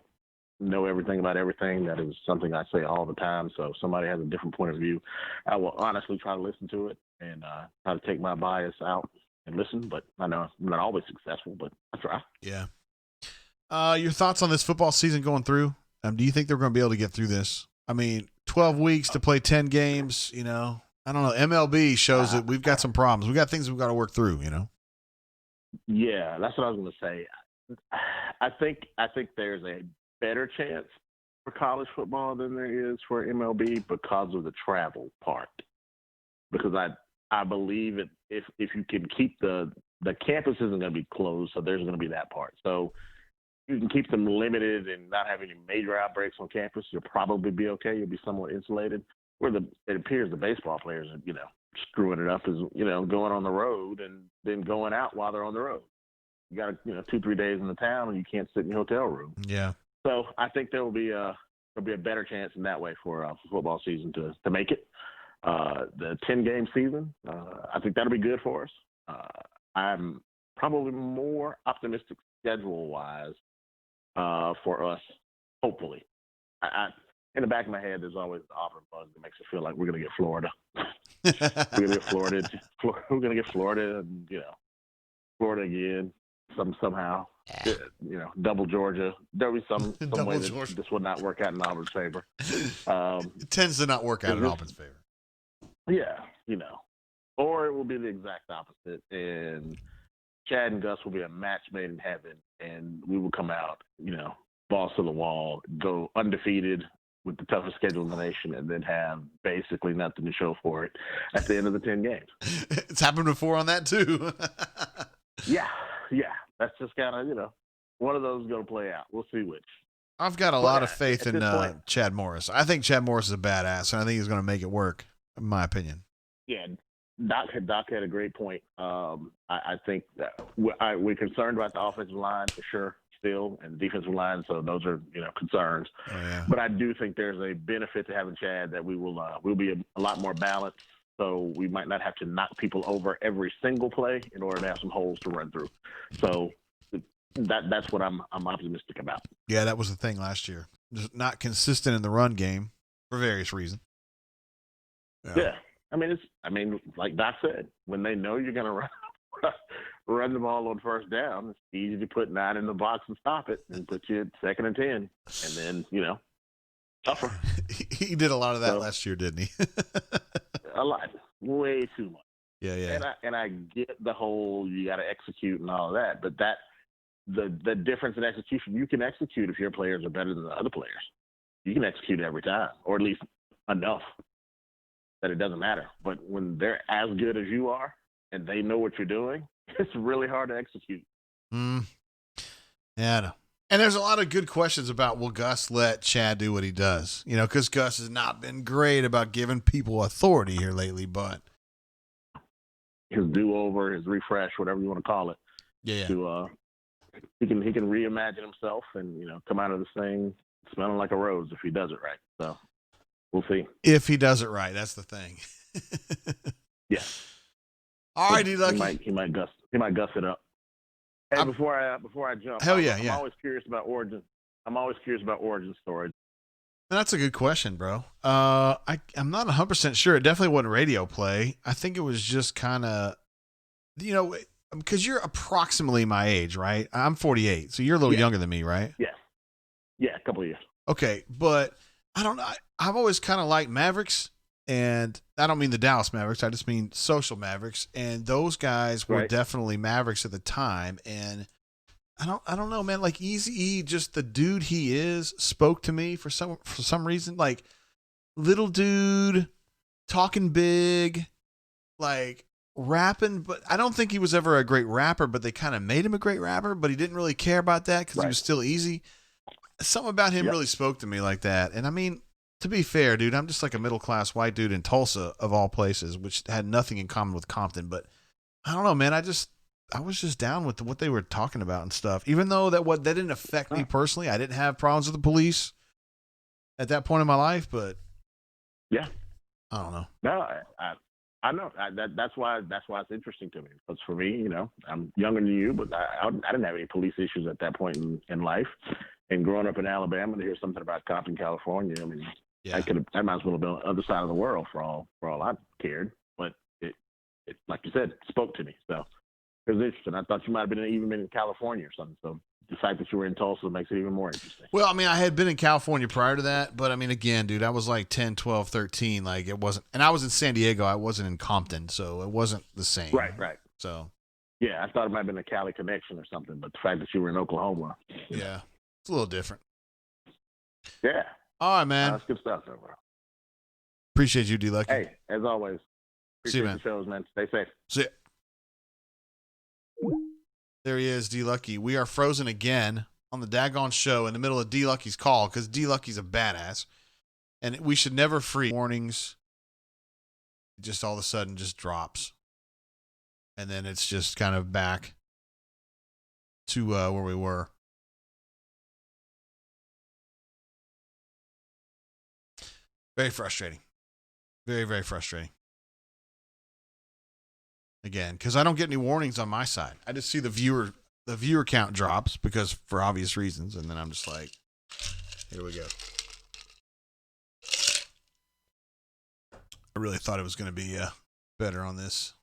know everything about everything. That is something I say all the time. So if somebody has a different point of view, I will honestly try to listen to it and try to take my bias out and listen. But I know I'm not always successful, but I try. Yeah. Your thoughts on this football season going through? Do you think they're going to be able to get through this? I mean, 12 weeks to play 10 games, I don't know. MLB shows that we've got some problems. We've got things we've got to work through, Yeah, that's what I was going to say. I think there's a better chance for college football than there is for MLB because of the travel part. Because I believe if you can keep the campus isn't going to be closed, so there's going to be that part. So you can keep them limited and not have any major outbreaks on campus, you'll probably be okay. You'll be somewhat insulated. Where it appears the baseball players are, screwing it up is, going on the road and then going out while they're on the road. You got 2-3 days in the town and you can't sit in your hotel room. Yeah. So I think there'll be a better chance in that way for football season to make it. The 10-game season, I think that'll be good for us. I'm probably more optimistic schedule-wise for us, hopefully. In the back of my head, there's always the Auburn buzz that makes it feel like we're going to get Florida. We're going to get Florida. We're going to get Florida, and Florida again. Somehow, double Georgia. There'll be some way that this will not work out in Auburn's favor. It tends to not work out in Auburn's favor. Yeah, or it will be the exact opposite, and Chad and Gus will be a match made in heaven, and we will come out, balls to the wall, go undefeated with the toughest schedule in the nation and then have basically nothing to show for it at the end of the 10 games. It's happened before on that too. Yeah. That's just kind of, one of those is going to play out. We'll see which. I've got a lot of faith at in this point- Chad Morris. I think Chad Morris is a badass, and I think he's going to make it work, in my opinion. Yeah, Doc had a great point. I think that we're concerned about the offensive line for sure still, and the defensive line, so those are concerns. Oh, yeah. But I do think there's a benefit to having Chad that we'll be a lot more balanced. So we might not have to knock people over every single play in order to have some holes to run through. So that's what I'm optimistic about. Yeah, that was the thing last year. Just not consistent in the run game for various reasons. Yeah. I mean, like Doc said, when they know you're going to run the ball on first down, it's easy to put 9 in the box and stop it and put you at 2nd and 10. And then, tougher. He did a lot of that last year, didn't he? A lot. Way too much. Yeah. And I get the whole you got to execute and all of that, but the difference in execution, you can execute if your players are better than the other players. You can execute every time, or at least enough that it doesn't matter. But when they're as good as you are and they know what you're doing, it's really hard to execute. Yeah, I know. And there's a lot of good questions about, will Gus let Chad do what he does? Because Gus has not been great about giving people authority here lately, but his do-over, his refresh, whatever you want to call it. Yeah. He can reimagine himself and, come out of this thing smelling like a rose if he does it right. So we'll see. If he does it right, that's the thing. Yeah. All right, D-Lucky. He might guss it up. Hey, before I jump, hell yeah, I'm always curious about origin. I'm always curious about origin stories. That's a good question, bro. I'm not 100% sure. It definitely wasn't radio play. I think it was just kind of, because you're approximately my age, right? I'm 48, so you're a little younger than me, right? Yeah, a couple of years. Okay, but I don't know. I've always kind of liked Mavericks, and I don't mean the Dallas Mavericks. I just mean social Mavericks, and those guys were definitely Mavericks at the time. And I don't know, man. Like Eazy-E, just the dude he is, spoke to me for some reason. Like little dude, talking big, like rapping. But I don't think he was ever a great rapper. But they kind of made him a great rapper. But he didn't really care about that because he was still Easy. Something about him really spoke to me like that. And I mean, to be fair, dude, I'm just like a middle-class white dude in Tulsa, of all places, which had nothing in common with Compton. But I don't know, man. I was just down with what they were talking about and stuff. Even though that didn't affect me personally. I didn't have problems with the police at that point in my life. But yeah, I don't know. No, I know. That's why it's interesting to me. Because for me, I'm younger than you, but I didn't have any police issues at that point in life. And growing up in Alabama, to hear something about Compton, California, I mean, I might as well have been on the other side of the world for all I cared. But it like you said, spoke to me. So it was interesting. I thought you might have been in California or something. So the fact that you were in Tulsa makes it even more interesting. Well, I mean, I had been in California prior to that, but I mean, again, dude, I was like 10, 12, 13. Like it wasn't, and I was in San Diego. I wasn't in Compton, so it wasn't the same. Right. So yeah, I thought it might have been a Cali connection or something, but the fact that you were in Oklahoma. Yeah. It's a little different. Yeah. All right, man. That's good stuff, though, bro. Appreciate you, D-Lucky. Hey, as always. See you, Appreciate man. the shows, man. Stay safe. See ya. There he is, D-Lucky. We are frozen again on the daggone show in the middle of D-Lucky's call because D-Lucky's a badass. And we should never freeze warnings. It just all of a sudden just drops. And then it's just kind of back to where we were. Very frustrating. Very, very frustrating. Again, because I don't get any warnings on my side. I just see the viewer count drops because for obvious reasons, and then I'm just like, here we go. I really thought it was going to be better on this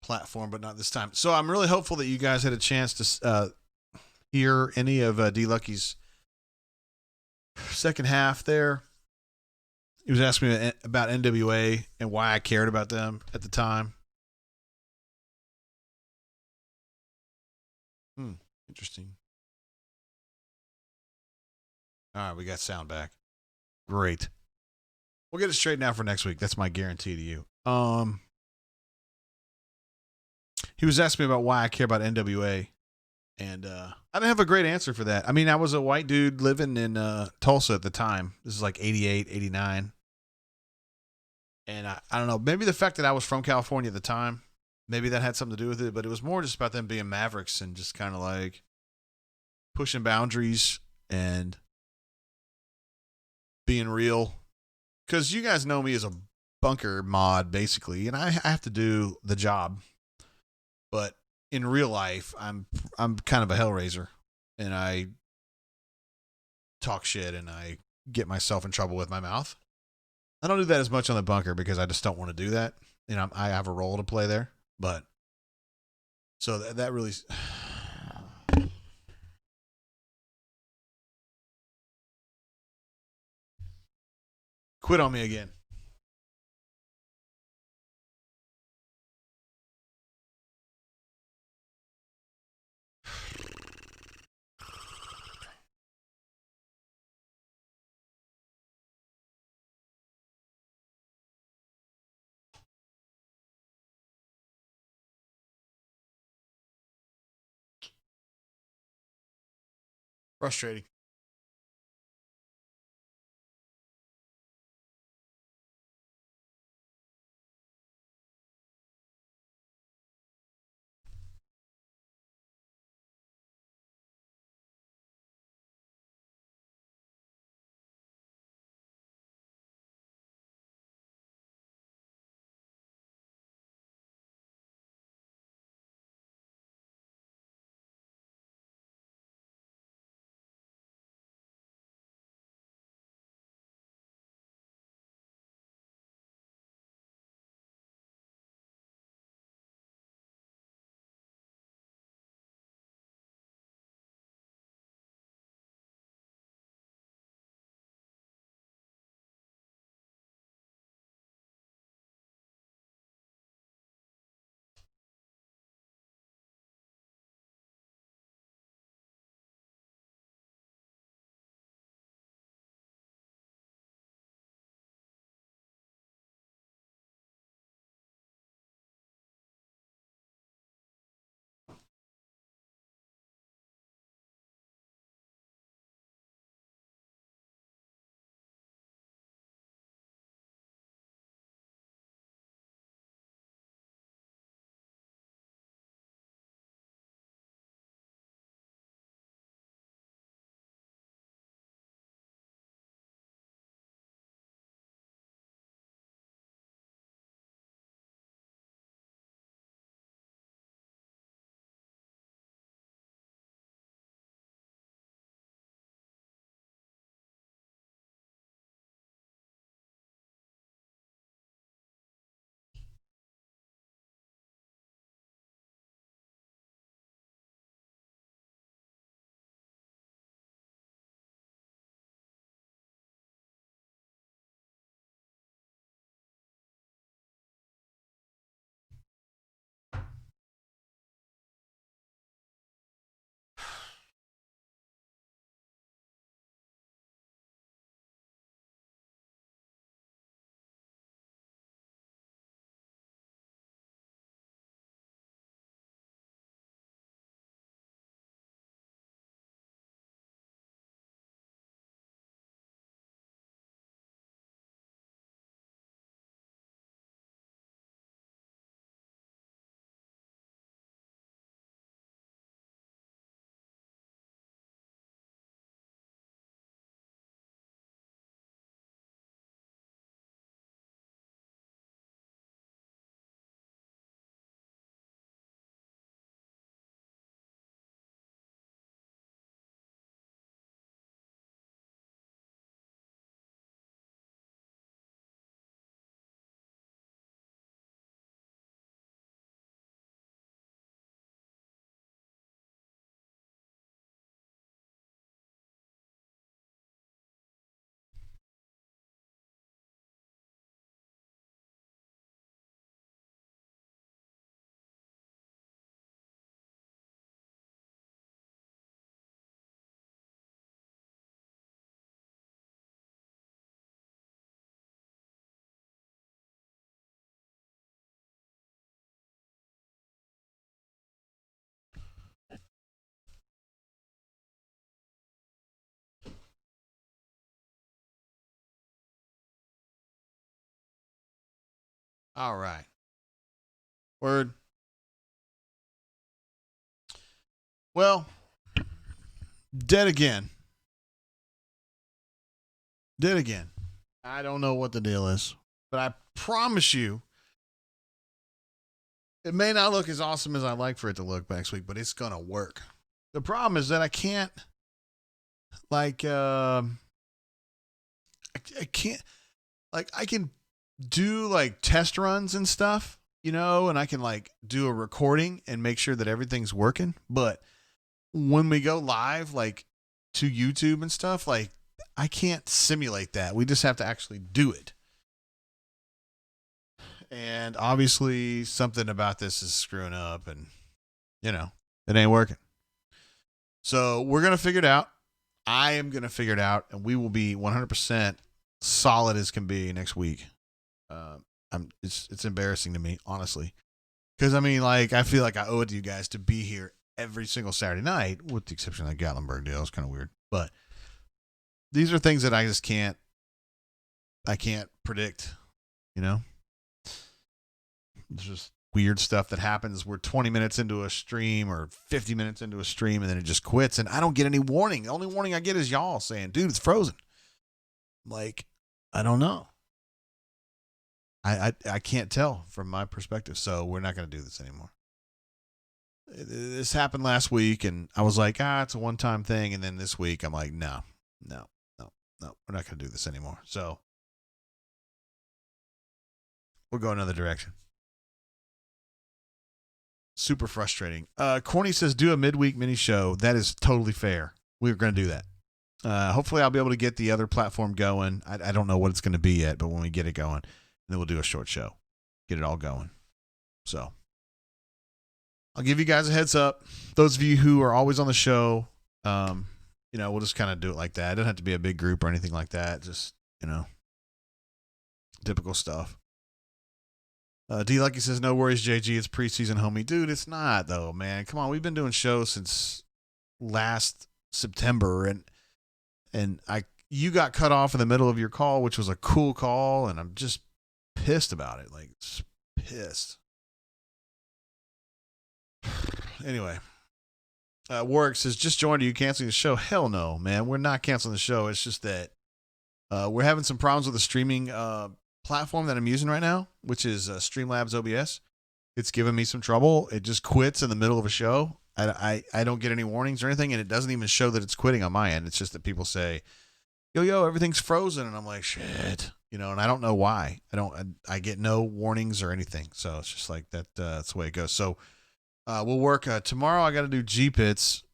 platform, but not this time. So I'm really hopeful that you guys had a chance to hear any of D-Lucky's second half there. He was asking me about NWA and why I cared about them at the time. Interesting. All right, we got sound back. Great. We'll get it straightened out for next week. That's my guarantee to you. He was asking me about why I care about NWA, and I didn't have a great answer for that. I mean, I was a white dude living in Tulsa at the time. This is like 88, 89. And I don't know, maybe the fact that I was from California at the time, maybe that had something to do with it, but it was more just about them being mavericks and just kind of like pushing boundaries and being real. Because you guys know me as a bunker mod, basically, and I have to do the job. But in real life, I'm kind of a hellraiser, and I talk shit and I get myself in trouble with my mouth. I don't do that as much on the bunker because I just don't want to do that. You know, I have a role to play there, but so that really. Quit on me again. Frustrating. All right. Word. Well, dead again. Dead again. I don't know what the deal is, but I promise you, it may not look as awesome as I'd like for it to look next week, but it's going to work. The problem is that I can't, like, I can't, like, I can do, like, test runs and stuff, you know, and I can, like, do a recording and make sure that everything's working. But when we go live, like, to YouTube and stuff, like, I can't simulate that. We just have to actually do it. And obviously something about this is screwing up and, you know, it ain't working. So we're going to figure it out. I am going to figure it out, and we will be 100% solid as can be next week. It's embarrassing to me, honestly. Because, I mean, like, I feel like I owe it to you guys to be here every single Saturday night, with the exception of the Gatlinburg deal. It's kind of weird. But these are things that I just can't predict, you know? It's just weird stuff that happens. We're 20 minutes into a stream or 50 minutes into a stream, and then it just quits, and I don't get any warning. The only warning I get is y'all saying, dude, it's frozen. Like, I don't know. I can't tell from my perspective, so we're not going to do this anymore. This happened last week, and I was like, it's a one-time thing, and then this week I'm like, no, we're not going to do this anymore. So we'll go another direction. Super frustrating. Corny says, do a midweek mini show. That is totally fair. We're going to do that. Hopefully I'll be able to get the other platform going. I don't know what it's going to be yet, but when we get it going, then we'll do a short show. Get it all going. So I'll give you guys a heads up. Those of you who are always on the show, you know, we'll just kind of do it like that. It doesn't have to be a big group or anything like that. Just, you know, typical stuff. D Lucky says, no worries, JG. It's preseason, homie. Dude, it's not, though, man. Come on. We've been doing shows since last September, and you got cut off in the middle of your call, which was a cool call, and I'm just pissed about it. Like, just pissed. Anyway, Warwick says, just joined. Are you canceling the show? Hell no, man. We're not canceling the show. It's just that we're having some problems with the streaming platform that I'm using right now, which is Streamlabs OBS. It's giving me some trouble. It just quits in the middle of a show. I don't get any warnings or anything, and it doesn't even show that it's quitting on my end. It's just that people say, yo, everything's frozen, and I'm like, shit, you know, and I don't know why. I get no warnings or anything, so it's just like that. That's the way it goes. So we'll work tomorrow. I got to do GPITS,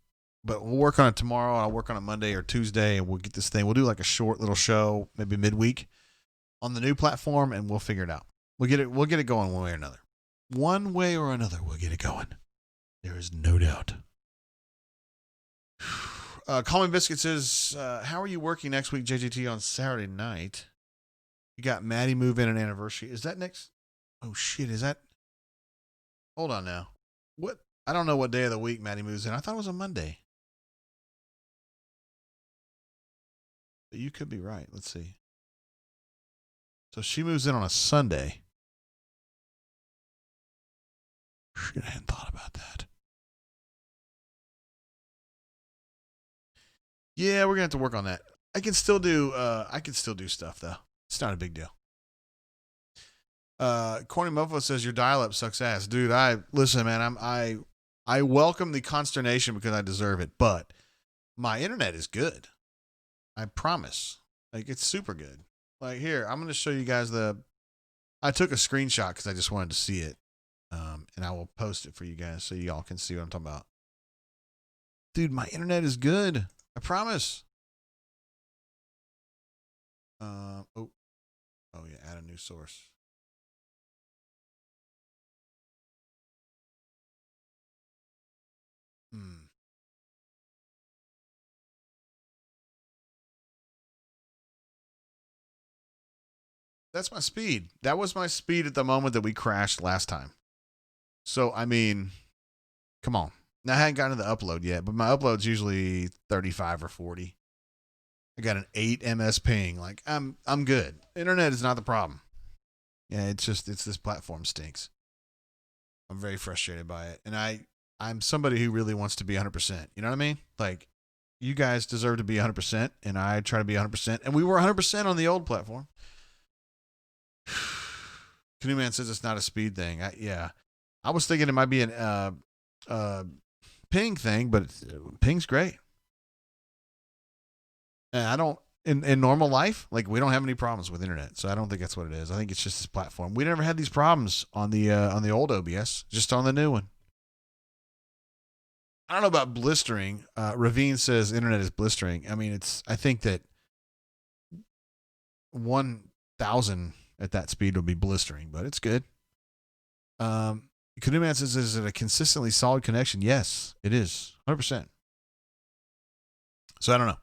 but we'll work on it tomorrow. I'll work on it Monday or Tuesday, and we'll get this thing. We'll do like a short little show, maybe midweek, on the new platform, and we'll figure it out. We'll get it going one way or another. One way or another, we'll get it going. There is no doubt. Call Me Biscuit says, how are you working next week, JGT, on Saturday night? You got Maddie move in an anniversary. Is that next? Oh, shit. Is that? Hold on now. What? I don't know what day of the week Maddie moves in. I thought it was a Monday. But you could be right. Let's see. So she moves in on a Sunday. Shit, I hadn't thought about that. Yeah, we're gonna have to work on that. I can still do stuff though. It's not a big deal. Corny Mofo says your dial-up sucks ass, dude. Listen, man. I welcome the consternation because I deserve it, but my internet is good. I promise. Like, it's super good. Like, here, I'm going to show you guys I took a screenshot because I just wanted to see it. And I will post it for you guys so y'all can see what I'm talking about. Dude, my internet is good. I promise. Oh yeah, add a new source. That's my speed. That was my speed at the moment that we crashed last time. So, I mean, come on. Now, I haven't gotten to the upload yet, but my upload's usually 35 or 40. I got an 8 ms ping. Like, I'm good. Internet is not the problem. Yeah, it's this platform stinks. I'm very frustrated by it. And I'm somebody who really wants to be 100%. You know what I mean? Like, you guys deserve to be 100%, and I try to be 100%. And we were 100% on the old platform. Canoe Man says it's not a speed thing. I was thinking it might be an ping thing, but ping's great. And I don't, in normal life, like, we don't have any problems with internet, so I don't think that's what it is. I think it's just this platform. We never had these problems on the old OBS, just on the new one. I don't know about blistering. Ravine says internet is blistering. I mean, I think that 1,000 at that speed would be blistering, but it's good. Canoe Man says, is it a consistently solid connection? Yes, it is. 100%. So I don't know.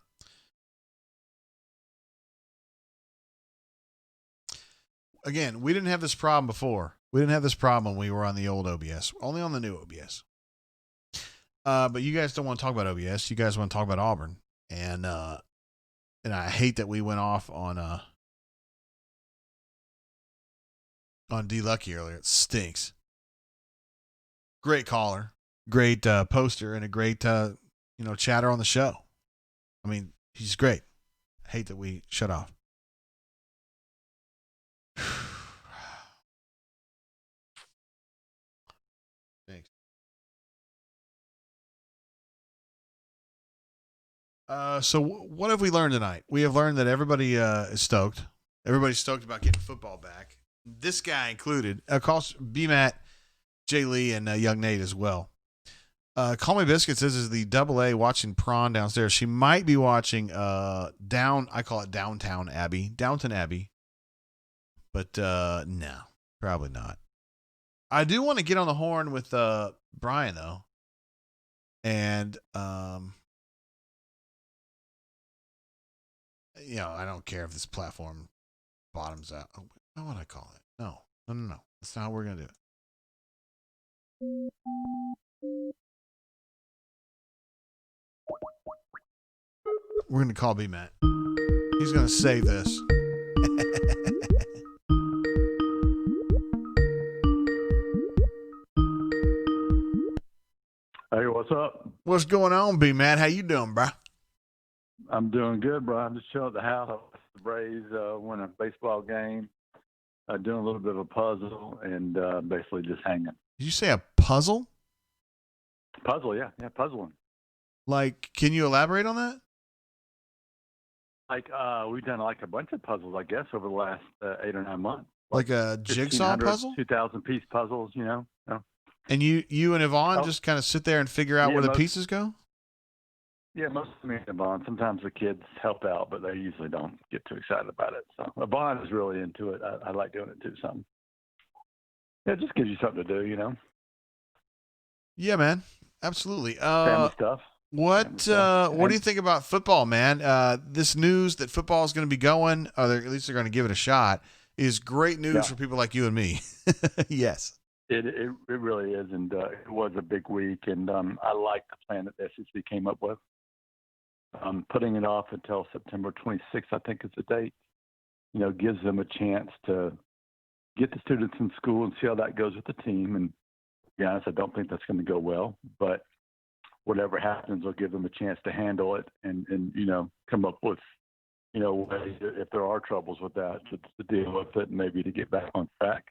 Again, we didn't have this problem before. We didn't have this problem when we were on the old OBS, only on the new OBS. But you guys don't want to talk about OBS. You guys want to talk about Auburn. And I hate that we went off on D Lucky earlier. It stinks. Great caller, great poster, and a great chatter on the show. I mean, he's great. I hate that we shut off. Thanks. So what have we learned tonight? We have learned that everybody is stoked. Everybody's stoked about getting football back. This guy included. Of course, B-Matt, Jay Lee, and Young Nate as well. Call Me Biscuit says is the AA watching Prawn downstairs. She might be watching I call it Downtown Abbey. But no, probably not. I do want to get on the horn with Brian, though. And, I don't care if this platform bottoms out. Oh, what would I call it? No. That's not how we're going to do it. We're going to call B-Matt. He's going to save this. Hey, what's up? What's going on, B-Matt? How you doing, bro? I'm doing good, bro. I'm just chilling at the house. I watched the Braves win a baseball game, doing a little bit of a puzzle, and basically just hanging. Did you say a puzzle? Puzzle, yeah, puzzling. Like, can you elaborate on that? Like, we've done like a bunch of puzzles, I guess, over the last 8 or 9 months. Like a jigsaw puzzle? 2,000-piece puzzles, And you and Yvonne just kind of sit there and figure out where the pieces go? Yeah, most of me and Yvonne. Sometimes the kids help out, but they usually don't get too excited about it. So Yvonne is really into it. I like doing it too. Yeah, it just gives you something to do, Yeah, man. Absolutely. Family stuff. What do you think about football, man? This news that football is going to be going, or at least they're going to give it a shot, is great news for people like you and me. Yes. It really is, and it was a big week, and I like the plan that the SEC came up with. Putting it off until September 26th, I think is the date, gives them a chance to get the students in school and see how that goes with the team. And to be honest, I don't think that's going to go well, but whatever happens will give them a chance to handle it and come up with, ways, if there are troubles with that, to deal with it and maybe to get back on track.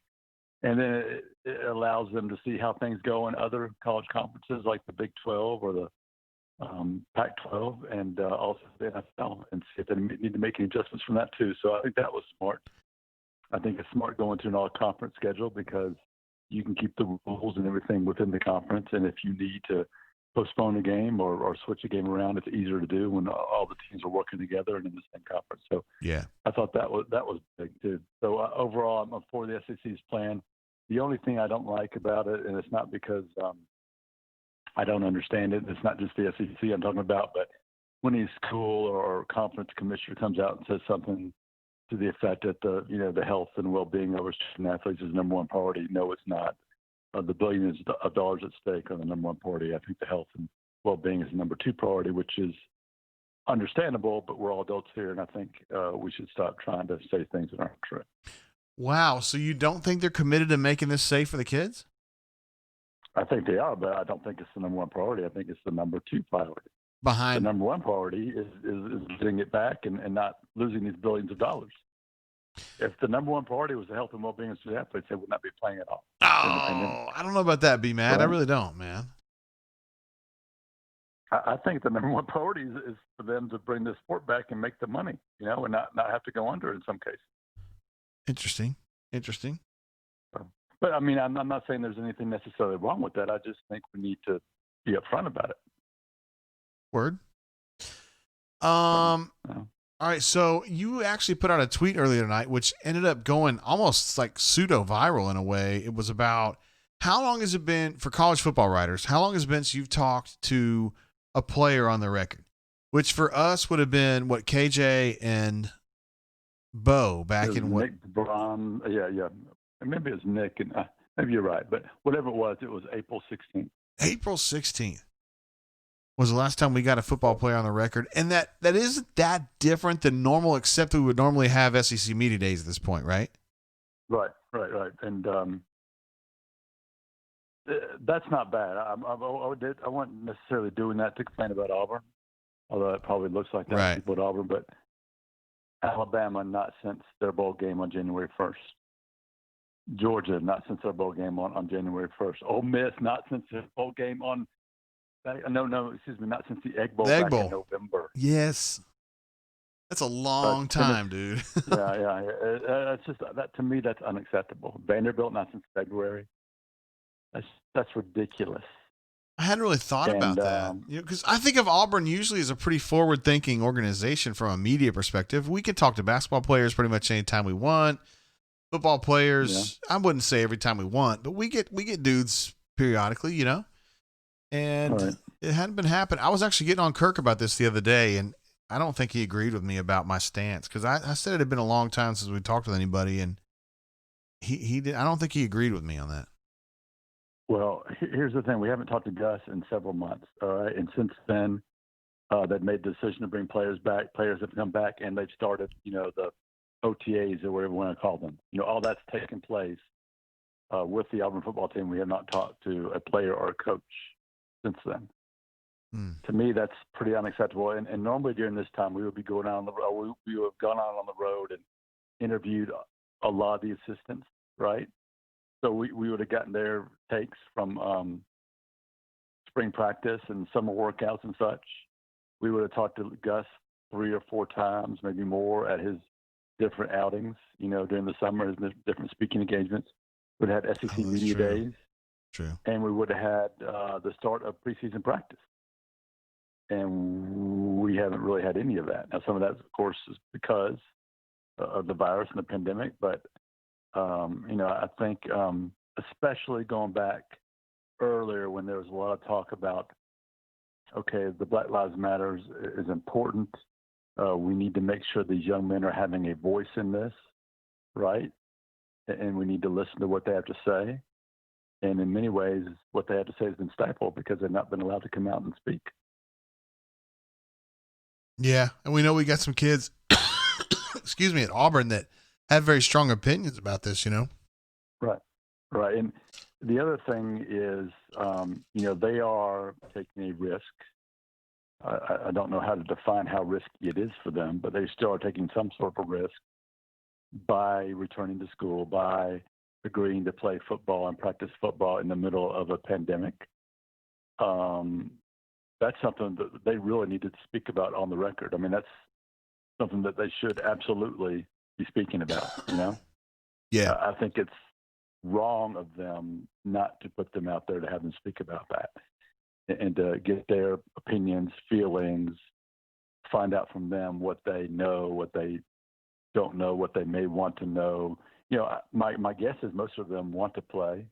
And then it allows them to see how things go in other college conferences like the Big 12 or the Pac-12 and also the NFL, and see if they need to make any adjustments from that too. So I think that was smart. I think it's smart going to an all-conference schedule because you can keep the rules and everything within the conference. And if you need to postpone a game or switch a game around, it's easier to do when all the teams are working together and in the same conference. So yeah, I thought that was big too. So overall, I'm for the SEC's plan. The only thing I don't like about it, and it's not because I don't understand it, it's not just the SEC I'm talking about, but when a school or conference commissioner comes out and says something to the effect that the health and well-being of our student athletes is number one priority. No, it's not. The billions of dollars at stake are the number one priority. I think the health and well-being is the number two priority, which is understandable, but we're all adults here, and I think we should stop trying to say things that aren't true. Wow. So you don't think they're committed to making this safe for the kids? I think they are, but I don't think it's the number one priority. I think it's the number two priority. The Behind. number one priority is getting it back and not losing these billions of dollars. If the number one priority was the health and well-being of student athletes, they would not be playing at all. Oh, I don't know about that, B-Matt. I really don't, man. I think the number one priority is for them to bring the sport back and make the money, and not have to go under in some cases. Interesting. But I mean, I'm not saying there's anything necessarily wrong with that. I just think we need to be upfront about it. Word. All right. So you actually put out a tweet earlier tonight, which ended up going almost like pseudo viral in a way. It was about how long has it been for college football writers? How long has it been since you've talked to a player on the record? Which for us would have been what, KJ and Bo back in what? Nick Braun, yeah. Maybe it was Nick, and maybe you're right. But whatever it was April 16th. April 16th was the last time we got a football player on the record. And that isn't that different than normal, except we would normally have SEC media days at this point, right? Right. And that's not bad. I wasn't necessarily doing that to complain about Auburn, although it probably looks like that to people at Auburn. But Alabama, not since their bowl game on January 1st. Georgia, not since their bowl game on January 1st. Ole Miss, not since their bowl game not since the Egg Bowl back in November. Yes. That's a long time, dude. yeah. It's just that, to me, that's unacceptable. Vanderbilt, not since February. That's ridiculous. I hadn't really thought about that. Because I think of Auburn usually as a pretty forward-thinking organization from a media perspective. We can talk to basketball players pretty much anytime we want. Football players, I wouldn't say every time we want, but we get dudes periodically, and it hadn't been happening. I was actually getting on Kirk about this the other day, and I don't think he agreed with me about my stance because I said it had been a long time since we talked with anybody, and he did. I don't think he agreed with me on that. Well, here's the thing: we haven't talked to Gus in several months, all right, and since then, they've made the decision to bring players back. Players have come back, and they've started, the OTAs or whatever you want to call them. All that's taken place with the Auburn football team. We have not talked to a player or a coach since then. To me, that's pretty unacceptable. And normally during this time, we would be going out on the road. We would have gone out on the road and interviewed a lot of the assistants, right? So we would have gotten their takes from spring practice and summer workouts and such. We would have talked to Gus 3 or 4 times, maybe more, at his different outings, during the summer, his different speaking engagements. We'd have had SEC media days. True. And we would have had the start of preseason practice. And we haven't really had any of that. Now, some of that, of course, is because of the virus and the pandemic. But, I think especially going back earlier when there was a lot of talk about, okay, the Black Lives Matter is important. We need to make sure these young men are having a voice in this, right? And we need to listen to what they have to say. And in many ways, what they have to say has been stifled because they've not been allowed to come out and speak. Yeah, and we know we got some kids, excuse me, at Auburn that have very strong opinions about this, Right. And the other thing is, they are taking a risk. I don't know how to define how risky it is for them, but they still are taking some sort of a risk by returning to school, by agreeing to play football and practice football in the middle of a pandemic. That's something that they really need to speak about on the record. I mean, that's something that they should absolutely be speaking about, Yeah. I think it's wrong of them not to put them out there to have them speak about that and to get their opinions, feelings, find out from them what they know, what they don't know, what they may want to know. My guess is most of them want to play,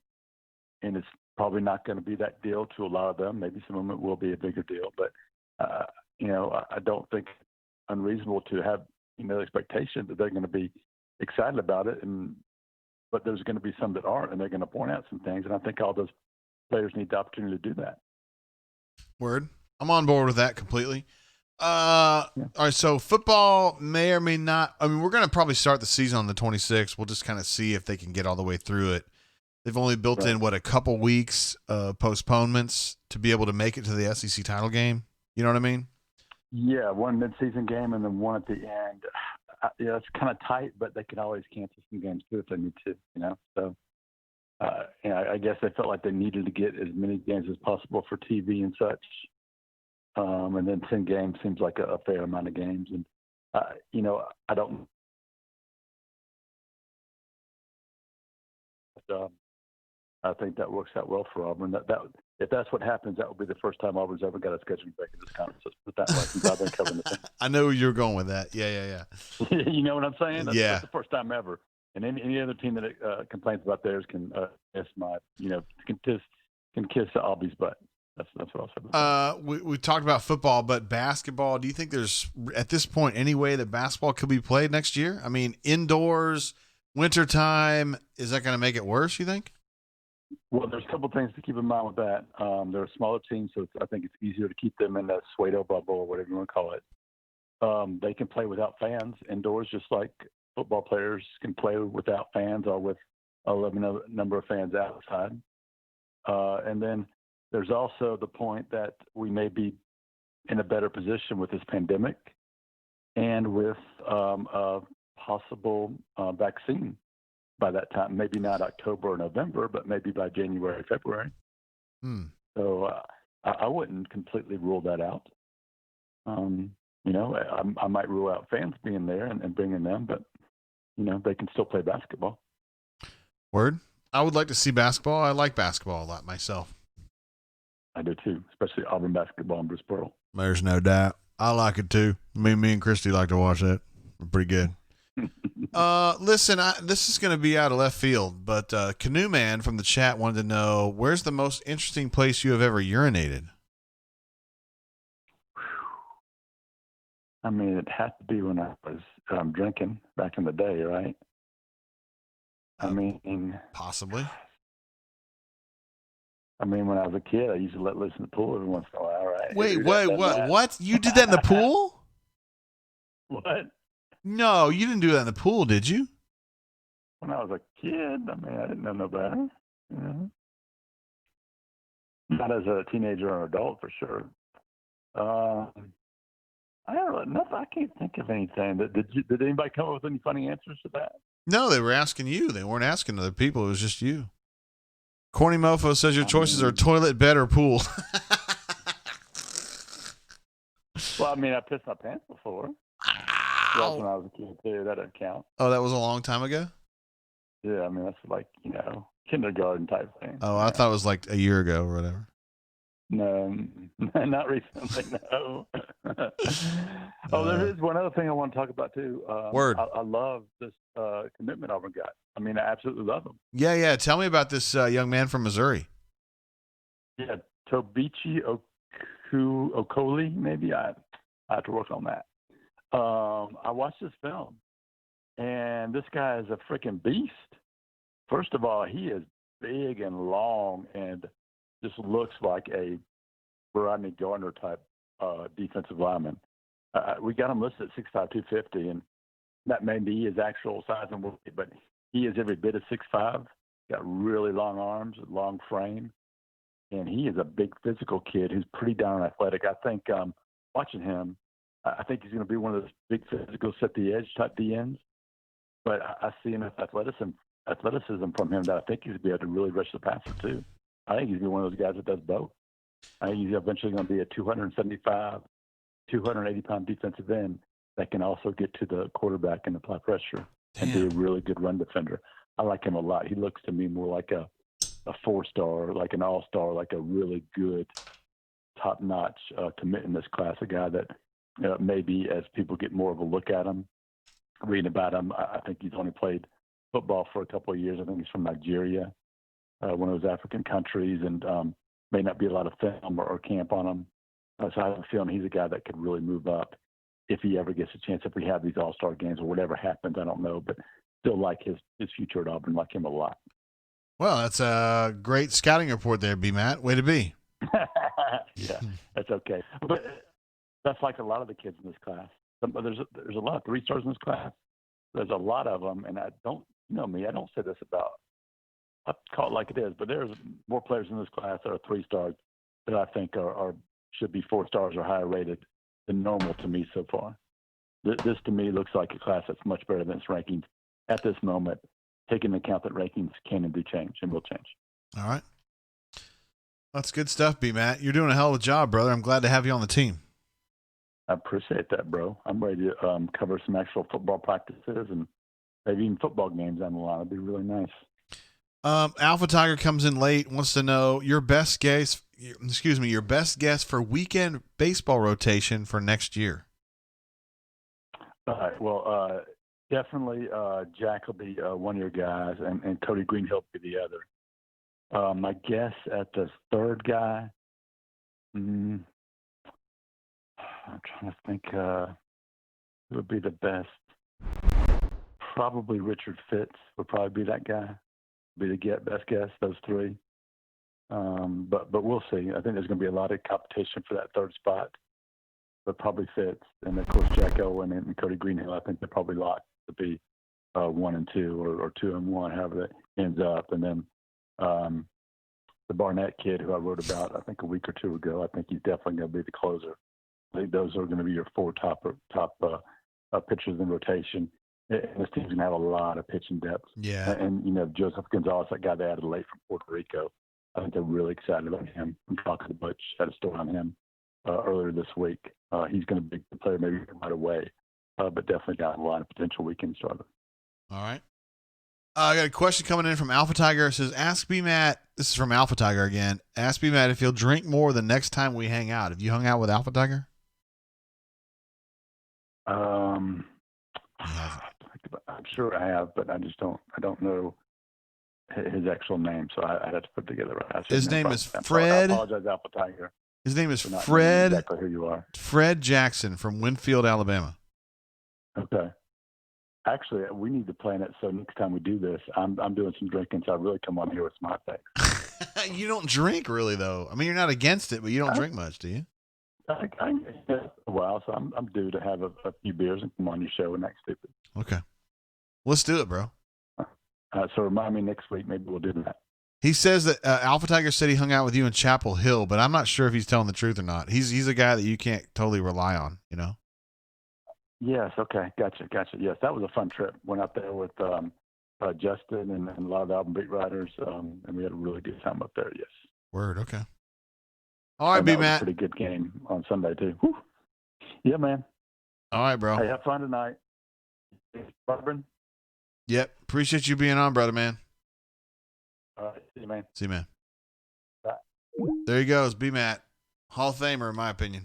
and it's probably not going to be that deal to a lot of them. Maybe some of them it will be a bigger deal, but I don't think it's unreasonable to have the expectation that they're going to be excited about it, but there's going to be some that aren't, and they're going to point out some things, and I think all those players need the opportunity to do that. Word. I'm on board with that completely. All right, so football may or may not. I mean, we're going to probably start the season on the 26th. We'll just kind of see if they can get all the way through it. They've only built in, a couple weeks postponements to be able to make it to the SEC title game. You know what I mean? Yeah, one midseason game and then one at the end. Yeah, it's kind of tight, but they can always cancel some games too if they need to, So, I guess they felt like they needed to get as many games as possible for TV and such. And then 10 games seems like a fair amount of games. And, I don't. I think that works out well for Auburn. That if that's what happens, that will be the first time Auburn's ever got a scheduling break in this conference. Let's put that way, since I've been covering the thing. I know where you're going with that. Yeah. You know what I'm saying? That's the first time ever. And any other team that complains about theirs can kiss Aubie's butt. That's what I'll say about that. We talked about football, but basketball. Do you think there's at this point any way that basketball could be played next year? I mean, indoors, wintertime. Is that going to make it worse? You think? Well, there's a couple of things to keep in mind with that. They're a smaller team, so I think it's easier to keep them in that Suedo bubble or whatever you want to call it. They can play without fans indoors, just like football players can play without fans or with a limited number of fans outside. And then there's also the point that we may be in a better position with this pandemic and with a possible vaccine by that time. Maybe not October or November, but maybe by January, February. So I wouldn't completely rule that out. I might rule out fans being there and bringing them, but, they can still play basketball. Word. I would like to see basketball. I like basketball a lot myself. I do too, especially Auburn basketball and Bruce Pearl. There's no doubt. I like it too. Me and Christy like to watch that. We're pretty good. Listen, this is going to be out of left field, but Canoe Man from the chat wanted to know, where's the most interesting place you have ever urinated? I mean, it had to be when I was drinking back in the day, right? Possibly. When I was a kid, I used to let loose in the pool every once in a while, right? Wait, what? You did that in the pool? What? No, you didn't do that in the pool, did you? When I was a kid, I didn't know no better. Not as a teenager or an adult, for sure. I don't know. I can't think of anything. Did anybody come up with any funny answers to that? No, they were asking you. They weren't asking other people. It was just you. Corny Mofo says your choices are toilet, bed, or pool. Well, I pissed my pants before. That's when I was a kid, too. That doesn't count. Oh, that was a long time ago? Yeah, that's like, kindergarten type thing. Oh, I thought it was like a year ago or whatever. No, not recently, no. There is one other thing I want to talk about, too. Word. I love this commitment Auburn got. I absolutely love him. Yeah. Tell me about this young man from Missouri. Yeah, Tobichi Okoli, maybe. I have to work on that. I watched this film, and this guy is a freaking beast. First of all, he is big and long and just looks like a Rodney Gardner type defensive lineman. We got him listed at 6'5", 250, and that may be his actual size and weight, but he is every bit of 6'5", got really long arms, long frame, and he is a big physical kid who's pretty darn athletic. I think watching him, I think he's going to be one of those big physical set the edge type DNs, but I see enough athleticism from him that I think he's going to be able to really rush the passer too. I think he's going to be one of those guys that does both. I think he's eventually going to be a 275, 280-pound defensive end that can also get to the quarterback and apply pressure and be a really good run defender. I like him a lot. He looks to me more like a 4-star, like an all-star, like a really good, top-notch commit in this class, a guy that maybe as people get more of a look at him, reading about him, I think he's only played football for a couple of years. I think he's from Nigeria, one of those African countries, and may not be a lot of film or camp on him. So I have a feeling he's a guy that could really move up if he ever gets a chance, if we have these all-star games or whatever happens, I don't know, but still like his future at Auburn, like him a lot. Well, that's a great scouting report there, B. Matt. Way to be. Yeah, that's okay. But That's like a lot of the kids in this class. There's a lot of 3 stars in this class. There's a lot of them, and I don't, you know me, I don't say this about, I call it like it is, but there's more players in this class that are 3 stars that I think are should be 4 stars or higher rated than normal to me so far. This to me looks like a class that's much better than its rankings at this moment, taking into account that rankings can and do change and will change. All right. That's good stuff, B. Matt. You're doing a hell of a job, brother. I'm glad to have you on the team. I appreciate that, bro. I'm ready to cover some actual football practices and maybe even football games down the line. It'd be really nice. Alpha Tiger comes in late, wants to know your best guess for weekend baseball rotation for next year. All right. Well, definitely Jack will be one of your guys, and Cody Greenhill will be the other. My guess at the third guy, I'm trying to think who would be the best. Probably Richard Fitz would probably be that guy. Be the best guess, those 3. But we'll see. I think there's going to be a lot of competition for that third spot. But probably Fitz. And, of course, Jack Owen and Cody Greenhill, I think they're probably locked to be 1 and 2 or 2 and 1, however that ends up. And then the Barnett kid who I wrote about, I think a week or 2 ago, I think he's definitely going to be the closer. I think those are going to be your 4 top pitchers in rotation. And this team's going to have a lot of pitching depth. Yeah. And, you know, Joseph Gonzalez, that guy they added late from Puerto Rico, I think they're really excited about him. I'm talking to Butch, had a story on him earlier this week. He's going to be a player maybe right away, but definitely got a lot of potential weekend starter. All right. I got a question coming in from Alpha Tiger. It says, ask B. Matt, this is from Alpha Tiger again, ask B. Matt if he'll drink more the next time we hang out. Have you hung out with Alpha Tiger? I'm sure I have, but I don't know his actual name, so I'd have to put it together. His name is Fred. I apologize, Alpha Tiger. His name is Fred. Exactly who you are. Fred Jackson from Winfield, Alabama. Okay. Actually, we need to plan it so next time we do this, I'm doing some drinking, so I really come on here with some hot takes. You don't drink really, though. I mean, you're not against it, but you don't drink much, do you? I a while, so I'm due to have a few beers and come on your show and act stupid. Okay. Let's do it, bro. So remind me next week. Maybe we'll do that. He says that Alpha Tiger said he hung out with you in Chapel Hill, but I'm not sure if he's telling the truth or not. He's a guy that you can't totally rely on, you know? Yes. Okay. Gotcha. Yes, that was a fun trip. Went out there with Justin and a lot of the album beat writers, and we had a really good time up there. Yes. Word. Okay. All right, B. Matt. Pretty good game on Sunday too. Whew. Yeah, man. All right, bro. Hey, have fun tonight. Bourbon. Yep. Appreciate you being on, brother, man. All right. See you, man. See you, man. Bye. There he goes, B. Matt. Hall of Famer, in my opinion.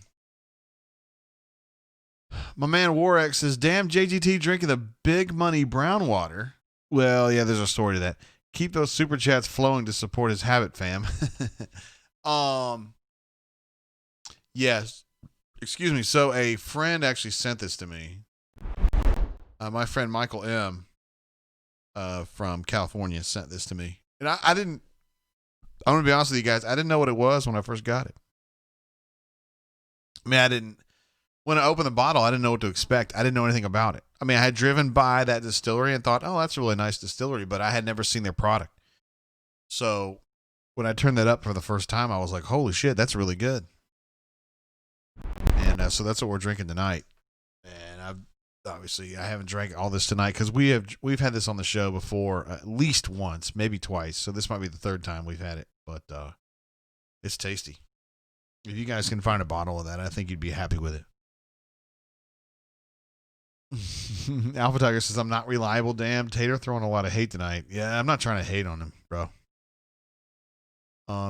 My man Warwick says, damn JGT drinking the big money brown water. Well, yeah, there's a story to that. Keep those super chats flowing to support his habit, fam. Yes. Excuse me. So a friend actually sent this to me. My friend Michael M. From California sent this to me. And I'm going to be honest with you guys, I didn't know what it was when I first got it. I mean, when I opened the bottle, I didn't know what to expect. I didn't know anything about it. I mean, I had driven by that distillery and thought, oh, that's a really nice distillery, but I had never seen their product. So when I turned that up for the first time, I was like, holy shit, that's really good. And so that's what we're drinking tonight. And I haven't drank all this tonight because we've had this on the show before at least once, maybe twice. So this might be the third time we've had it, but it's tasty. If you guys can find a bottle of that, I think you'd be happy with it. Alpha Tiger says, I'm not reliable. Damn, Tater throwing a lot of hate tonight. Yeah, I'm not trying to hate on him, bro.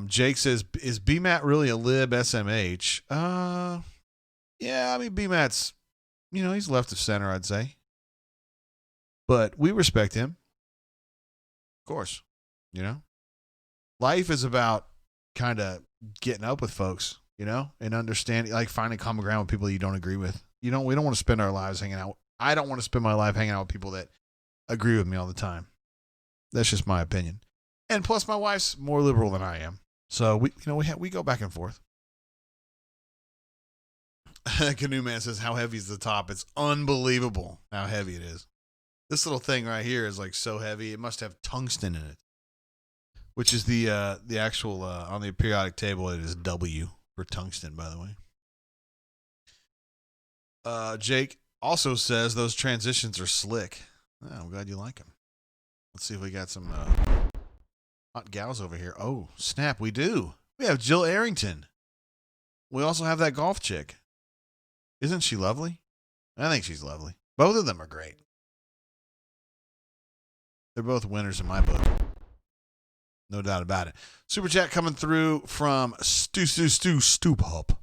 Jake says, is B-Matt really a lib SMH? Yeah, I mean, B-Matt's, he's left of center, I'd say. But we respect him. Of course, Life is about kind of getting up with folks, and understanding, like finding common ground with people you don't agree with. We don't want to spend our lives hanging out. I don't want to spend my life hanging out with people that agree with me all the time. That's just my opinion. And plus, my wife's more liberal than I am, so we go back and forth. Canoe Man says, how heavy is the top? It's unbelievable how heavy it is. This little thing right here is like so heavy. It must have tungsten in it, which is the actual, on the periodic table, it is W for tungsten, by the way. Jake also says those transitions are slick. Oh, I'm glad you like them. Let's see if we got some hot gals over here. Oh, snap, we do. We have Jill Arrington. We also have that golf chick. Isn't she lovely? I think she's lovely. Both of them are great. They're both winners in my book. No doubt about it. Super chat coming through from Stoop Hop.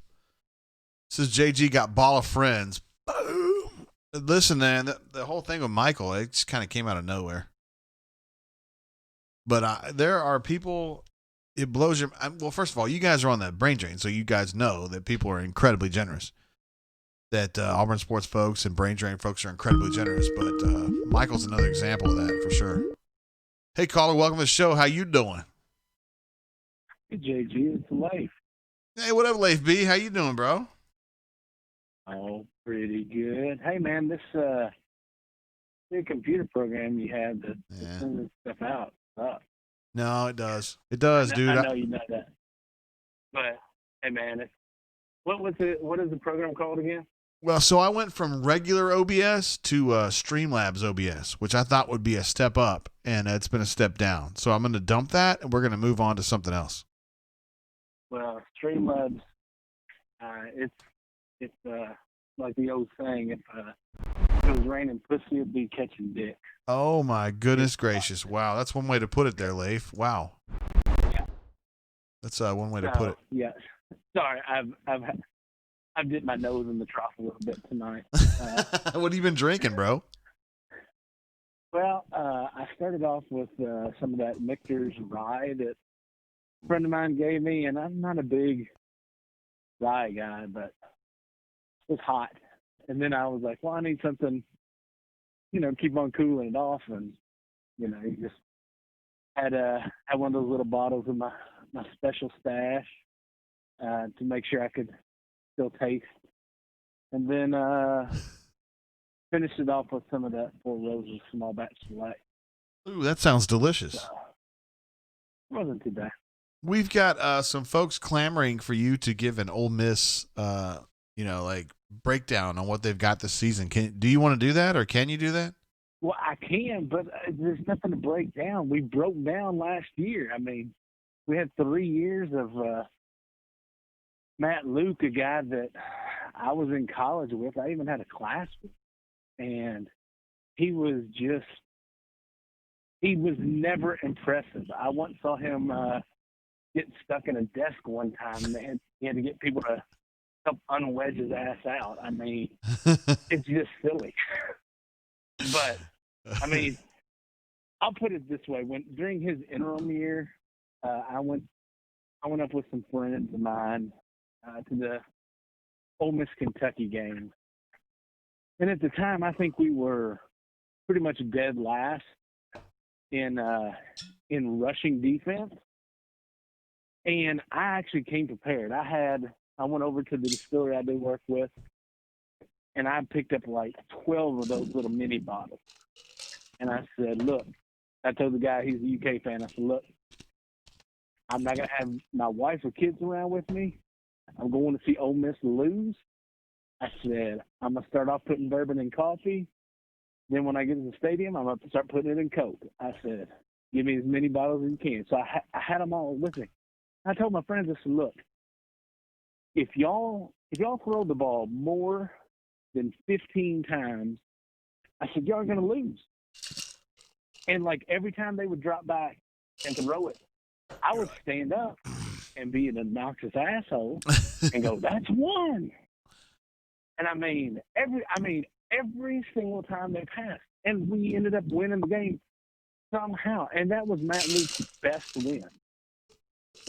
Says JG got ball of friends. Boom. Listen, man, the whole thing with Michael, it just kind of came out of nowhere. But there are people, it blows your, well, first of all, you guys are on the brain drain, so you guys know that people are incredibly generous. That Auburn sports folks and brain drain folks are incredibly generous. But Michael's another example of that for sure. Hey, caller, welcome to the show. How you doing? Hey, JG, it's Leif. Hey, what up, Leif B? How you doing, bro? Oh, pretty good. Hey, man, this new computer program you have that sends this stuff out. No, it does. It does, dude. I know you know that. But, hey, man, what is the program called again? Well, so I went from regular OBS to Streamlabs OBS, which I thought would be a step up, and it's been a step down. So I'm going to dump that, and we're going to move on to something else. Well, Streamlabs, it's like the old saying, if it was raining pussy, it'd be catching dick. Oh, my goodness gracious. Wow, that's one way to put it there, Leif. Wow. Yeah. That's one way to put it. Yeah. Sorry, I've dipped my nose in the trough a little bit tonight. What have you been drinking, bro? Well, I started off with some of that Michter's rye that a friend of mine gave me, and I'm not a big rye guy, but it was hot. And then I was like, well, I need something, keep on cooling it off. And, you just had one of those little bottles in my special stash to make sure I could still taste. And then finished it off with some of that Four Roses Small Batch Select. Ooh, that sounds delicious. So, it wasn't too bad. We've got some folks clamoring for you to give an Ole Miss, breakdown on what they've got this season. Do you want to do that, or can you do that? Well, I can, but there's nothing to break down. We broke down last year. I mean, we had 3 years of Matt Luke, a guy that I was in college with. I even had a class with, and he was never impressive. I once saw him get stuck in a desk one time, and he had to get people to help unwedge his ass out. I mean, it's just silly. But, I mean, I'll put it this way. During his interim year, I went up with some friends of mine to the Ole Miss Kentucky game. And at the time, I think we were pretty much dead last in rushing defense. And I actually came prepared. I went over to the distillery I do work with, and I picked up like 12 of those little mini bottles. And I said, look, I told the guy, he's a UK fan, I said, look, I'm not going to have my wife or kids around with me. I'm going to see Ole Miss lose. I said, I'm going to start off putting bourbon in coffee. Then when I get to the stadium, I'm going to start putting it in Coke. I said, give me as many bottles as you can. So I had them all with me. I told my friends, I said, look, if y'all throw the ball more than 15 times, I said, y'all are going to lose. And, like, every time they would drop back and throw it, I would stand up and be an obnoxious asshole and go, that's one. And, I mean, every single time they passed. And we ended up winning the game somehow. And that was Matt Luke's best win.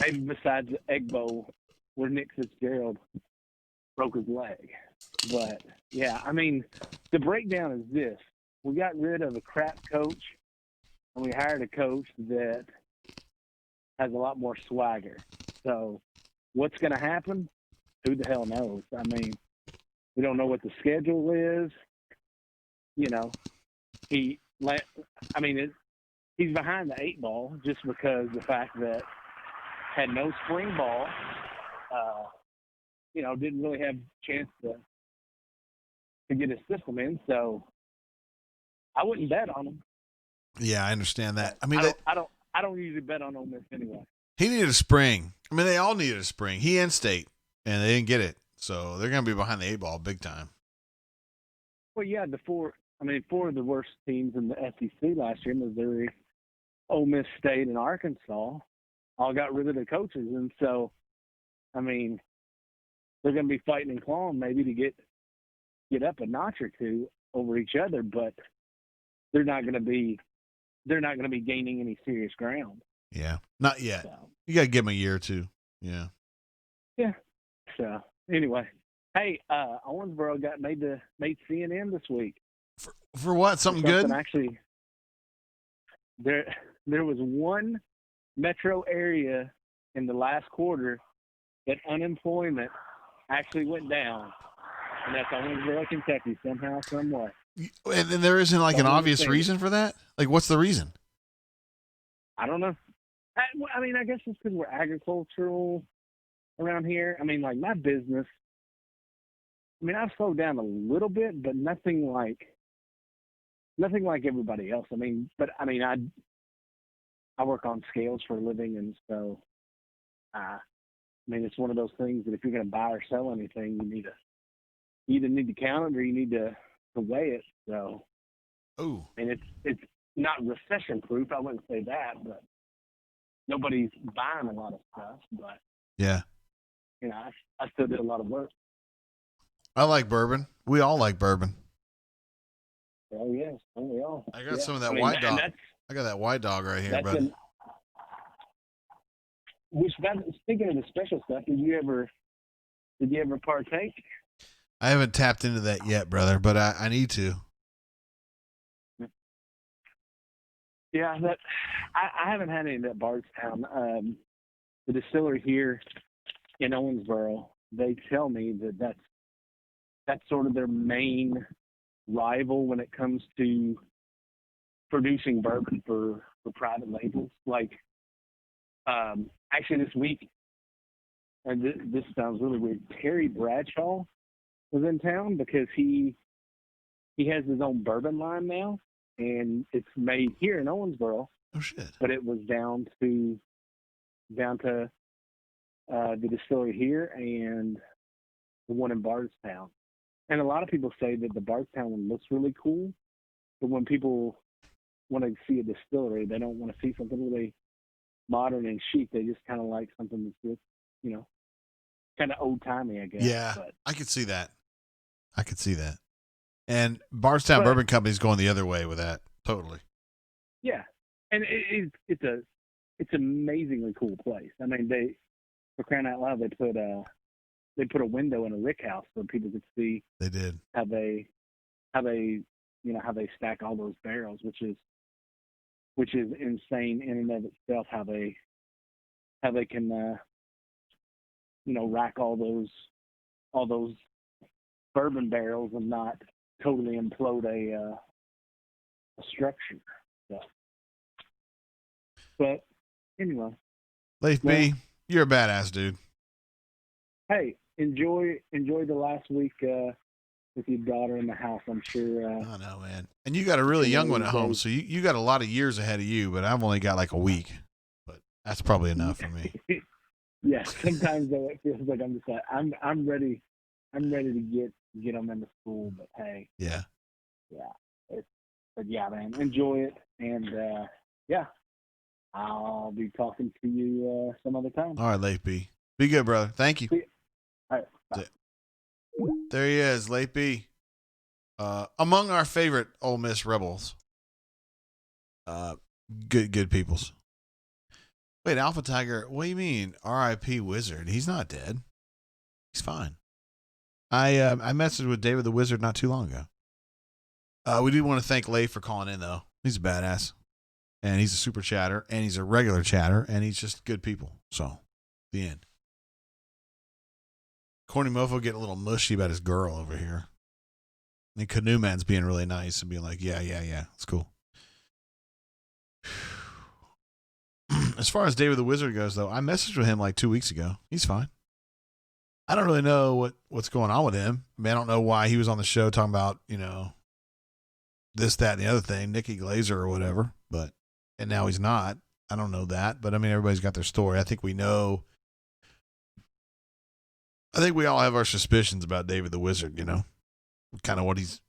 Maybe besides the Egg Bowl where Nick Fitzgerald broke his leg. But, yeah, I mean, the breakdown is this. We got rid of a crap coach, and we hired a coach that has a lot more swagger. So what's going to happen? Who the hell knows? I mean, We don't know what the schedule is. You know, he's behind the 8 ball just because the fact that had no spring ball, didn't really have a chance to get his system in. So I wouldn't bet on him. Yeah, I understand that. I mean, I don't usually bet on Ole Miss anyway. he needed a spring. I mean, they all needed a spring. He and State, and they didn't get it. So they're going to be behind the 8 ball big time. Well, yeah, four of the worst teams in the SEC last year, Missouri, Ole Miss State, and Arkansas, all got rid of their coaches. And so, I mean, they're going to be fighting and clawing maybe to get up a notch or two over each other, but they're not going to be gaining any serious ground. Yeah, not yet. So, You got to give him a year or two. Yeah. yeah. So anyway, hey, Owensboro made CNN this week. For what? Something good? Actually, there was one metro area in the last quarter that unemployment actually went down, and that's Owensboro, Kentucky, somehow, some way. And there isn't like an obvious reason for that? Like, what's the reason? I don't know. I mean, I guess it's because we're agricultural around here. I mean, like my business, I've slowed down a little bit, but nothing like everybody else. I work on scales for a living, and so, it's one of those things that if you're going to buy or sell anything, you either need to count it or you need to weigh it. So, it's not recession proof. I wouldn't say that, but nobody's buying a lot of stuff. But yeah, I still did a lot of work. I like bourbon. We all like bourbon. Oh yes, we all. I got some of that white dog. I got that white dog right here, brother. Speaking of the special stuff, did you ever partake? I haven't tapped into that yet, brother, but I need to. Yeah, I haven't had any of that Bardstown. The distillery here in Owensboro, they tell me that's sort of their main rival when it comes to producing bourbon for private labels. Like, actually this week, and this sounds really weird, Terry Bradshaw was in town because he has his own bourbon line now, and it's made here in Owensboro. Oh shit! But it was down to the distillery here and the one in Bardstown. And a lot of people say that the Bardstown one looks really cool, but when people want to see a distillery, they don't want to see something really modern and chic. They just kind of like something that's just, kind of old timey, I guess. Yeah, but I could see that. And Bardstown Bourbon Company's going the other way with that. Totally. Yeah, and it's an amazingly cool place. I mean, for crying out loud, they put a window in a rick house so people could see. They did how they stack all those barrels, which is insane in and of itself. How they can rack all those bourbon barrels and not totally implode a structure. So. But anyway, Leif B, you're a badass dude. Hey, enjoy the last week with your daughter in the house. I'm sure. I know, man. And you got a really young one at home, so you got a lot of years ahead of you. But I've only got like a week, but that's probably enough for me. Yeah, sometimes though it feels like I'm just like I'm ready to get them into school. But hey, yeah, but yeah, man, enjoy it, and I'll be talking to you some other time. All right, Leif B. Be good, brother. Thank you. All right, bye. There he is, Leif B. Among our favorite Ole Miss Rebels. Good peoples. Wait, Alpha Tiger, what do you mean? R.I.P. Wizard. He's not dead. He's fine. I messaged with David the Wizard not too long ago. We do want to thank Leif for calling in, though. He's a badass. And he's a super chatter, and he's a regular chatter, and he's just good people. So, the end. Corny Mofo getting a little mushy about his girl over here. And Canoe Man's being really nice and being like, yeah, it's cool. As far as David the Wizard goes, though, I messaged with him like 2 weeks ago. He's fine. I don't really know what's going on with him. I mean, I don't know why he was on the show talking about, this, that, and the other thing, Nikki Glazer or whatever, and now he's not. I don't know that, but I mean, everybody's got their story. I think we all have our suspicions about David the Wizard, kind of what he's,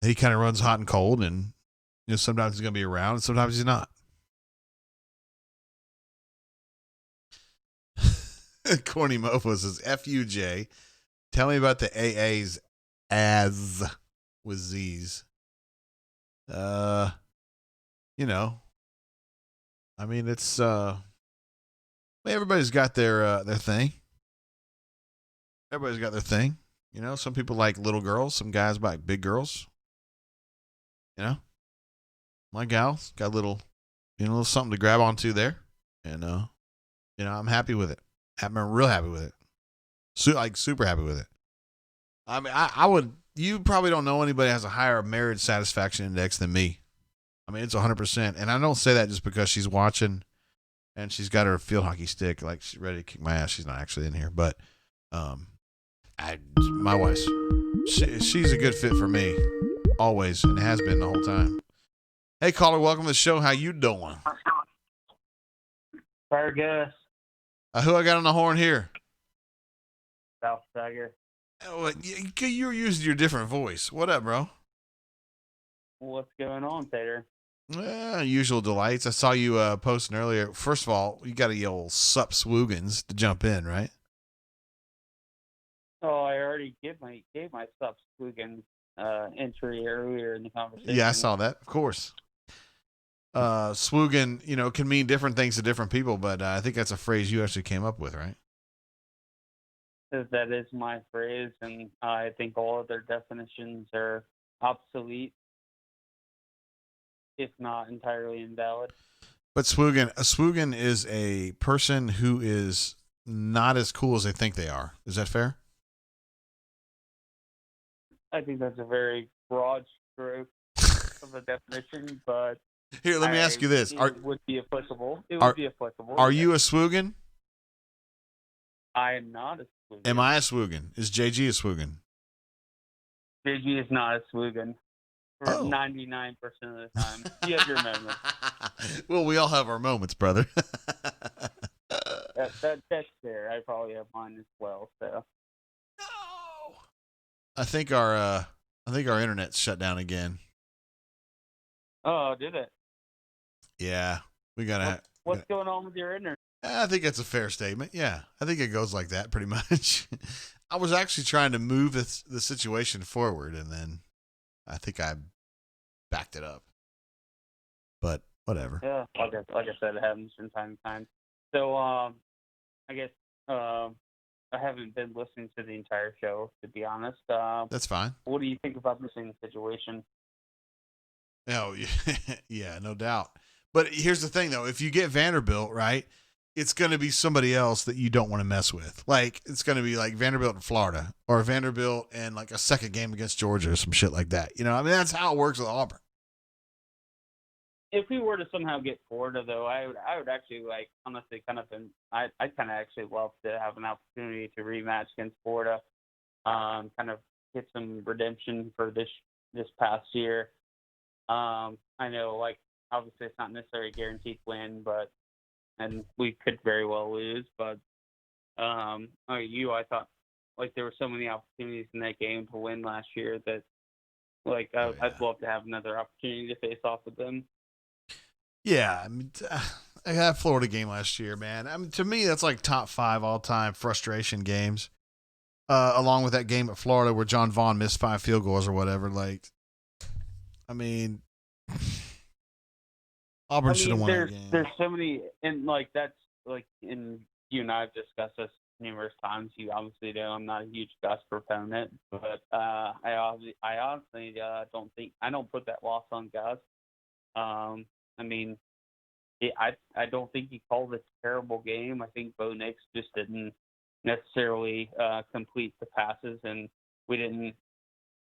he kind of runs hot and cold, and, sometimes he's going to be around and sometimes he's not. Corny Mofo says, FUJ, tell me about the AA's as with Z's. I mean, it's, everybody's got their thing. Everybody's got their thing. Some people like little girls. Some guys like big girls. My gal's got a little something to grab onto there. And, I'm happy with it. I'm real happy with it. Super happy with it. I mean, you probably don't know anybody that has a higher marriage satisfaction index than me. I mean, it's 100%. And I don't say that just because she's watching and she's got her field hockey stick. Like, she's ready to kick my ass. She's not actually in here. But my wife, she's a good fit for me. Always. And has been the whole time. Hey, caller, welcome to the show. How you doing? Fergus. Who I got on the horn here? South Tiger. Oh, you're using your different voice. What up, bro? What's going on, Tater? Usual delights. I saw you posting earlier. First of all, you got a old sup swoogans to jump in, right? Oh, I already gave my sup swoogans entry earlier in the conversation. Yeah, I saw that. Of course. Swoogan, can mean different things to different people, but I think that's a phrase you actually came up with, right? That is my phrase, and I think all other definitions are obsolete, if not entirely invalid. But a swoogan is a person who is not as cool as they think they are. Is that fair? I think that's a very broad stroke of a definition, but here, let me ask you this: it would be applicable. It would be applicable. Are you a swoogan? I am not a swoogan. Am I a swoogan? Is JG a swoogan? JG is not a swoogan. For 99% of the time. You have your moments. Well, we all have our moments, brother. That's fair. I probably have mine as well. So. No. I think our internet's shut down again. Oh, did it? Yeah, we gotta. What's going on with your internet? I think that's a fair statement. Yeah, I think it goes like that pretty much. I was actually trying to move the situation forward, and then I think I backed it up. But whatever. Yeah, like I said, it happens from time to time. So I guess I haven't been listening to the entire show, to be honest. That's fine. What do you think about this situation? Oh, yeah, no doubt. But here's the thing, though. If you get Vanderbilt, right, it's going to be somebody else that you don't want to mess with. Like, it's going to be like Vanderbilt in Florida or Vanderbilt and like a second game against Georgia or some shit like that. I mean, that's how it works with Auburn. If we were to somehow get Florida, though, I would actually, honestly, I'd kind of actually love to have an opportunity to rematch against Florida, kind of get some redemption for this past year. I know, obviously it's not necessarily a guaranteed win, and we could very well lose, but I thought, there were so many opportunities in that game to win last year that, I'd love to have another opportunity to face off with them. Yeah, I mean, I had a Florida game last year, man. I mean, to me, that's like top 5 all-time frustration games, along with that game at Florida where John Vaughn missed 5 field goals or whatever. I mean, Auburn should have won that game. There's so many, and that's and you and I have discussed this numerous times. You obviously know I'm not a huge Gus proponent, but I honestly don't put that loss on Gus. I mean, I don't think he called a terrible game. I think Bo Nix just didn't necessarily complete the passes, and we didn't,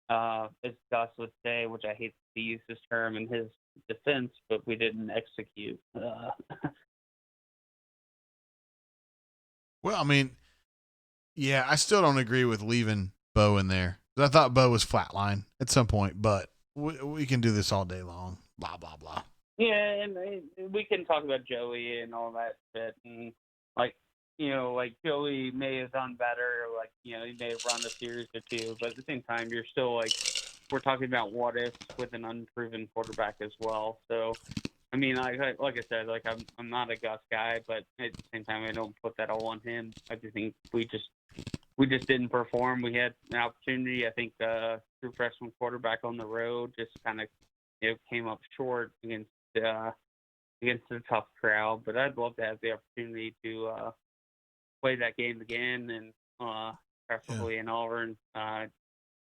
as Gus would say, which I hate to use this term in his defense, but we didn't execute. Well, I mean, yeah, I still don't agree with leaving Bo in there. I thought Bo was flatline at some point, but we can do this all day long. Blah, blah, blah. Yeah, and we can talk about Joey and all that shit, and like Joey may have done better, or he may have run a series or two, but at the same time, you're still we're talking about what ifs with an unproven quarterback as well. So, I mean, like I said, I'm not a Gus guy, but at the same time, I don't put that all on him. I just think we just didn't perform. We had an opportunity. I think true freshman quarterback on the road just kind of came up short against a tough crowd. But I'd love to have the opportunity to play that game again, and preferably in Auburn. Of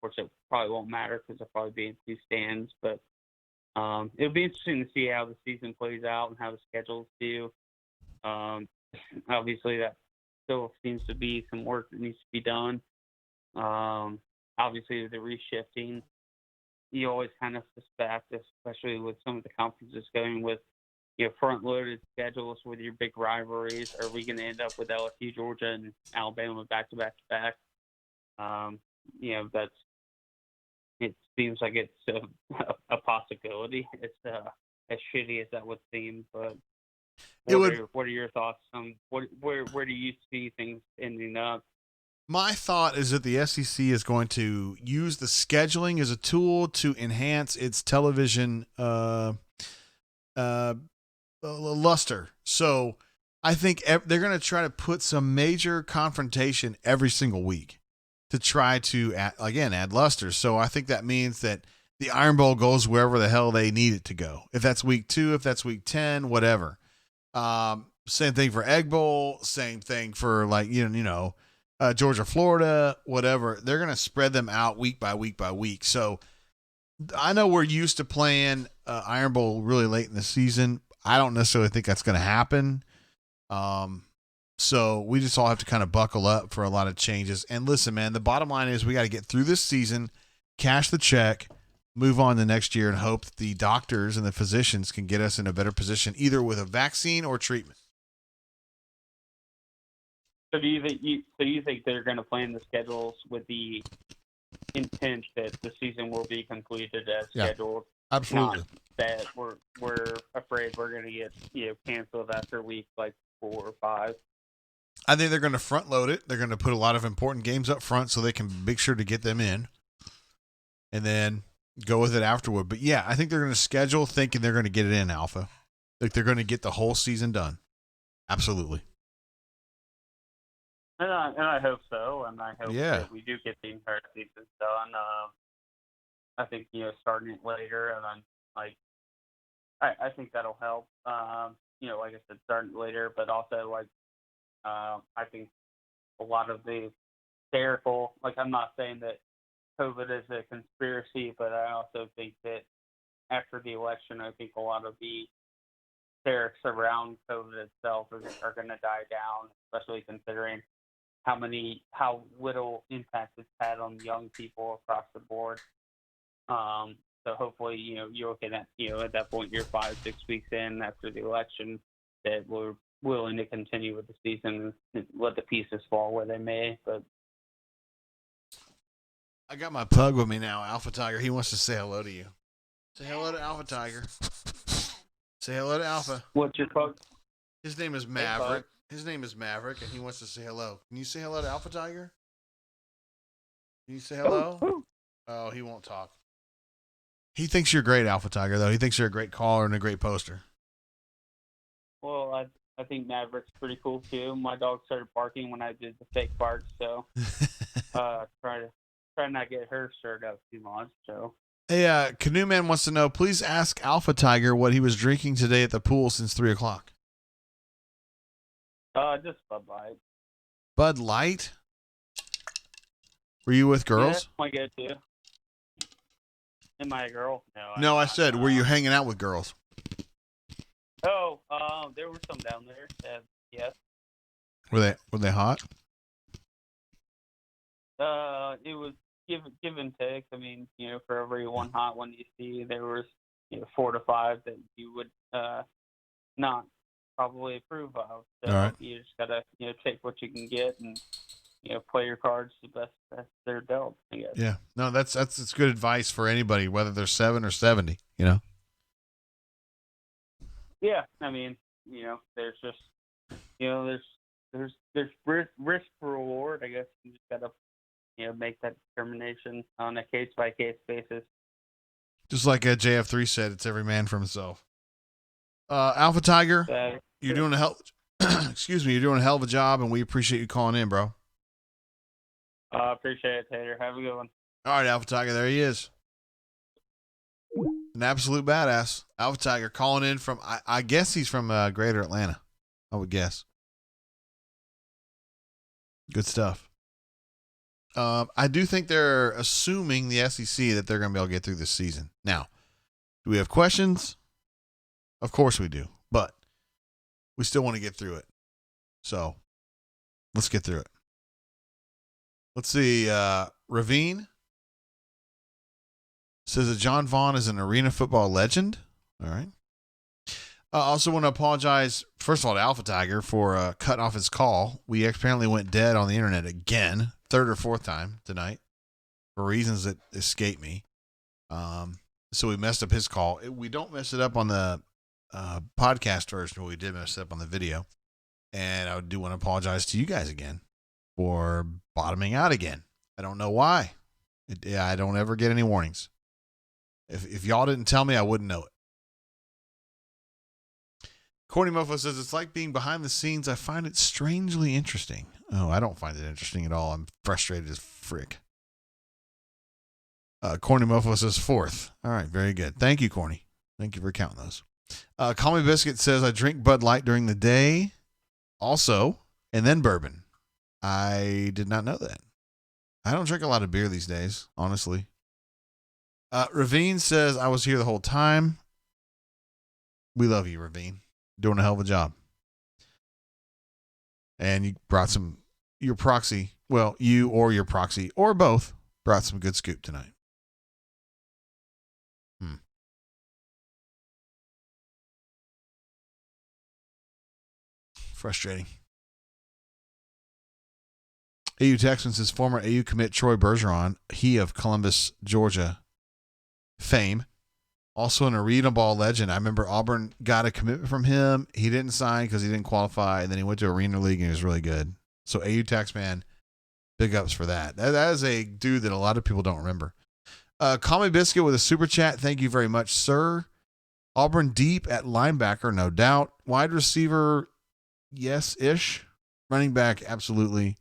course, it probably won't matter because I'll probably be in two stands. But it'll be interesting to see how the season plays out and how the schedules do. Obviously, that still seems to be some work that needs to be done. Obviously, the reshifting, you always kind of suspect, especially with some of the conferences going with front-loaded schedules with your big rivalries. Are we going to end up with LSU, Georgia, and Alabama back-to-back-to-back? It seems like it's a possibility. It's as shitty as that would seem, but what are your thoughts on where do you see things ending up? My thought is that the SEC is going to use the scheduling as a tool to enhance its television luster. So I think they're going to try to put some major confrontation every single week to try to, add luster. So I think that means that the Iron Bowl goes wherever the hell they need it to go. If that's week 2, if that's week 10, whatever. Same thing for Egg Bowl. Same thing for Georgia, Florida, whatever. They're going to spread them out week by week by week. So I know we're used to playing Iron Bowl really late in the season. I don't necessarily think that's going to happen. So we just all have to kind of buckle up for a lot of changes. And listen, man, the bottom line is we got to get through this season, cash the check, move on to next year, and hope that the doctors and the physicians can get us in a better position, either with a vaccine or treatment. So do you think they're going to plan the schedules with the intent that the season will be completed as scheduled? Absolutely. Not that we're afraid we're going to get canceled after week 4 or 5. I think they're going to front load it. They're going to put a lot of important games up front so they can make sure to get them in, and then go with it afterward. But yeah, I think they're going to schedule thinking they're going to get it in, Alpha. Like they're going to get the whole season done. Absolutely. And I hope so, and I hope that we do get the entire season done. I think starting it later, and then I think that'll help. Like I said, starting later, but also I think a lot of the hysterical. I'm not saying that COVID is a conspiracy, but I also think that after the election, I think a lot of the hysterics around COVID itself are going to die down, especially considering how little impact it's had on young people across the board. So hopefully, you're looking at, at that point, you're 5-6 weeks in after the election, that we're willing to continue with the season and let the pieces fall where they may. But I got my pug with me now, Alpha Tiger. He wants to say hello to you. Say hello to Alpha Tiger. Say hello to Alpha. What's your pug? His name is Maverick. His name is Maverick, and he wants to say hello. Can you say hello to Alpha Tiger? Can you say hello? Oh, he won't talk. He thinks you're great, Alpha Tiger, though. He thinks you're a great caller and a great poster. Well, I think Maverick's pretty cool, too. My dog started barking when I did the fake bark, so try not get her stirred up too much. So. Hey, Canoe Man wants to know, please ask Alpha Tiger what he was drinking today at the pool since 3 o'clock. Just Bud Light. Bud Light? Were you with girls? Yeah, I get to. Am I a girl? No, I said, were you hanging out with girls? Oh, there were some down there. Yes. Were they hot? it was give and take. I mean, for every one hot one you see, there was 4 to 5 that you would not probably approve of. So All right. you just gotta take what you can get and play your cards the best they're dealt, I guess. Yeah. No, that's good advice for anybody, whether they're 7 or 70. Yeah, I mean, there's just there's risk for reward. I guess you just gotta make that determination on a case by case basis. Just like JF3 said, it's every man for himself. Alpha Tiger, you're doing excuse me, you're doing a hell of a job, and we appreciate you calling in, bro. Appreciate it, Tater. Have a good one. All right, Alpha Tiger, there he is. An absolute badass. Alpha Tiger calling in from, I guess he's from Greater Atlanta, I would guess. Good stuff. I do think they're assuming the SEC that they're going to be able to get through this season. Now, do we have questions? Of course we do, but we still want to get through it. So let's get through it. Let's see. Ravine says that John Vaughn is an arena football legend. All right. I also want to apologize, first of all, to Alpha Tiger for cutting off his call. We apparently went dead on the internet again, 3rd or 4th time tonight, for reasons that escape me. So we messed up his call. We don't mess it up on the podcast version, but we did mess it up on the video. And I do want to apologize to you guys again for bottoming out again. I don't know why. I don't ever get any warnings. If y'all didn't tell me, I wouldn't know it. Corny Mofo says, it's like being behind the scenes. I find it strangely interesting. Oh, I don't find it interesting at all. I'm frustrated as frick. Corny Mofo says 4th. All right, very good. Thank you, Corny. Thank you for counting those. Call Me Biscuit says, I drink Bud Light during the day also, and then bourbon. I did not know that. I don't drink a lot of beer these days, honestly. Ravine says, I was here the whole time. We love you, Ravine. Doing a hell of a job. And you brought your proxy, well, you or your proxy, or both, brought some good scoop tonight. Frustrating. AU Texans says former AU commit Troy Bergeron, he of Columbus, Georgia fame, also an arena ball legend. I remember Auburn got a commitment from him. He didn't sign because he didn't qualify, and then he went to Arena League and he was really good. So AU Taxman, big ups for that. That is a dude that a lot of people don't remember. Call Me Biscuit with a super chat. Thank you very much, sir. Auburn deep at linebacker, no doubt. Wide receiver, yes-ish. Running back, absolutely.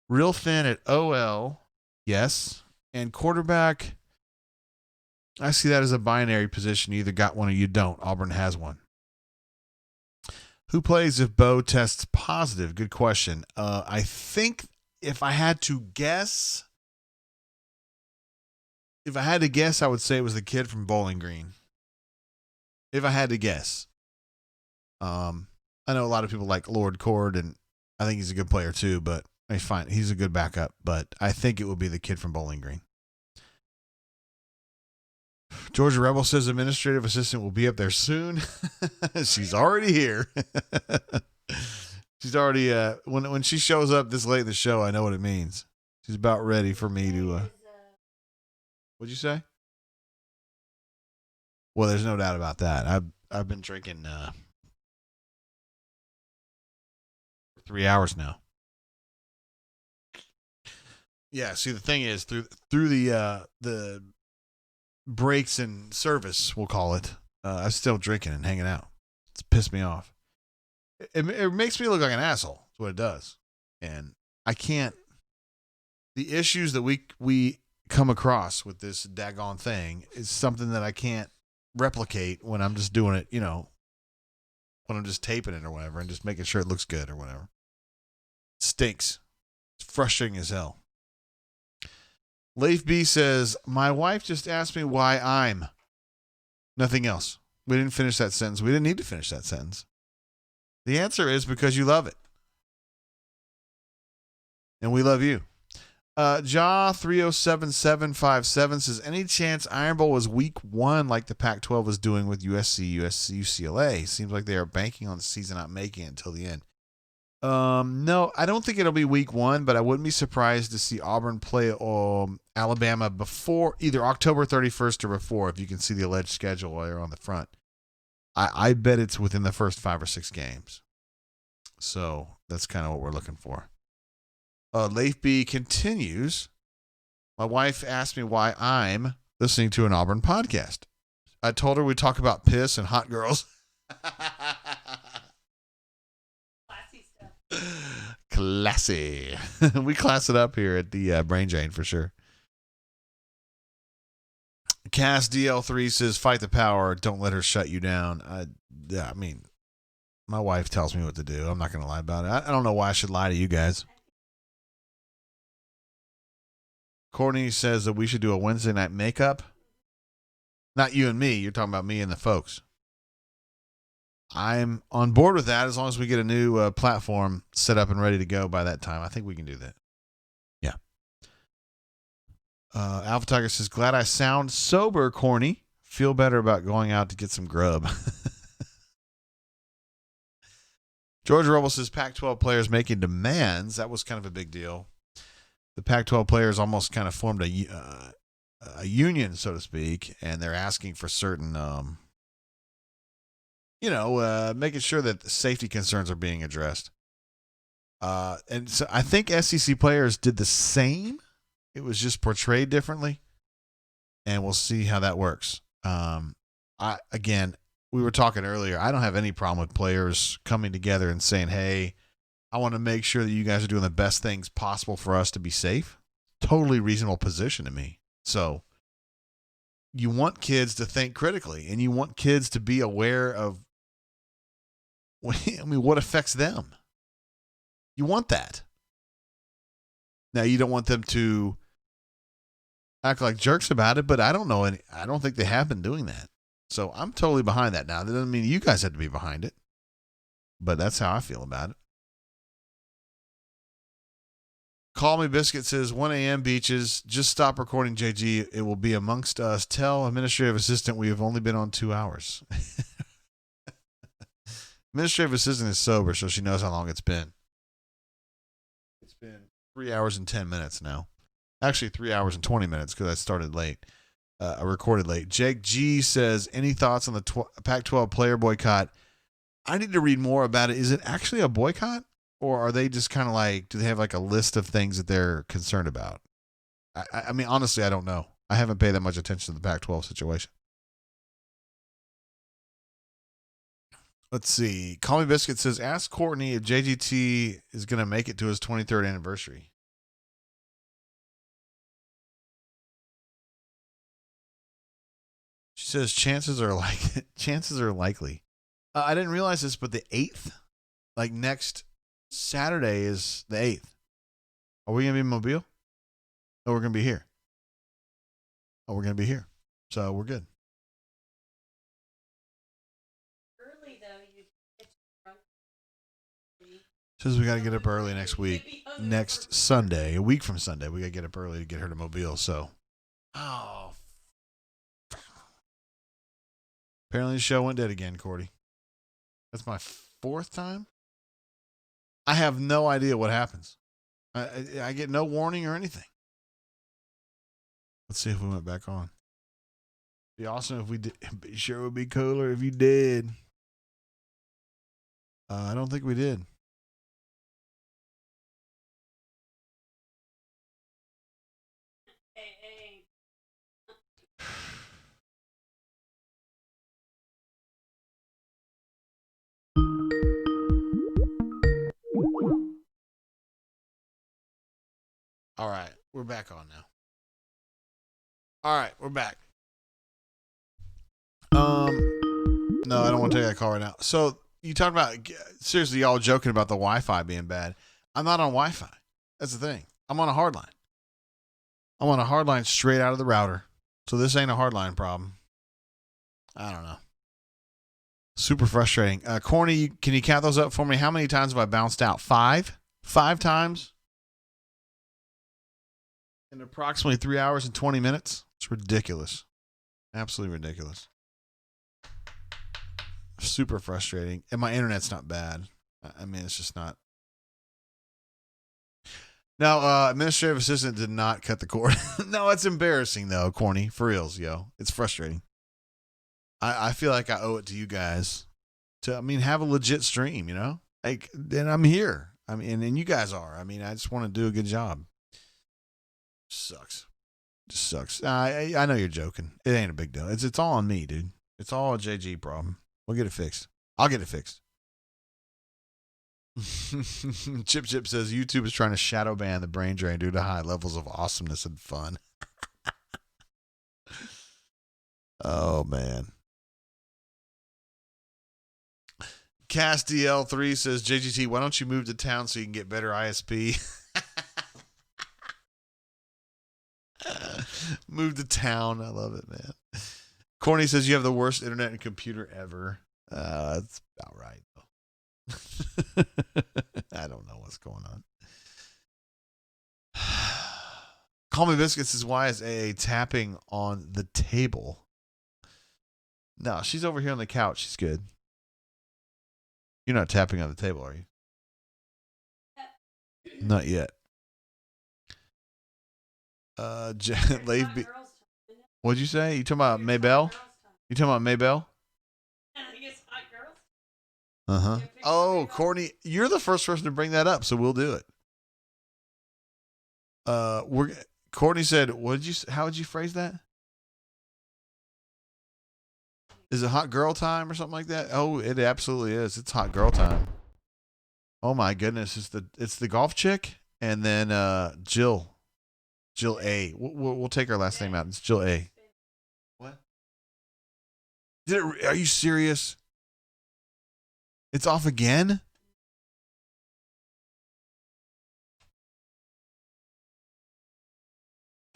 Real thin at OL, yes. And quarterback, I see that as a binary position. You either got one or you don't. Auburn has one. Who plays if Bo tests positive? Good question. I think if I had to guess, I would say it was the kid from Bowling Green. If I had to guess. I know a lot of people like Lord Cord, and I think he's a good player too, but fine. He's a good backup, but I think it would be the kid from Bowling Green. Georgia Rebel says administrative assistant will be up there soon. She's already here. She's already when she shows up this late in the show, I know what it means. She's about ready for me to what'd you say? Well, there's no doubt about that. I've been drinking for 3 hours now. Yeah, see the thing is through the breaks in service, we'll call it, I'm still drinking and hanging out. It's pissed me off. It makes me look like an asshole. That's what it does. And I can't, the issues that we come across with this daggone thing is something that I can't replicate when I'm just doing it, when I'm just taping it or whatever and just making sure it looks good or whatever. It stinks. It's frustrating as hell. Leif B says, my wife just asked me why I'm. Nothing else. We didn't finish that sentence. We didn't need to finish that sentence. The answer is because you love it. And we love you. Ja307757 says, any chance Iron Bowl was week 1 like the Pac-12 was doing with USC, UCLA? Seems like they are banking on the season not making it until the end. No, I don't think it'll be week 1, but I wouldn't be surprised to see Auburn play Alabama before either October 31st or before, if you can see the alleged schedule while you're on the front. I bet it's within the first 5 or 6 games. So that's kind of what we're looking for. Leif B continues. My wife asked me why I'm listening to an Auburn podcast. I told her we talk about piss and hot girls. Classy stuff. Classy. We class it up here at the Brain Drain for sure. Cass DL3 says, fight the power. Don't let her shut you down. I mean, my wife tells me what to do. I'm not going to lie about it. I don't know why I should lie to you guys. Courtney says that we should do a Wednesday night makeup. Not you and me. You're talking about me and the folks. I'm on board with that as long as we get a new platform set up and ready to go by that time. I think we can do that. Yeah. Alpha Tiger says, glad I sound sober, Corny. Feel better about going out to get some grub. George Robles says, Pac-12 players making demands. That was kind of a big deal. The Pac-12 players almost kind of formed a union, so to speak, and they're asking for certain, making sure that the safety concerns are being addressed. And so I think SEC players did the same. It was just portrayed differently, and we'll see how that works. We were talking earlier. I don't have any problem with players coming together and saying, hey, I want to make sure that you guys are doing the best things possible for us to be safe. Totally reasonable position to me. So you want kids to think critically, and you want kids to be aware of what affects them. You want that. Now, you don't want them to act like jerks about it, but I don't think they have been doing that. So I'm totally behind that now. That doesn't mean you guys have to be behind it, but that's how I feel about it. Call Me Biscuit says, 1 a.m. beaches. Just stop recording, JG. It will be amongst us. Tell administrative assistant we have only been on 2 hours. Administrative assistant is sober, so she knows how long it's been. It's been 3 hours and 10 minutes now. Actually, 3 hours and 20 minutes because I started late. I recorded late. Jake G says, any thoughts on the Pac-12 player boycott? I need to read more about it. Is it actually a boycott? Or are they just kind of like, do they have like a list of things that they're concerned about? I mean, honestly, I don't know. I haven't paid that much attention to the Pac-12 situation. Let's see. Call Me Biscuit says, ask Courtney if JGT is going to make it to his 23rd anniversary. She says chances are likely. I didn't realize this, but the 8th, like next Saturday is the 8th. Are we going to be in Mobile? Oh, we're going to be here. Oh, we're going to be here. So we're good. Early, though, you get drunk. Says we got to get up early next week. Next Sunday, a week from Sunday, we got to get up early to get her to Mobile. So, apparently the show went dead again, Cordy. That's my 4th time. I have no idea what happens. I get no warning or anything. Let's see if we went back on. Be awesome if we did. Be sure it would be cooler if you did. I don't think we did. Hey. All right, we're back on now. All right, we're back. No, I don't want to take that call right now. So you talk about, seriously, y'all joking about the Wi-Fi being bad. I'm not on Wi-Fi. That's the thing. I'm on a hard line. I'm on a hard line straight out of the router. So this ain't a hard line problem. I don't know. Super frustrating. Corny, can you count those up for me? How many times have I bounced out? 5? 5 times? in approximately 3 hours and 20 minutes. It's ridiculous. Absolutely ridiculous. Super frustrating. And my internet's not bad. I mean, it's just not. Now, administrative assistant did not cut the cord. No, it's embarrassing, though, corny. For reals, yo. It's frustrating. I feel like I owe it to you guys to, have a legit stream, you know? Like, and I'm here. And you guys are. I just want to do a good job. Sucks. Just sucks. I know you're joking. It ain't a big deal. It's all on me, dude. It's all a JG problem. We'll get it fixed. I'll get it fixed. Chip says YouTube is trying to shadow ban the brain drain due to high levels of awesomeness and fun. Oh, man. CastDL3 says, JGT, why don't you move to town so you can get better ISP? Move to town. I love it, man. Corny says, you have the worst internet and computer ever. That's about right, though. I don't know what's going on. Call Me Biscuits says, why is AA tapping on the table? No, she's over here on the couch. She's good. You're not tapping on the table, are you? Not yet. What'd you say? You talking about Maybell? You talking about Maybell? Uh-huh. Oh, Courtney, you're the first person to bring that up, so we'll do it. Courtney said, how would you phrase that? Is it hot girl time or something like that? Oh, it absolutely is. It's hot girl time. Oh my goodness, it's the golf chick and then Jill A. We'll take her last name out. It's Jill A. What? Are you serious? It's off again?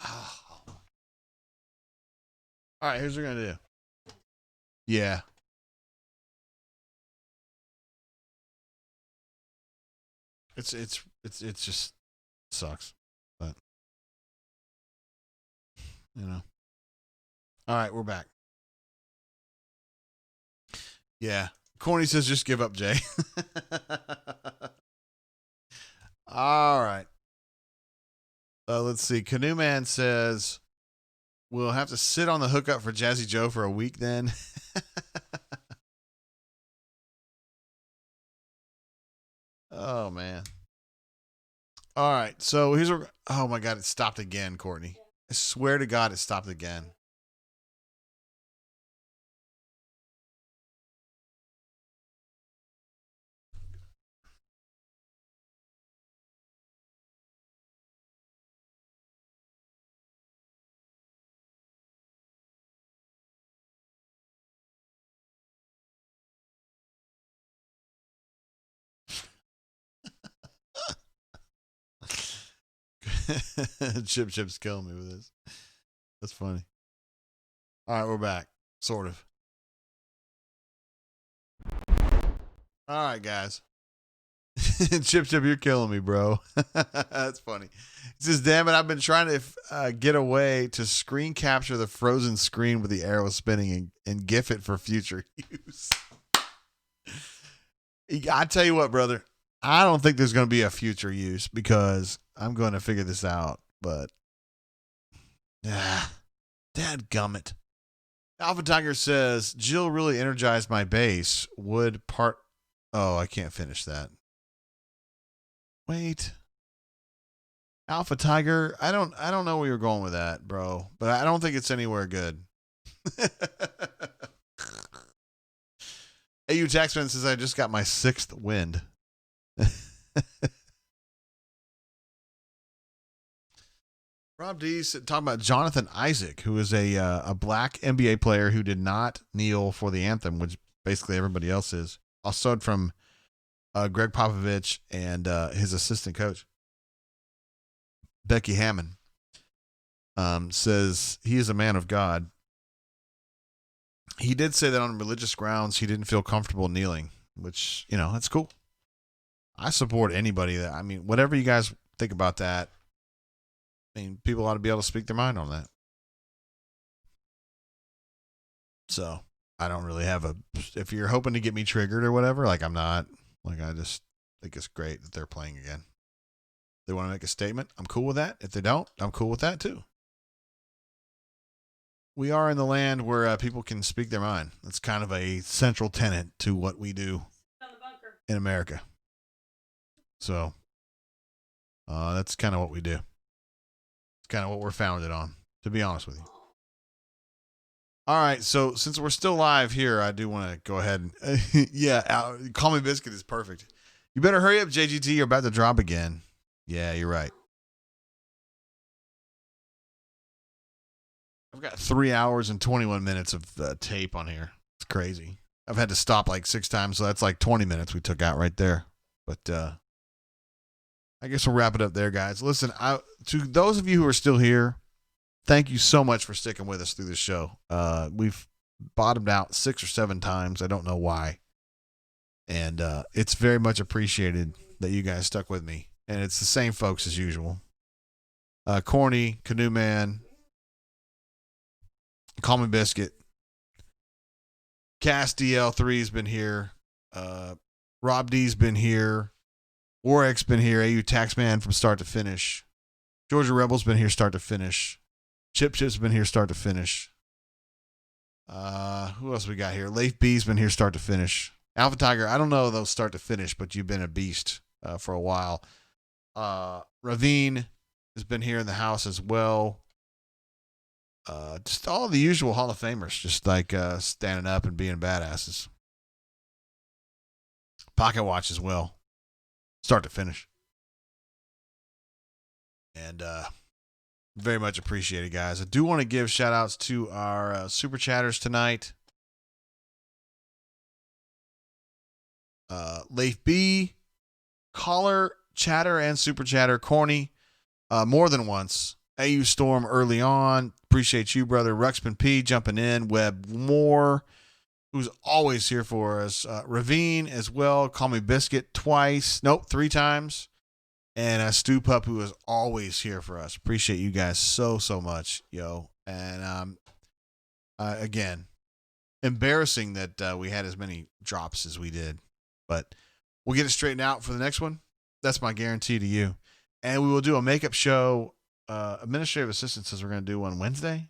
Oh. All right, here's what we're gonna do. Yeah. It's just sucks, but you know. All right, we're back. Yeah. Corny says just give up, Jay. All right. Let's see. Canoe Man says we'll have to sit on the hookup for Jazzy Joe for a week then. Oh, man. All right. So here's what. Oh, my God. It stopped again, Courtney. I swear to God, it stopped again. Chip's killing me with this. That's funny. All right, we're back. Sort of. All right, guys. Chip, you're killing me, bro. That's funny. He says, damn it, I've been trying to get a way to screen capture the frozen screen with the arrow spinning and GIF it for future use. I tell you what, brother. I don't think there's going to be a future use because I'm going to figure this out, but dadgummit. Alpha Tiger says, Jill really energized my base. Oh, I can't finish that. Wait. Alpha Tiger, I don't know where you're going with that, bro, but I don't think it's anywhere good. AU Taxman says I just got my 6th wind. Rob D talking about Jonathan Isaac, who is a black NBA player who did not kneel for the anthem, which basically everybody else is. Also from Greg Popovich and his assistant coach Becky Hammond, says he is a man of God. He did say that on religious grounds he didn't feel comfortable kneeling, which, that's cool. I support anybody whatever you guys think about that, I mean, people ought to be able to speak their mind on that. So I don't really have if you're hoping to get me triggered or whatever, like I'm not. Like I just think it's great that they're playing again. They want to make a statement, I'm cool with that. If they don't, I'm cool with that too. We are in the land where people can speak their mind. That's kind of a central tenet to what we do in America. So that's kind of what we do. It's kind of what we're founded on, to be honest with you. All right, so since we're still live here, I do want to go ahead and Call Me Biscuit is perfect. You better hurry up, JGT. You're about to drop again. Yeah, you're right. I've got 3 hours and 21 minutes of tape on here. It's crazy. I've had to stop like 6 times, so that's like 20 minutes we took out right there. But I guess we'll wrap it up there, guys. Listen, to those of you who are still here, thank you so much for sticking with us through this show. We've bottomed out 6 or 7 times. I don't know why. And it's very much appreciated that you guys stuck with me. And it's the same folks as usual. Corny, Canoe Man, Call Me Biscuit, Cass DL3's been here. Rob D's been here. Warwick's been here. AU Taxman from start to finish. Georgia Rebel's been here start to finish. Chip's been here start to finish. Who else we got here? Leif B's been here start to finish. Alpha Tiger, I don't know those start to finish, but you've been a beast for a while. Ravine has been here in the house as well. Just all the usual Hall of Famers, just like standing up and being badasses. Pocket Watch as well, start to finish. And very much appreciated, guys. I do want to give shout outs to our super chatters tonight. Leif B, Caller, Chatter, and Super Chatter, Corny, more than once. AU Storm early on. Appreciate you, brother. Ruxpin P jumping in. Webb Moore, who's always here for us. Ravine as well. Call Me Biscuit twice. Nope, 3 times. And Stu Pup, who is always here for us. Appreciate you guys so much, yo. And again, embarrassing that we had as many drops as we did. But we'll get it straightened out for the next one. That's my guarantee to you. And we will do a makeup show. Administrative assistant says we're going to do one Wednesday.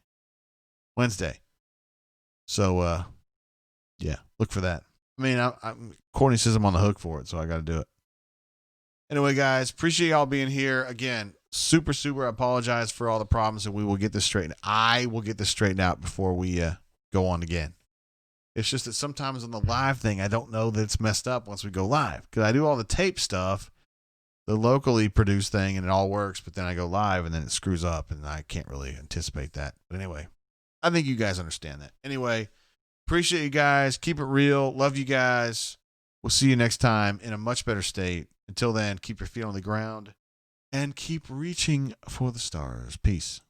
So, yeah, look for that. I mean, Courtney says I'm on the hook for it, so I got to do it. Anyway, guys, appreciate y'all being here. Again, super apologize for all the problems, and we will get this straightened. I will get this straightened out before we go on again. It's just that sometimes on the live thing, I don't know that it's messed up once we go live. Because I do all the tape stuff, the locally produced thing, and it all works. But then I go live, and then it screws up, and I can't really anticipate that. But anyway, I think you guys understand that. Anyway, appreciate you guys. Keep it real. Love you guys. We'll see you next time in a much better state. Until then, keep your feet on the ground and keep reaching for the stars. Peace.